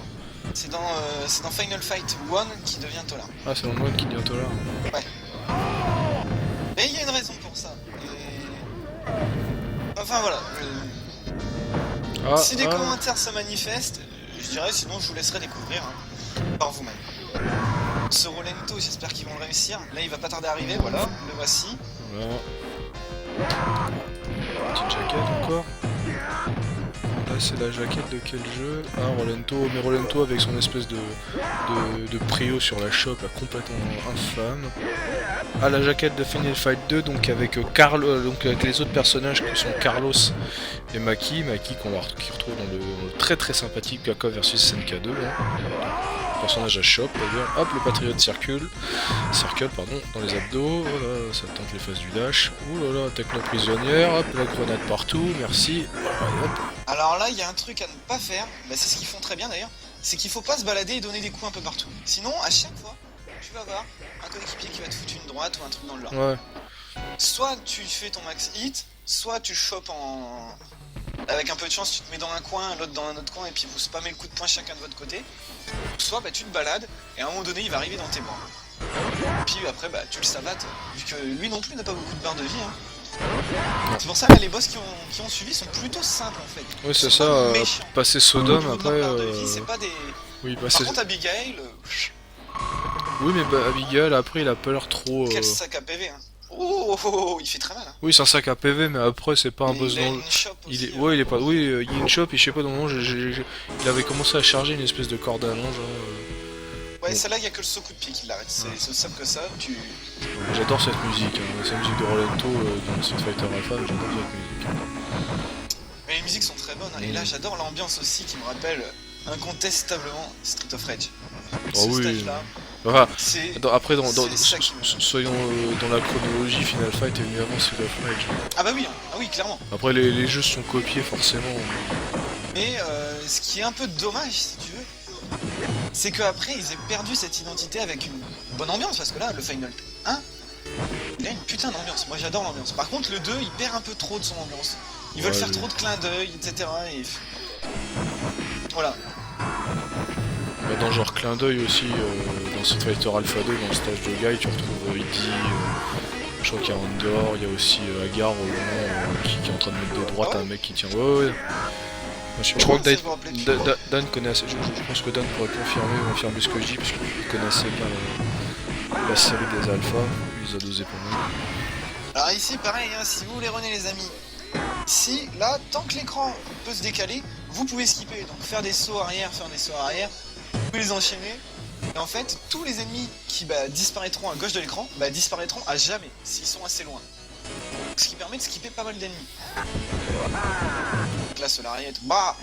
C'est dans Final Fight 1 qui devient Tolar. Ah, c'est dans le mode qui devient Tolar. Mais il y a une raison pour ça. Et... Enfin voilà. Ah, Si des ah. commentaires se manifestent, je dirais, sinon je vous laisserai découvrir hein, par vous-même. Ce Rolento, j'espère qu'ils vont le réussir. Là, il va pas tarder à arriver, voilà, le voici. Voilà. Petite jaquette encore. Là c'est la jaquette de quel jeu? Ah, Rolento, mais Rolento avec son espèce de prio sur la shop là, complètement infâme. Ah, la jaquette de Final Fight 2, donc avec donc avec les autres personnages qui sont Carlos et Maki qu'on retrouve dans le très très sympathique Kaka versus SNK2. Personnage à shop d'ailleurs. Hop, le Patriote circle pardon, dans les abdos. Voilà, ça tente les phases du dash. Ouh là là, techno prisonnière. Hop, la grenade partout. Merci. Voilà, hop. Alors là, il y a un truc à ne pas faire, bah, c'est ce qu'ils font très bien d'ailleurs, c'est qu'il faut pas se balader et donner des coups un peu partout. Sinon, à chaque fois, tu vas avoir un coéquipier qui va te foutre une droite ou un truc dans le genre. Ouais. Soit tu fais ton max hit, soit tu chopes avec un peu de chance, tu te mets dans un coin, l'autre dans un autre coin, et puis vous spammez le coup de poing chacun de votre côté. Soit bah, tu te balades, et à un moment donné, il va arriver dans tes bras. Puis après, bah, tu le savates, vu que lui non plus n'a pas beaucoup de barres de vie. Hein. C'est pour ça là, les boss qui ont suivi sont plutôt simples en fait. Ouais, c'est Ils sont ça. pas méchants. Passer Au Sodom niveau de après. leur barre de vie, c'est pas des... Oui, bah, Par c'est. contre, Abigail, Oui, mais bah, Abigail après, il a pas l'air trop. quel sac à PV. Hein. Oh, il fait très mal. Hein. Oui, c'est un sac à PV, mais après, c'est pas un boss Il a dans. une shop Il aussi, est... Ouais, il est pas. Oui, il y a une shop, et je sais pas, dans le moment, il avait commencé à charger une espèce de corde à linge. Ouais, Ouais, celle-là, il y a que le saut coup de pied qui l'arrête. C'est aussi simple que ça. J'adore cette musique, hein. Cette musique de Rolento dans Street Fighter Alpha, j'adore cette musique. Mais les musiques sont très bonnes, hein. Et là, j'adore l'ambiance aussi qui me rappelle incontestablement Street of Rage. Ce oui. stage-là, Enfin, c'est... après, c'est ça qui me- soyons dans la chronologie, Final Fight est venu avant Street of Rage. Ah bah oui, hein. Ah oui, clairement. Après, les jeux sont copiés forcément. Mais ce qui est un peu dommage, si tu veux, c'est qu'après, ils aient perdu cette identité avec une bonne ambiance. Parce que là, le Final 1, il a une putain d'ambiance. Moi, j'adore l'ambiance. Par contre, le 2, il perd un peu trop de son ambiance. Ils veulent Ouais, faire trop de clins d'œil, etc. Et... Voilà. Bah, dans le genre clin d'œil aussi, dans Street Fighter Alpha 2, dans le stage de Guy, tu retrouves Eddie, je crois qu'il y a Andor, il y a aussi Agar au moment qui est en train de mettre des droites à un mec qui tient. Ouais. Je crois que Ça, je me rappelais plus. Dan connaît assez. Je pense que Dan pourrait confirmer ce que je dis, parce qu'il connaît assez bien la série des alphas, il les a dosés pas mal. Alors ici, pareil, hein, si vous voulez runner les amis, ici, là, tant que l'écran peut se décaler, vous pouvez skipper, donc faire des sauts arrière, vous pouvez les enchaîner, et en fait, tous les ennemis qui disparaîtront à gauche de l'écran, disparaîtront à jamais, s'ils sont assez loin. Donc, ce qui permet de skipper pas mal d'ennemis. Donc là, ce lariat, bah.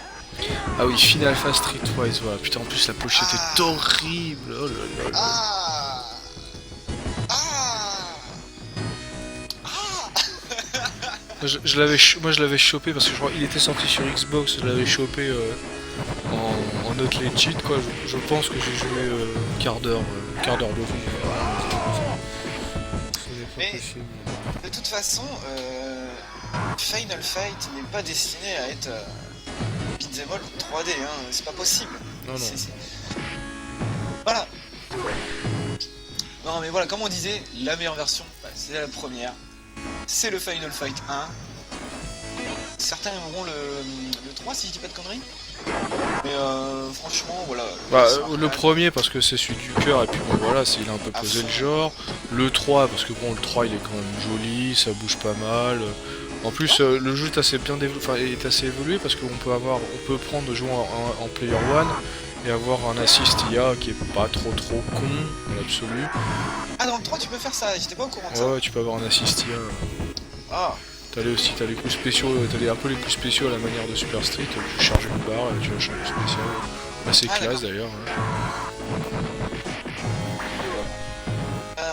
Ah oui, Final Fast Streetwise, voilà. Putain, en plus la pochette est horrible. Oh là là là. Ah. Moi je l'avais chopé parce que je crois qu'il était sorti sur Xbox, je l'avais chopé en note legit quoi. Je pense que j'ai joué quart d'heure de vie. Mais de toute façon, Final Fight n'est pas destiné à être beat'em all 3D, hein. C'est pas possible. Non. Voilà. Non mais voilà, comme on disait, la meilleure version, c'est la première. C'est le Final Fight 1. Certains aimeront le 3 si je dis pas de conneries. Mais franchement, voilà. Le premier parce que c'est celui du cœur et puis bon voilà, il a un peu posé le genre. Le 3 parce que bon le 3 il est quand même joli, ça bouge pas mal. En plus le jeu est assez bien développé, est assez évolué parce qu'on peut prendre jouer en player one et avoir un assist IA qui est pas trop con dans l'absolu. Ah dans le 3 tu peux faire ça, j'étais pas au courant de ça. Ouais, tu peux avoir un assist IA. Ah. T'as les coups spéciaux, un peu les coups spéciaux à la manière de Super Street, tu charges une barre et tu lâches un coup spécial. Assez classe d'ailleurs.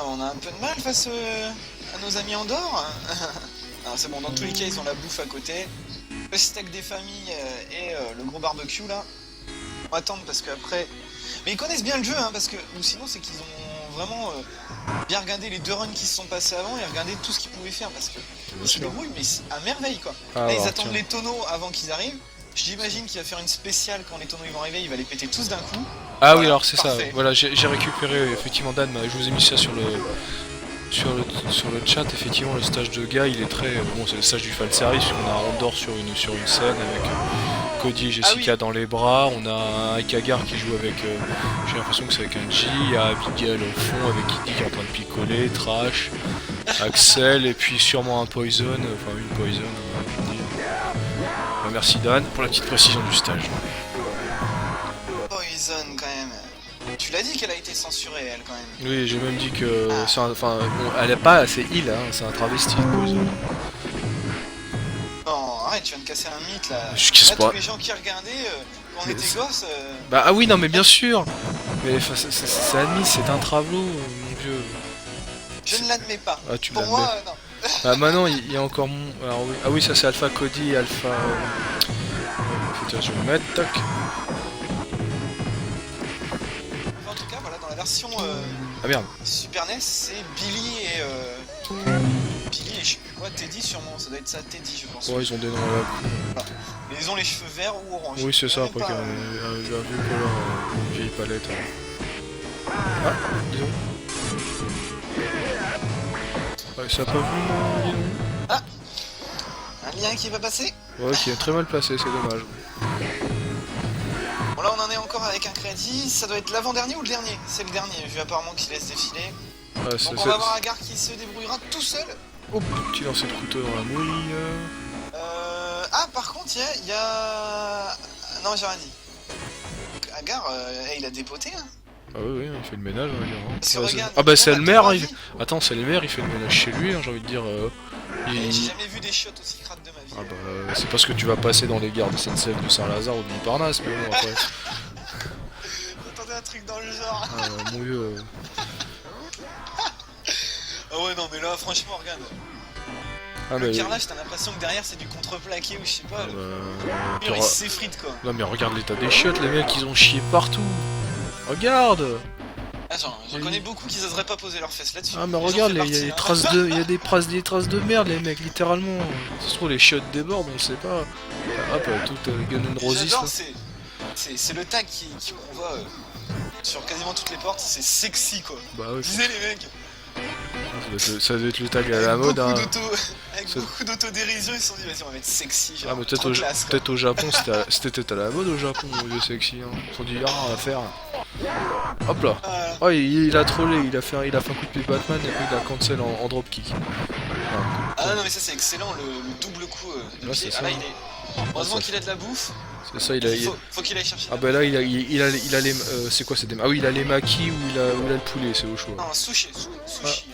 On a un peu de mal face à nos amis Andorre. Alors c'est bon, dans tous les cas ils ont la bouffe à côté. Le steak des familles et le gros barbecue là. On va attendre parce qu'après... Mais ils connaissent bien le jeu, hein, parce que... Ou sinon c'est qu'ils ont vraiment bien regardé les 2 runs qui se sont passés avant et regardé tout ce qu'ils pouvaient faire parce que... Ils se débrouillent mais à merveille quoi. Là ils attendent les tonneaux avant qu'ils arrivent. J'imagine qu'il va faire une spéciale quand les tonneaux ils vont arriver, il va les péter tous d'un coup. Ah voilà, oui alors c'est ça, parfait. voilà j'ai récupéré effectivement Dan, je vous ai mis ça sur le chat, effectivement le stage de Guy il est très... Bon c'est le stage du fan service, on a Andor sur une scène avec Cody et Jessica dans les bras, on a un Kagar qui joue avec... j'ai l'impression que c'est avec un G, il y a Abigail au fond avec Kitty qui est en train de picoler, Trash, Axel et puis sûrement un Poison, enfin une Poison on va dire. Merci Dan pour la petite précision du stage. Poison quand même. Tu l'as dit qu'elle a été censurée elle quand même. Oui, j'ai même dit que elle est pas assez heal, hein, c'est un travesti Poison. Non, arrête, tu viens de casser un mythe là. Je casse là, pas. tous les gens qui regardaient quand on était gosses. Bah ah oui non mais bien sûr. Mais c'est admis, c'est un travelo, mon vieux. Je ne l'admets pas. Ah tu Pour l'admets. moi, non. Ah maintenant il y a encore mon... Alors, oui. Ah oui ça c'est Alpha Cody, Alpha... Putain je vais le mettre, toc. En tout cas voilà, dans la version Ah merde. Super NES, c'est Billy et je sais plus quoi, Teddy sûrement, ça doit être ça, Teddy je pense. Ouais ils ont des noms à la con. Voilà. Mais ils ont les cheveux verts ou orange. Oui c'est ça, Même après pas, qu'il y a un vieux color, une vieille palette. Ah, disons. Ouais, ça a pas vu, dis donc. Ah, un lien qui va passer. Ouais, qui est très mal placé, c'est dommage. Bon là on en est encore avec un crédit, ça doit être l'avant-dernier ou le dernier? C'est le dernier, vu apparemment qu'il laisse défiler. Ouais, donc on va voir Agar qui se débrouillera tout seul. Oh, petit lancer de couteau dans la mouille. Ah par contre il y a... Non j'ai rien dit. Agar, il a dépoté hein. Ah oui, il fait le ménage, on va dire. Hein. Parce que Ouais, regarde, ah bah c'est le maire, hein, il... Attends, c'est le maire, il fait le ménage chez lui, hein, j'ai envie de dire. J'ai jamais vu des chiottes aussi crades de ma vie. Ah bah c'est parce que tu vas passer dans les gares de SNCF de Saint-Lazare ou de Montparnasse, mais bon après. Attendez un truc dans le genre. Ah, mon vieux. Ah ouais, non, mais là, franchement, regarde. Ah Le mais. carrelage, t'as l'impression que derrière c'est du contreplaqué ou je sais pas. Ah, Le bah... mur il s'effrite quoi. Non mais regarde l'état des chiottes, les mecs ils ont chié partout. Regarde. Attends, j'en connais beaucoup qui oseraient pas poser leurs fesses là-dessus. Ah mais Ils en regarde, font il y a des partie, traces de, il y a des traces de merde les mecs, littéralement. Ça se trouve les chiottes débordent, on sait pas. Hop, tout Gun N' Roses. J'adore, c'est le tag qu'on voit sur quasiment toutes les portes, c'est sexy quoi. Bah ouais. Disais les mecs. Ça doit être le tag à la mode. Hein. Avec beaucoup d'autodérision, ils se sont dit vas-y on va mettre sexy. Genre, Ah mais peut-être au Japon, c'était à la mode au Japon, au lieu sexy. Hein. Ils se sont dit ah on va faire. Hop là. Oh il a trollé, il a fait un coup de pied Batman et puis il a cancel en dropkick. Ah non mais ça c'est excellent, le double coup de Ouais, pied. c'est Ah là ça. il est... Heureusement qu'il a de la bouffe. C'est ça, Faut qu'il aille chercher. Ah bah là il a les... c'est quoi c'est des... Ah oui il a les maquis ou il a le poulet, c'est au choix. Non, sushi.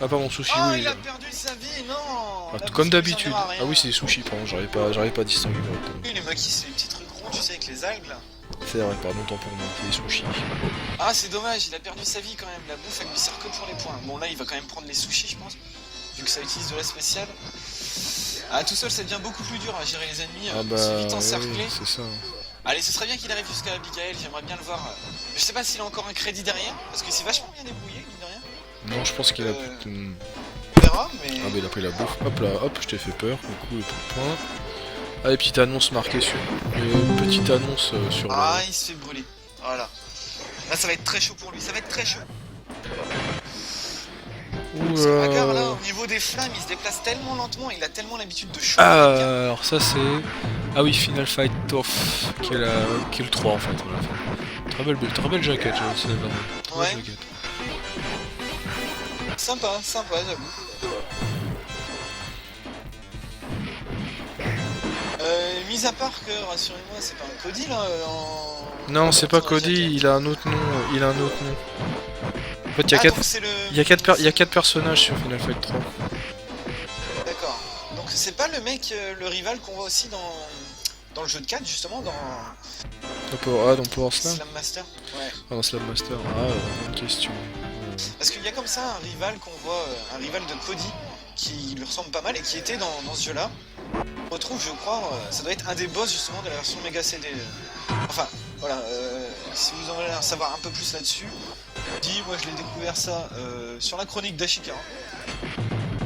Ah pardon, sushi, Oh, oui. il a perdu sa vie, non. Ah, La comme bouffe, d'habitude. ça sert à rien. Ah oui c'est des sushis, pardon, j'arrive pas à distinguer correctement. Oui, les maquis, c'est les petits trucs ronds, tu sais, avec les algues là. C'est vrai, pardon, tant pour moi, c'est des sushis. Ah, c'est dommage, il a perdu sa vie quand même. La bouffe, elle lui sert que pour les points. Bon, là, il va quand même prendre les sushis, je pense, vu que ça utilise de la spéciale. Ah, tout seul, ça devient beaucoup plus dur à gérer les ennemis. Ah bah, C'est vite encerclé. oui, c'est ça. Allez, ce serait bien qu'il arrive jusqu'à Abigail, j'aimerais bien le voir. Je sais pas s'il a encore un crédit derrière, parce que c'est vachement bien débrouillé, mine de rien. Non, je pense qu'il a... On verra, mais... Ah bah il a pris la bouffe. Hop là, hop, je t'ai fait peur, du coup, le point. Allez, petite annonce marquée sur... petite annonce sur... Ah, il se fait brûler. Voilà. Là, ça va être très chaud pour lui, ça va être très chaud. Parce que regarde là, au niveau des flammes, il se déplace tellement lentement, il a tellement l'habitude de chaud. Ah, alors ça c'est... Ah oui, Final Fight Tough, qui est le 3 en fait. Voilà. Très belle jaquette, c'est la très Ouais. belle jaquette. Sympa, j'avoue. Mis à part que, rassurez-moi, c'est pas un Cody là Non, c'est pas sur la Cody, jaquette. il a un autre nom. En fait, il y a Ah, 4 donc c'est le... il y a 4 personnages sur Final Fight 3. D'accord. Donc c'est pas le mec, le rival qu'on voit aussi dans le jeu de 4 justement, dans Dans Power Slam. Slam Master. Ouais. Ah, dans Slam Master. Ah, bonne question. Parce qu'il y a comme ça un rival qu'on voit, un rival de Cody, qui lui ressemble pas mal et qui était dans ce jeu-là. On retrouve, je crois, ça doit être un des boss justement de la version Mega CD. Enfin, voilà, si vous en voulez en savoir un peu plus là-dessus, moi je l'ai découvert ça sur la chronique d'Ashikara.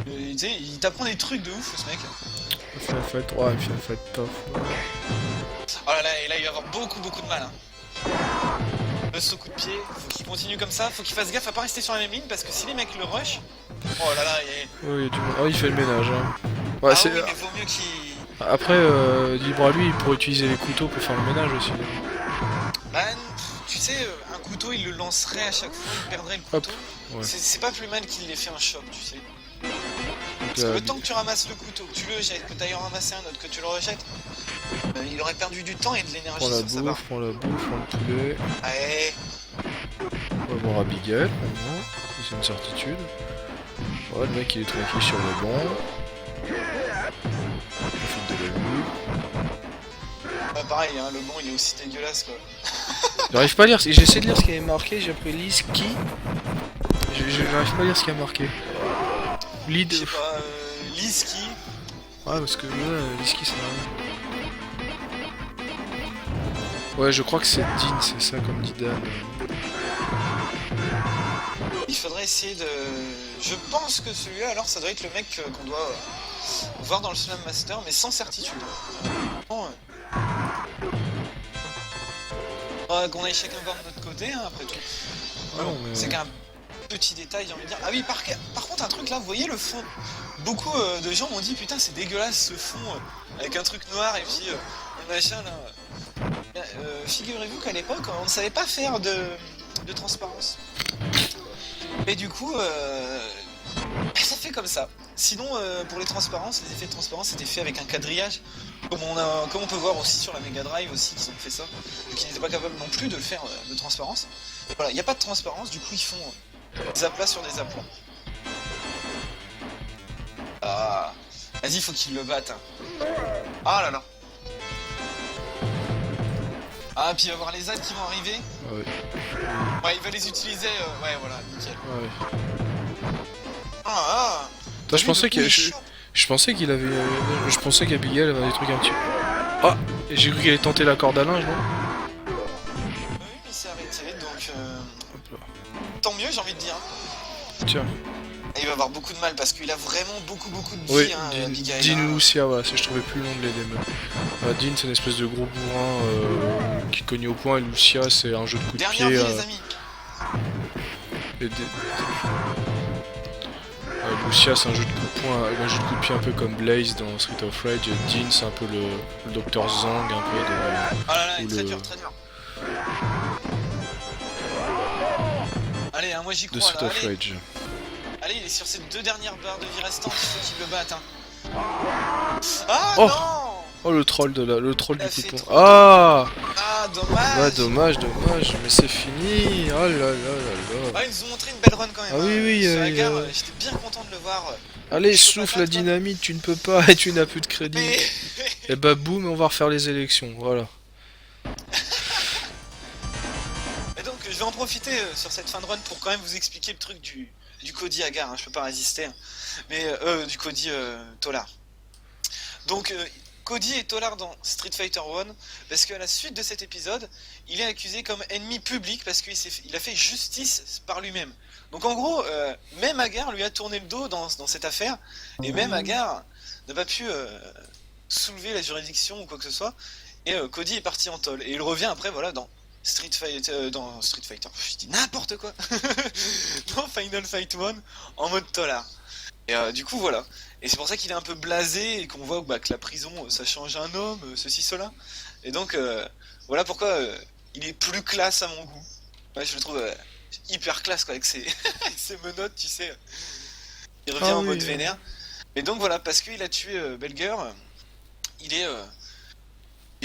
Tu sais, il t'apprend des trucs de ouf ce mec. Final Fight 3 et Final Fight Tough. Oh là là, et là il va avoir beaucoup de mal. Hein. Le saut coup de pied, faut qu'il continue comme ça, faut qu'il fasse gaffe à pas rester sur la même ligne parce que si les mecs le rush, oh là là, Oui, du... oh, il fait le ménage. Hein. Ouais, ah c'est... oui, mais vaut mieux qu'il... Après, libre à lui, il pourrait utiliser les couteaux pour faire le ménage aussi. Bah, tu sais, un couteau il le lancerait à chaque fois, il perdrait le couteau. Ouais. C'est pas plus mal qu'il l'ait fait un choc, tu sais. Donc, Parce que le temps que tu ramasses le couteau, que tu le jettes, que tu ailles en ramasser un autre, que tu le rejettes, il aurait perdu du temps et de l'énergie prends la sur sa barre. bouffe, prends le poulet. Allez, On va voir Abigail, maintenant. C'est une certitude. Ouais, le mec il est tranquille sur le banc. Il profite de la vue. bah, pareil, hein, le banc il est aussi dégueulasse quoi. J'arrive pas à lire, j'essaie de lire ce qui est marqué, j'ai appris Liski. J'arrive pas à lire ce qui est marqué. Lead. Je sais pas, Liski. Ouais, parce que Liski c'est rien. Ouais, je crois que c'est Dean, c'est ça comme dit Dan. Il faudrait essayer de... Je pense que celui-là, alors, ça doit être le mec qu'on doit voir dans le Slam Master, mais sans certitude. Bon, qu'on aille chacun voir de notre côté, hein, après tout. Ah non, mais... C'est qu'un petit détail, j'ai envie de dire. Ah oui, par contre, un truc là, vous voyez le fond. Beaucoup de gens m'ont dit, putain, c'est dégueulasse ce fond, avec un truc noir et puis le machin là. Figurez-vous qu'à l'époque, on ne savait pas faire de transparence. Et du coup, ça fait comme ça. Sinon, pour les transparences, les effets de transparence étaient faits avec un quadrillage, comme on peut voir aussi sur la Mega Drive aussi, qu'ils ont fait ça, vu qu'ils n'étaient pas capables non plus de le faire de transparence. Voilà, il n'y a pas de transparence, du coup ils font des aplats sur des aplats. Ah, vas-y, faut qu'ils le battent. Hein. Ah là là. Ah, puis il va y avoir les aides qui vont arriver. Ouais. Ouais, il va les utiliser. Ouais, voilà, nickel. Ouais. Ah, Toi, je pensais qu'il je pensais qu'il avait. Je pensais qu'Abigail avait des trucs un petit peu. Ah, et j'ai cru qu'elle allait tenter la corde à linge, non? oui, mais il s'est arrêté, donc Hop là. tant mieux, j'ai envie de dire. Tiens. Et il va avoir beaucoup de mal parce qu'il a vraiment beaucoup de Oui, vie, hein, Abigail. Dean hein. ou Lucia, voilà, je trouvais plus long de l'aider. Dean, c'est une espèce de gros bourrin qui cogne au point, et Lucia, c'est un jeu de coups de Dernière pied. vie, les amis. Lucia, c'est un jeu de coups de poing, un jeu de coups de pied un peu comme Blaze dans Street of Rage. Et Dean, c'est un peu le Dr Zang, un peu de. Ah là là, ou très le- dur, très dur. Allez, hein, moi j'y de crois Street là. of Allez. Rage. Allez, il est sur ses 2 dernières barres de vie restantes, il faut qu'il le batte. Hein. Ah Oh. non. Oh, le troll le troll Il a du coup de fait poing. trop. Ah, Ah, dommage. ouais, dommage, mais c'est fini. Oh là là là là. Ah, ils nous ont montré une belle run quand même. Ah oui, oui, Ce Hagar, ouais. j'étais bien content de le voir. Allez, Je peux pas souffle la battre, quoi. dynamite, tu ne peux pas et tu n'as plus de crédit. Mais... Et bah boum, on va refaire les élections, voilà. Et donc, je vais en profiter sur cette fin de run pour quand même vous expliquer le truc du Cody Hagar, hein, je peux pas résister. Hein. Mais, du Cody Tolar. Donc, Cody est Tolar dans Street Fighter 1, parce qu'à la suite de cet épisode, il est accusé comme ennemi public parce qu'il a fait justice par lui-même. Donc en gros, même Hagar lui a tourné le dos dans cette affaire, et même Hagar n'a pas pu soulever la juridiction ou quoi que ce soit, et Cody est parti en tôle. Et il revient après, voilà, dans Street Fighter, je dis n'importe quoi, dans Final Fight 1, en mode Tolar. Et du coup, voilà. Et c'est pour ça qu'il est un peu blasé et qu'on voit que la prison, ça change un homme, ceci, cela. Et donc, voilà pourquoi il est plus classe à mon goût. Ouais, je le trouve hyper classe, quoi, avec ses, avec ses menottes, tu sais. Il revient en mode vénère. Et donc, voilà, parce qu'il a tué Belger, il est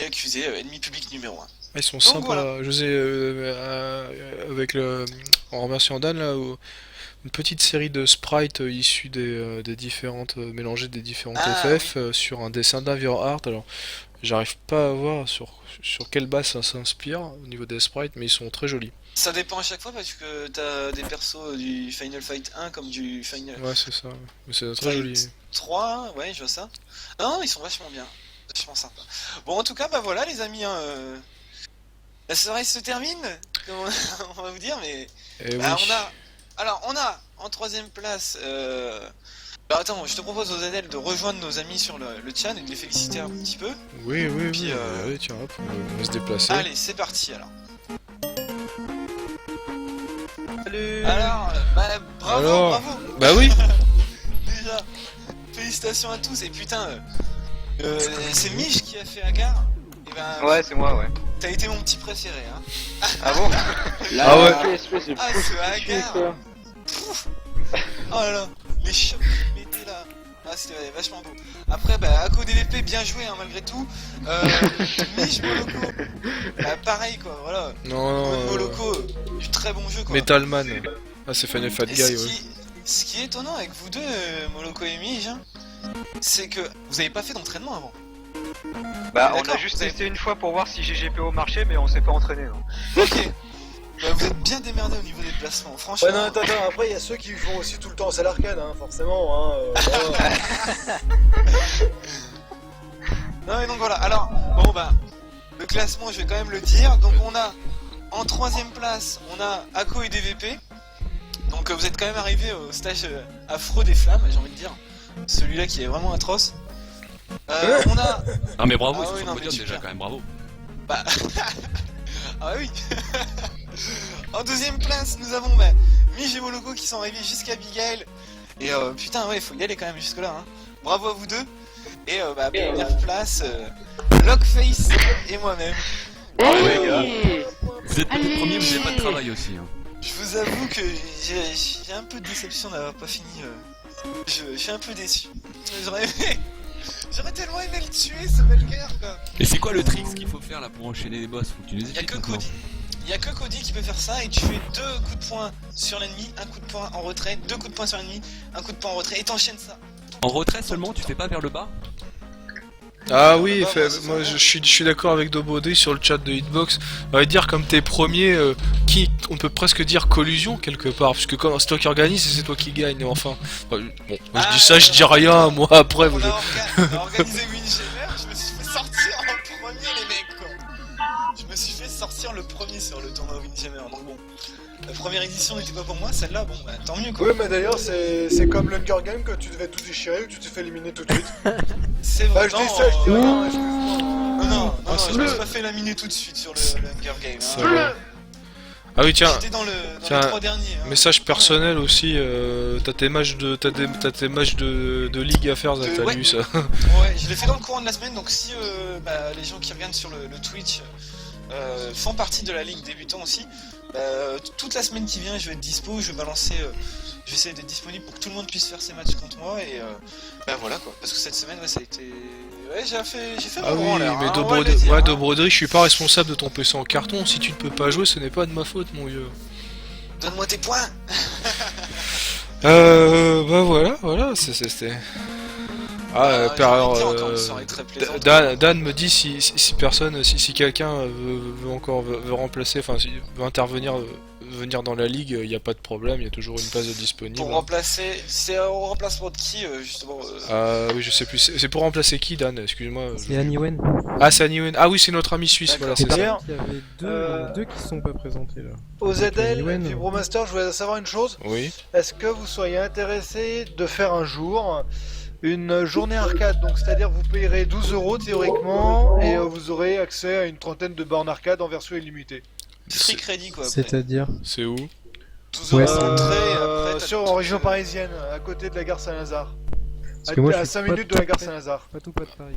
accusé ennemi public numéro 1. Ils sont Donc, sympas, voilà. José, avec le... en remerciant Dan, là, une petite série de sprites issus des différentes... mélangés des différentes FF sur un dessin d'Avior alors j'arrive pas à voir sur quelle base ça s'inspire au niveau des sprites, mais ils sont très jolis. Ça dépend à chaque fois parce que t'as des persos du Final Fight 1 comme du Final Ouais, c'est ça, mais c'est très joli. Fight 3, ouais, je vois ça. Non, ils sont vachement bien, vachement sympas. Bon, en tout cas, bah voilà les amis, hein, la soirée se termine, comme on va vous dire, mais Et bah, oui. on a en 3ème place. Bah attends, je te propose aux Adèles de rejoindre nos amis sur le chat et de les féliciter un petit peu. Oui, Puis, allez, tiens, hop, on va se déplacer. Allez, c'est parti alors. Salut. Alors, bah bravo, Alors, bravo. bah oui. Déjà, félicitations à tous et putain, c'est Mich qui a fait Hagar. Et ben, Ouais, c'est moi, ouais. t'as été mon petit préféré, hein. Ah bon? Ah ouais. Quelle espèce de Ah, fou ce que tu es, Hagar. quoi. Oh là là, les chocs qu'il mettait là. Ah, c'était vachement beau. Après, bah, Ako DVP, bien joué, hein, malgré tout. Mich Moloko, bah, pareil quoi, voilà. Non, Moloko, du très bon jeu quoi. Metalman. Ah, c'est Final Fight Et Guy, ouais. ce qui est étonnant avec vous deux, Moloko et Mij, hein, c'est que vous avez pas fait d'entraînement avant. Bah, on D'accord, a juste vous avez- testé une fois pour voir si GGPO marchait, mais on s'est pas entraîné, non. Ok. Bah, vous êtes bien démerdé au niveau des placements, franchement. Ouais, non, attends, après, il y a ceux qui vont aussi tout le temps à l'arcade, hein, forcément. Hein, voilà. Non mais donc voilà, alors, bon bah, le classement je vais quand même le dire, donc on a, en 3ème place, on a Ako et DVP, donc vous êtes quand même arrivé au stage affreux des flammes, j'ai envie de dire, celui-là qui est vraiment atroce. On a... Ah mais bravo, Ah ils sont oui, sur non, le mais podium super. déjà quand même, bravo. Bah... ah oui. En 2ème place, nous avons bah, Mij et Moloko qui sont arrivés jusqu'à Abigail, et putain ouais, faut y aller quand même jusque là, hein. Bravo à vous deux. Et bah, première place, Lockface et moi-même. Hey. Vous êtes Allez. les premiers, vous n'avez pas de travail aussi. Hein. Je vous avoue que j'ai un peu de déception d'avoir pas fini. Je suis un peu déçu. J'aurais tellement aimé le tuer, ce Belger quoi. Et c'est quoi le trick qu'il faut faire là pour enchaîner les boss? Faut que tu nous Y'a expliques que maintenant. Cody. Il y a que Cody qui peut faire ça et tu fais 2 coups de poing sur l'ennemi, un coup de poing en retrait, 2 coups de poing sur l'ennemi, un coup de poing en retrait et t'enchaînes ça. En retrait seulement, tu fais pas vers le bas? Ah oui, moi je suis d'accord avec Dobodé sur le chat de Hitbox. On va dire comme t'es premier, on peut presque dire collusion quelque part, puisque quand c'est toi qui organise et c'est toi qui gagne. Enfin, bon, moi je dis ça, je dis rien. Moi après, On a organisé Windjammer, je me suis fait sortir en premier les mecs quoi. Je me suis fait sortir le premier sur le tournoi Windjammer, donc bon. La première édition n'était pas pour moi, celle-là, bon bah tant mieux quoi. Oui, mais d'ailleurs, c'est comme l'Hunger Game que tu devais tout déchirer ou que tu t'es fait éliminer tout de suite. C'est vrai, Bah, je dis ça, je dis rien, excuse-moi. Non, je me suis pas fait laminer tout de suite sur le Hunger Game. Ça va. Ah oui, tiens, J'étais dans les 3 derniers. Hein. message personnel aussi. T'as tes matchs t'as tes matchs de ligue à faire, t'as ouais. lu ça. Ouais, je l'ai fait dans le courant de la semaine, donc si les gens qui regardent sur le Twitch font partie de la ligue débutant aussi, toute la semaine qui vient je vais être dispo, je vais balancer, je vais essayer d'être disponible pour que tout le monde puisse faire ses matchs contre moi et voilà quoi, parce que cette semaine ça a été... Ouais, j'ai fait Ah mon oui, l'air, mais hein, Dobrodry, je suis pas responsable de ton PC en carton. Si tu ne peux pas jouer, ce n'est pas de ma faute, mon vieux. Donne-moi tes points. Bah voilà, c'était... Dan me dit si personne, si quelqu'un veut remplacer, enfin veut intervenir, venir dans la ligue, il n'y a pas de problème, il y a toujours une place disponible. Pour remplacer, c'est au remplacement de qui justement oui, je sais plus, c'est pour remplacer qui, Dan? Excuse-moi. C'est Aniwen. Ah, c'est Aniwen. Ah oui, c'est notre ami suisse, voilà, c'est ça. Il y avait deux qui sont pas présentés là. Au ZL, Aniwen, Vibromaster, je voulais savoir une chose. Oui. Est-ce que vous seriez intéressé de faire un jour une journée arcade? Donc c'est-à-dire vous payerez 12 € théoriquement et vous aurez accès à une trentaine de bornes arcade en version illimitée. Free crédit quoi. C'est-à-dire C'est où? 12 € d'entrée, en région parisienne, à côté de la gare Saint-Lazare. Parce que moi, je À suis 5 pas minutes de la gare Saint-Lazare. Pas tout pas de Paris.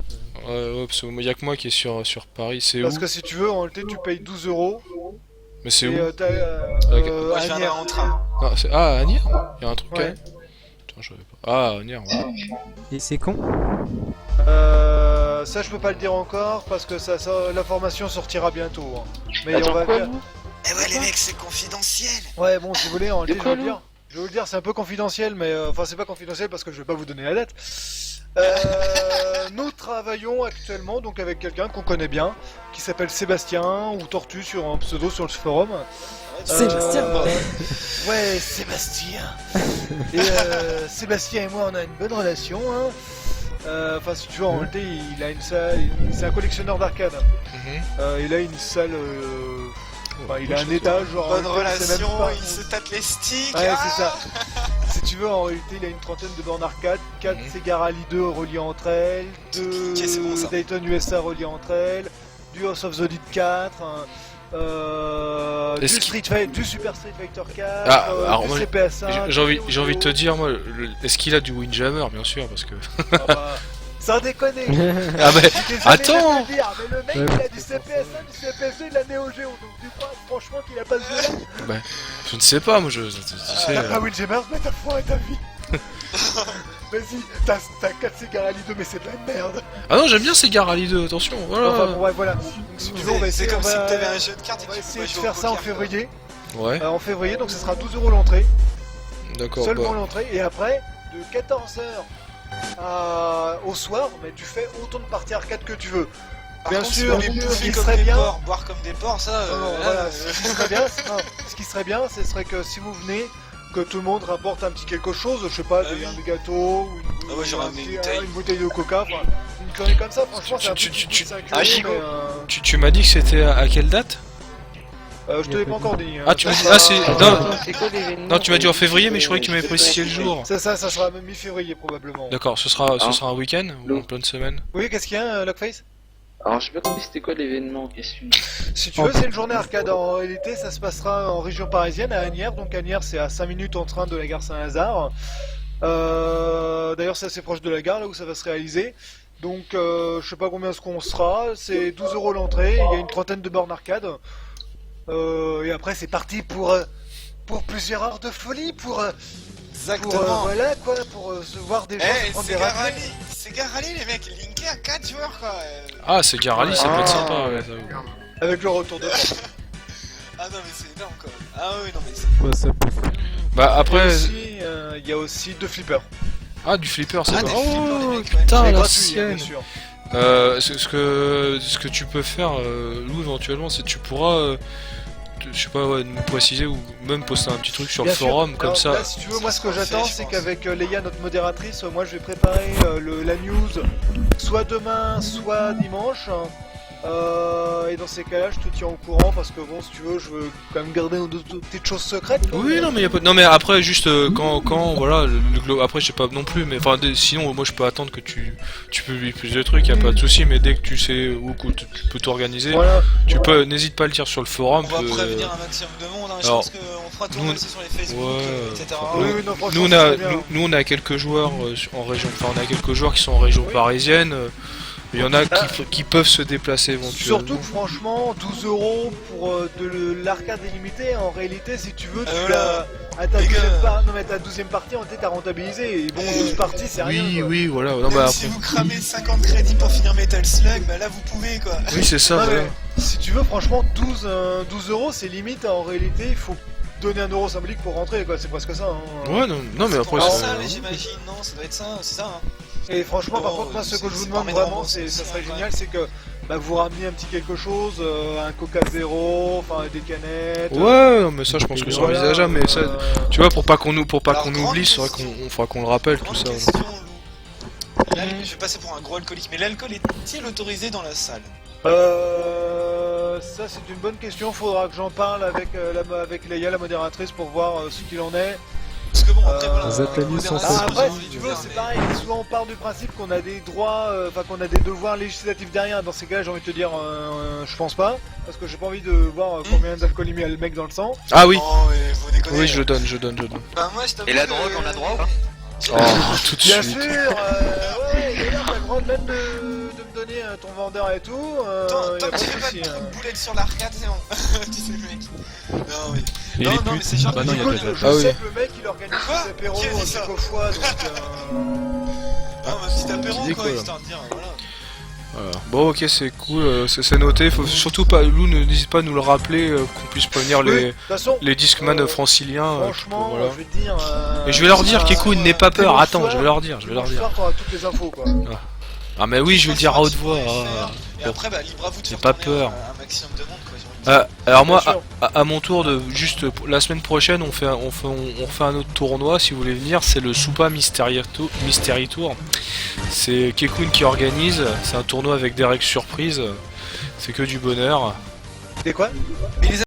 Ouais, parce qu'il y a que moi qui est sur Paris, c'est où? Parce que si tu veux, en réalité, tu payes 12 €. Mais c'est où? Moi je viendrai en train. Ah, Agnières? Il y a un truc Ouais. Putain, je savais pas. Ah, Agnières, ouais. Et c'est quand? Ça je peux pas le dire encore parce que l'information sortira bientôt. Hein. Mais Attends, on va quoi, dire. vous Eh ouais les mecs, c'est confidentiel. Ouais, bon, si vous voulez, en réalité, quoi, je vais vous le dire, c'est un peu confidentiel, mais enfin, c'est pas confidentiel parce que je vais pas vous donner la date. Nous travaillons actuellement donc avec quelqu'un qu'on connaît bien, qui s'appelle Sébastien ou Tortue sur un pseudo sur le forum. Sébastien. Ouais, Sébastien. Et Sébastien et moi, on a une bonne relation. Hein. Enfin, si tu veux, en réalité, il a une salle. C'est un collectionneur d'arcade. Il a une salle. Enfin, il a un étage, genre. Bonne en réalité, c'est même relation, pas- il se tâte les sticks. Ouais, ah c'est ça. Si tu veux, en réalité, il a une trentaine de bornes arcade, 4 Sega Rally 2 reliées entre elles, 2 Ok, c'est bon, ça. Dayton USA reliées entre elles, du House of the Dead 4, du Super Street Fighter 4, alors du moi, CPS 5. J'ai envie de te dire, moi, est-ce qu'il a du Windjammer, bien sûr, parce que... Ah bah, sans déconner. Ah bah, Je suis désolé attends. de te le dire, mais le mec il a du CPS 1, du CPS 2, de la Neo Geo, donc tu crois franchement qu'il a pas ce jeu-là? Bah, je ne sais pas, moi, tu sais... T'as pas Windjammer, mais t'as foi et ta vie. Vas-y, t'as 4 Sega Rally 2, mais c'est de la merde. Ah non, j'aime bien ces gars Rally 2, attention, voilà. Enfin bon, ouais, voilà. Donc, si tu veux, on va C'est essayer, comme on si va- t'avais un jeu de cartes et on va que tu essayer pouvais de jouer faire au ça en poker, quoi. février. Ouais, En février, donc ce sera 12 € l'entrée. d'accord, Seulement bah... l'entrée. Et après, de 14h au soir, mais tu fais autant de parties arcade que tu veux. Par Bien contre, sûr, si on est ce bouffé qui comme serait des bien. porcs, boire comme des porcs, ça. Non, là, voilà, ce qui serait bien, ce qui serait bien, ce serait que si vous venez, que tout le monde rapporte un petit quelque chose, je sais pas, oui. un gâteau ou Ah ouais, j'aurais amené une bouteille de coca, enfin, une connerie comme ça, franchement, c'est un Tu- peu tu- plus tu- un Chico. Tu m'as dit que c'était à quelle date? je te l'ai pas encore dit. Hein. Ah, tu m'as dit... Ah, c'est... Non, C'est quoi l'événement? non, tu m'as dit en février, mais je croyais que tu m'avais précisé le jour. Ça sera mi-février probablement. D'accord, ce sera un week-end ou en pleine semaine? Oui, qu'est-ce qu'il y a, Lockface? Alors, je sais pas compris c'était quoi l'événement en question. Si tu veux, c'est une journée arcade. En réalité, ça se passera en région parisienne, à Agnières. Donc Agnières, c'est à 5 minutes en train de la gare Saint-Lazare. D'ailleurs, c'est assez proche de la gare, là où ça va se réaliser. Donc, je sais pas combien ce qu'on sera. C'est 12 € l'entrée. Il y a une trentaine de bornes arcade. Et après, c'est parti pour plusieurs heures de folie, Exactement. voilà quoi, pour se voir des gens se Eh, prendre c'est des raclés. Rally, c'est Rally les mecs, linké à 4 joueurs quoi. Ah, c'est gars Rally, ça peut être sympa, ouais, ça... Avec le retour de Ah non mais c'est énorme quand même. Ah oui non mais c'est... Ouais, ça peut. Bah après... Il y a aussi 2 flippers. Ah, du flipper, c'est Ah, pas... des flippers, les Oh, mecs, ouais. putain, C'est la gratuit, sienne. bien sûr. Ce que tu peux faire, Lou, éventuellement, c'est que tu pourras, je sais pas, ouais, nous préciser ou même poster un petit truc sur Bien le sûr. forum, comme Alors, ça. Là, si tu veux, moi ce que sera j'attends, fait, je c'est pense. qu'avec Leia, notre modératrice, moi je vais préparer la news soit demain, soit dimanche. Et dans ces cas-là, je te tiens au courant parce que bon, si tu veux, je veux quand même garder nos deux petites choses secrètes. quoi. Oui, non, mais y a pas... Non, mais après, juste quand voilà, après, je sais pas non plus, mais enfin, sinon, moi, je peux attendre que tu publies plus de trucs, y a pas de souci, mais dès que tu sais où que tu peux t'organiser, Voilà. tu peux, n'hésite pas à le dire sur le forum. On va prévenir un maximum de monde, hein, je alors, pense qu'on fera tourner nous- aussi sur les Facebook, ouais, etc. Oui, oui, non, franchement, Nous on, c'est a, très bien. nous on a quelques joueurs en région, enfin on a quelques joueurs qui sont en région parisienne. Il y en a qui peuvent se déplacer éventuellement. Surtout que franchement, 12 € pour de l'arcade illimité, en réalité, si tu veux, tu voilà. l'as à ta Les deuxième gars. non, mais ta 12e partie, en tête, t'as rentabilisé. Et bon, 12 parties, c'est rien. Oui, quoi. oui, voilà. Non, Même bah, si après... vous cramez 50 crédits pour finir Metal Slug, bah là vous pouvez quoi. Oui, c'est ça. Non, Voilà. mais si tu veux, franchement, 12 €, c'est limite. En réalité, il faut donner 1 € symbolique pour rentrer, quoi. C'est presque ça. Hein. Ouais, non, mais après, Pour la c'est... salle, j'imagine, non, ça doit être ça, c'est ça. Hein. Et franchement, par Oh, contre, moi, ce que je vous c'est demande pas vraiment, énorme, ça c'est serait quand génial, même. c'est que bah, vous rameniez un petit quelque chose, un Coca Zéro, enfin des canettes. Ouais, non, mais ça, je pense que c'est Voilà, envisageable, mais ça... Tu vois, pour pas qu'on Alors, grande oublie, c'est vrai question. qu'on faudra qu'on le rappelle, tout Grande ça. question, Lou. Je vais passer pour un gros alcoolique, mais l'alcool est-il autorisé dans la salle? Ça c'est une bonne question, faudra que j'en parle avec Leia, la modératrice, pour voir ce qu'il en est. Parce que bon, après voilà. Les ateliers modération, sont Ah, après, j'ai envie si de tu veux, dire, c'est mais- pareil, souvent on part du principe qu'on a des droits, enfin qu'on a des devoirs législatifs derrière. Dans ces cas, j'ai envie de te dire, je pense pas, parce que j'ai pas envie de voir combien d'alcool il met le mec dans le sang. Ah oui, Oh, mais faut déconner. oui, je le donne. Bah, moi, je t'avoue Et la que- drogue, on a droit ou pas? Oh, tout de Bien suite. sûr, ouais, d'ailleurs, t'as le droit même de me donner ton vendeur et tout. Tant y a que pas tu de fais pas souci, de hein. boulettes sur l'arcade, c'est bon. Tu sais le mec. Non, mais. Et non, les non, mais putes. c'est genre. Bah non, y a Écoute, pas de- je Ah sais oui. que le mec il organise Quoi ses apéros Qui a dit ça quelques fois, donc. Ah, ma petite apéro, petite quoi, déco, là. histoire de dire, voilà. Voilà. Bon, ok, c'est cool, c'est noté. Faut surtout pas, Lou, n'hésite pas à nous le rappeler, qu'on puisse prévenir Oui, de les toute façon, Discman franciliens. franchement, voilà. je vais te dire. Et je vais leur dire, Kekun, n'aie pas peur. dimanche Attends, soir, je vais leur dire. dimanche soir, t'auras toutes les infos, quoi. Ah, mais oui, je vais le dire à haute voix. Et après, bah, libre à vous de J'ai faire pas tourner peur. un maximum de monde, quoi. j'ai envie de dire. Alors moi, Bien sûr. à mon tour de juste la semaine prochaine, on fait un autre tournoi. Si vous voulez venir, c'est le Supa Mystery Tour. C'est Kekun qui organise. C'est un tournoi avec des règles surprises. C'est que du bonheur. Et quoi? Mais les